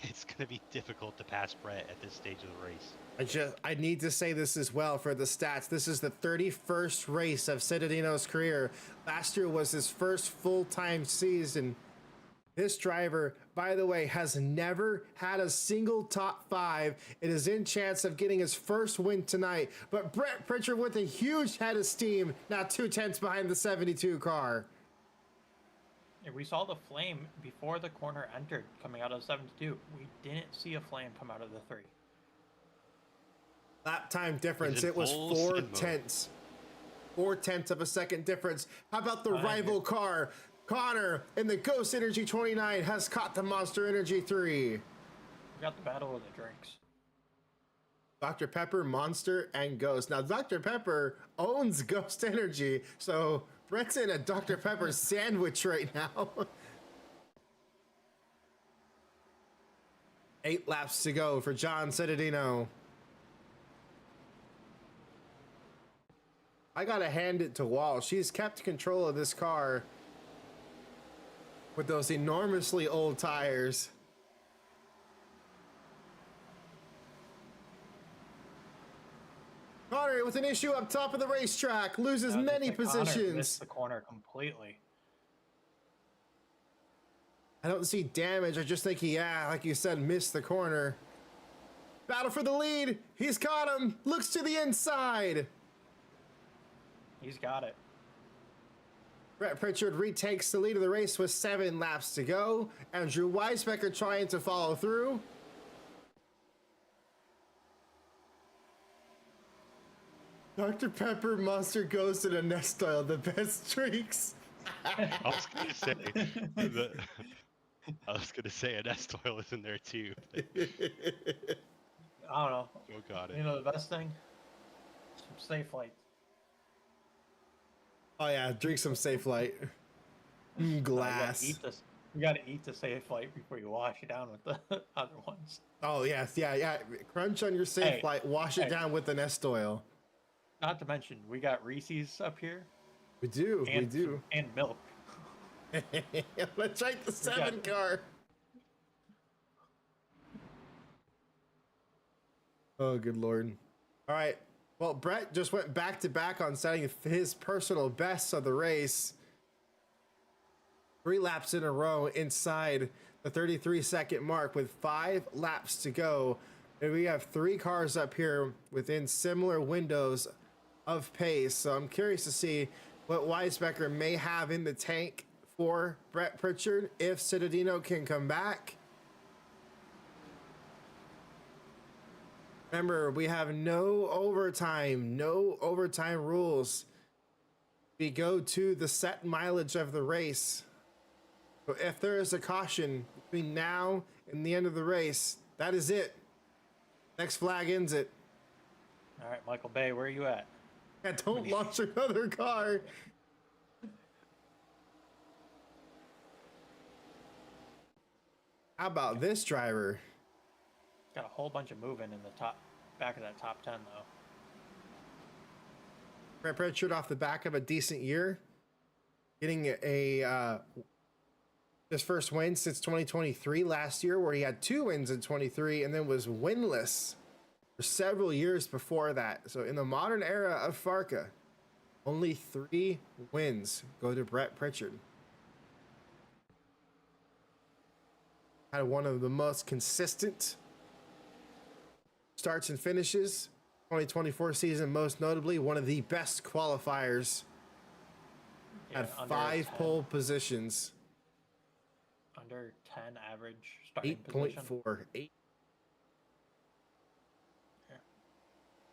it's going to be difficult to pass Brett at this stage of the race. I need to say this as well for the stats. This is the 31st race of Citadino's career. Last year was his first full-time season. This driver, by the way, has never had a single top 5. It is in chance of getting his first win tonight. But Brett Pritchard with a huge head of steam, now 2/10 behind the 72 car. Yeah, we saw the flame before the corner entered coming out of the 72. We didn't see a flame come out of the 3. Lap time difference, Is it it was full 4/10. 4/10 of a second difference. How about the rival car? Connor in the Ghost Energy 29 has caught the Monster Energy 3. We got the battle of the drinks. Dr. Pepper, Monster, and Ghost. Now, Dr. Pepper owns Ghost Energy, so Brett's in a Dr. Pepper sandwich right now. 8 laps to go for John Citadino. I gotta hand it to Wall. She's kept control of this car with those enormously old tires. Connor with an issue up top of the racetrack, loses many Connor positions. missed the corner completely. I don't see damage. I just think he, like you said, missed the corner. Battle for the lead. He's caught him. Looks to the inside. He's got it. Brett Pritchard retakes the lead of the race with 7 laps to go. Andrew Weisbecker trying to follow through. Dr. Pepper, Monster, Ghost, and a Nest Oil, the best streaks. I was gonna say a Nest Oil is in there too. I don't know. Oh, got it. You know the best thing? Some safe light. Oh yeah, drink some Safe Light. Glass. You gotta eat the safe light before you wash it down with the other ones. Oh yes, yeah. Crunch on your Safe Light, wash it down with the Nest Oil. Not to mention, we got Reese's up here. We do. And milk. Let's try the 7 car. Oh, good Lord. All right. Well, Brett just went back to back on setting his personal best of the race. 3 laps in a row inside the 33-second mark with 5 laps to go. And we have 3 cars up here within similar windows of pace. So I'm curious to see what Weisbecker may have in the tank for Brett Pritchard if Citadino can come back. Remember, we have no overtime rules. We go to the set mileage of the race. So if there is a caution between now and the end of the race, that is it. Next flag ends it. All right, Michael Bay, where are you at? Yeah, don't launch another car. How about this driver? Got a whole bunch of moving in the back of that top 10 though. Brett Pritchard off the back of a decent year, getting his first win since 2023 last year, where he had 2 wins in 23 and then was winless for several years before that. So in the modern era of FARCA, only 3 wins go to Brett Pritchard. Had one of the most consistent starts and finishes 2024 season, most notably one of the best qualifiers. Yeah, Had 5 pole positions. Under 10 average starting 8.4. 8. Yeah.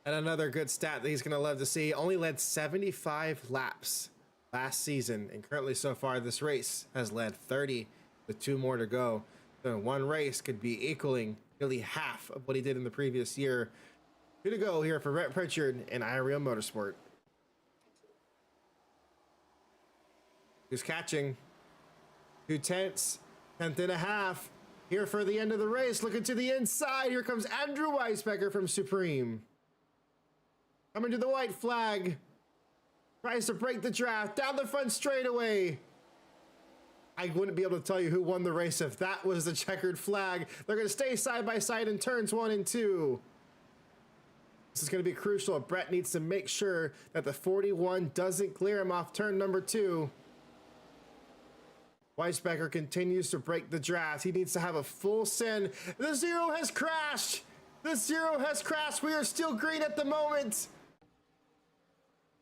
And another good stat that he's going to love to see, only led 75 laps last season, and currently so far this race has led 30 with 2 more to go. So one race could be equaling nearly half of what he did in the previous year. 2 to go here for Brett Pritchard in iReal Motorsport. Who's catching 2 tenths, 10th and a half. Here for the end of the race, looking to the inside. Here comes Andrew Weisbecker from Supreme. Coming to the white flag. Tries to break the draft down the front straightaway. I wouldn't be able to tell you who won the race if that was the checkered flag. They're going to stay side by side in turns 1 and 2. This is going to be crucial. Brett needs to make sure that the 41 doesn't clear him off turn number 2. Weisbecker continues to break the draft. He needs to have a full send. The 0 has crashed. The 0 has crashed. We are still green at the moment.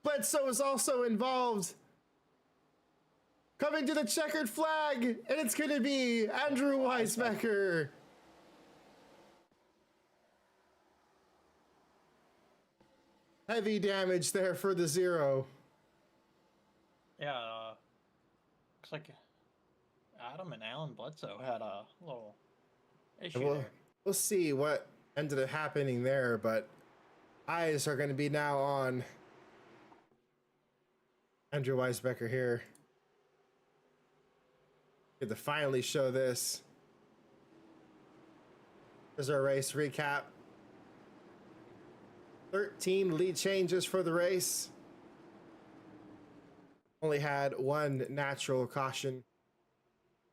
Bledsoe is also involved. Coming to the checkered flag, and it's going to be Andrew Weisbecker. Heavy damage there for the 0. Yeah, looks like Adam and Alan Bledsoe had a little issue there. We'll see what ended up happening there, but eyes are going to be now on Andrew Weisbecker here. Get to finally show this. Here's our race recap. 13 lead changes for the race. Only had 1 natural caution.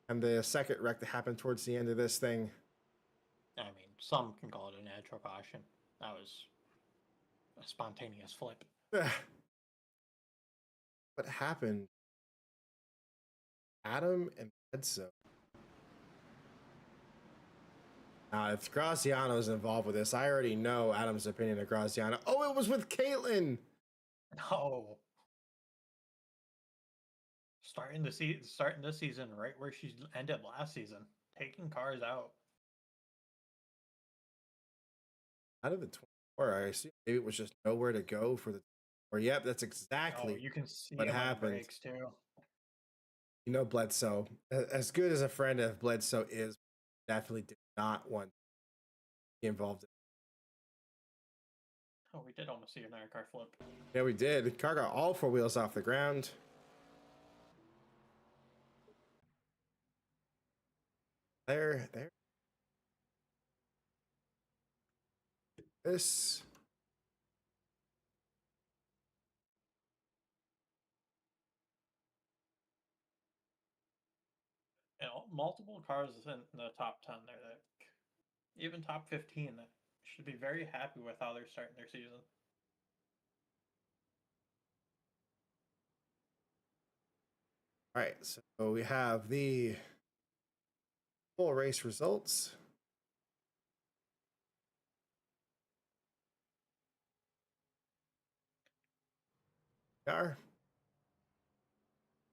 And the second wreck that happened towards the end of this thing. I mean, some can call it a natural caution. That was a spontaneous flip. What happened? Adam and Bledsoe. Now, if Graziano's involved with this, I already know Adam's opinion of Graziano. Oh, it was with Caitlin. No. Starting this season right where she ended last season, taking cars out. Out of the 24, I assume maybe it was just nowhere to go for the. Or yep, that's exactly. Oh, you can see what happened. Breaks too. You know, Bledsoe, as good as a friend of Bledsoe is, definitely did not want to be involved. Oh, we did almost see another car flip. Yeah, we did. The car got all 4 wheels off the ground. There. This. You know, multiple cars in the top 10 there, that even top 15, that should be very happy with how they're starting their season. All right, so we have the full race results. Are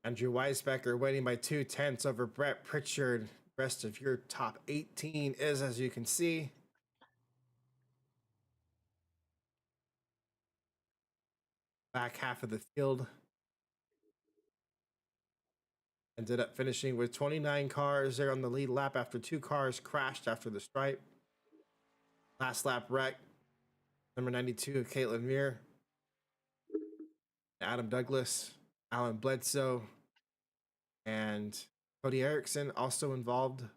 Andrew Weisbecker winning by 2 tenths over Brett Pritchard. Rest of your top 18 is, as you can see, back half of the field. Ended up finishing with 29 cars there on the lead lap after 2 cars crashed after the stripe. Last lap wreck, number 92, Caitlin Muir. Adam Douglas, Alan Bledsoe, and Cody Erickson also involved. Of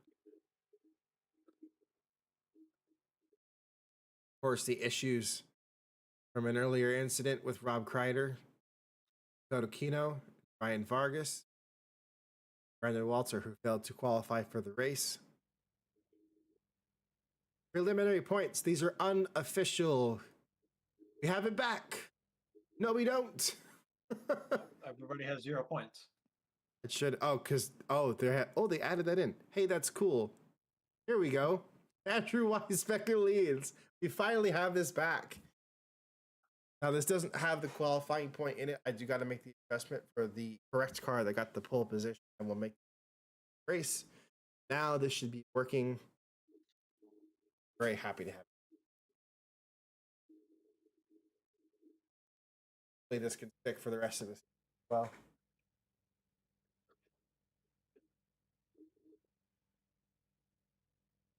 course, the issues from an earlier incident with Rob Kreider, Toto Kino, Ryan Vargas, Brandon Walter, who failed to qualify for the race. Preliminary points. These are unofficial. We have it back. No, we don't. Everybody has 0 points. It should. They added that in. Hey, that's cool. Here we go. Andrew Weisbecker leads. We finally have this back. Now, this doesn't have the qualifying point in it. I do got to make the adjustment for the correct car that got the pole position, and we'll make the race. Now, this should be working. Very happy to have it. Hopefully, this can stick for the rest of this. Well.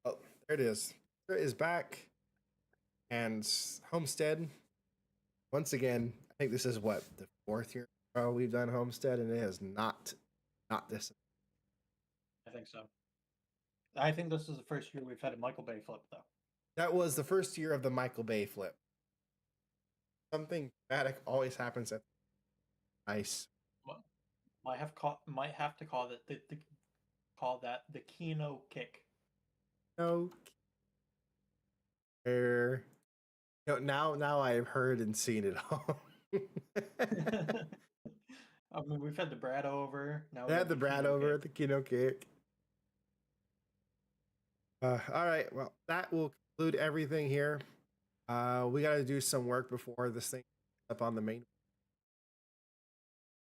Oh, there it is. There is back. And Homestead, once again, I think this is what, the 4th year in a row we've done Homestead, and it has not this. I think so. I think this is the first year we've had a Michael Bay flip, though. That was the first year of the Michael Bay flip. Something dramatic always happens at ice. Might have to call that the Kino kick. No. Now I've heard and seen it all. I mean, we've had the Brad over. Now we had the Brad over, the Kino kick. All right, well, that will conclude everything here. We got to do some work before this thing up on the main.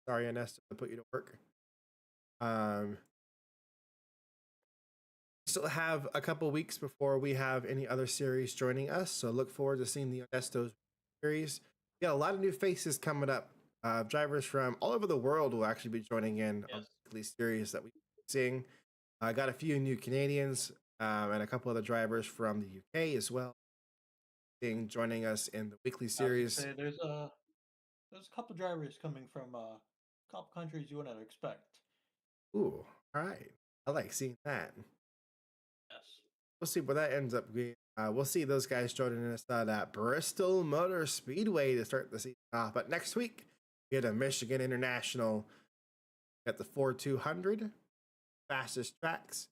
Sorry, Ernest, to put you to work. Still have a couple weeks before we have any other series joining us, so look forward to seeing the Ernesto's series. We got a lot of new faces coming up. Drivers from all over the world will actually be joining in on the weekly series that we're seeing. I got a few new Canadians and a couple other drivers from the UK as well joining us in the weekly series. There's a couple drivers coming from a couple countries you wouldn't expect. Ooh, all right. I like seeing that. Yes. We'll see where that ends up being. We'll see those guys joining us at Bristol Motor Speedway to start the season off. But next week, we had a Michigan International at the 4-200 fastest tracks.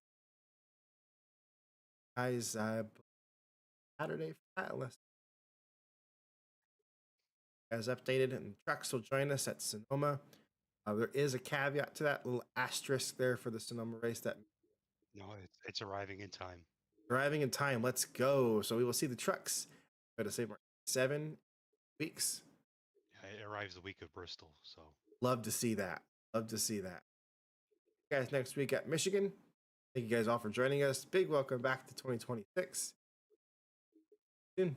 Guys, Saturday for that, unless as updated, and trucks will join us at Sonoma. There is a caveat to that little asterisk there for the Sonoma race that. No, it's arriving in time. Arriving in time. Let's go. So we will see the trucks. Go to say 7 weeks. Yeah, it arrives the week of Bristol. So love to see that. Love to see that. Guys, next week at Michigan. Thank you guys all for joining us. Big welcome back to 2026. Soon.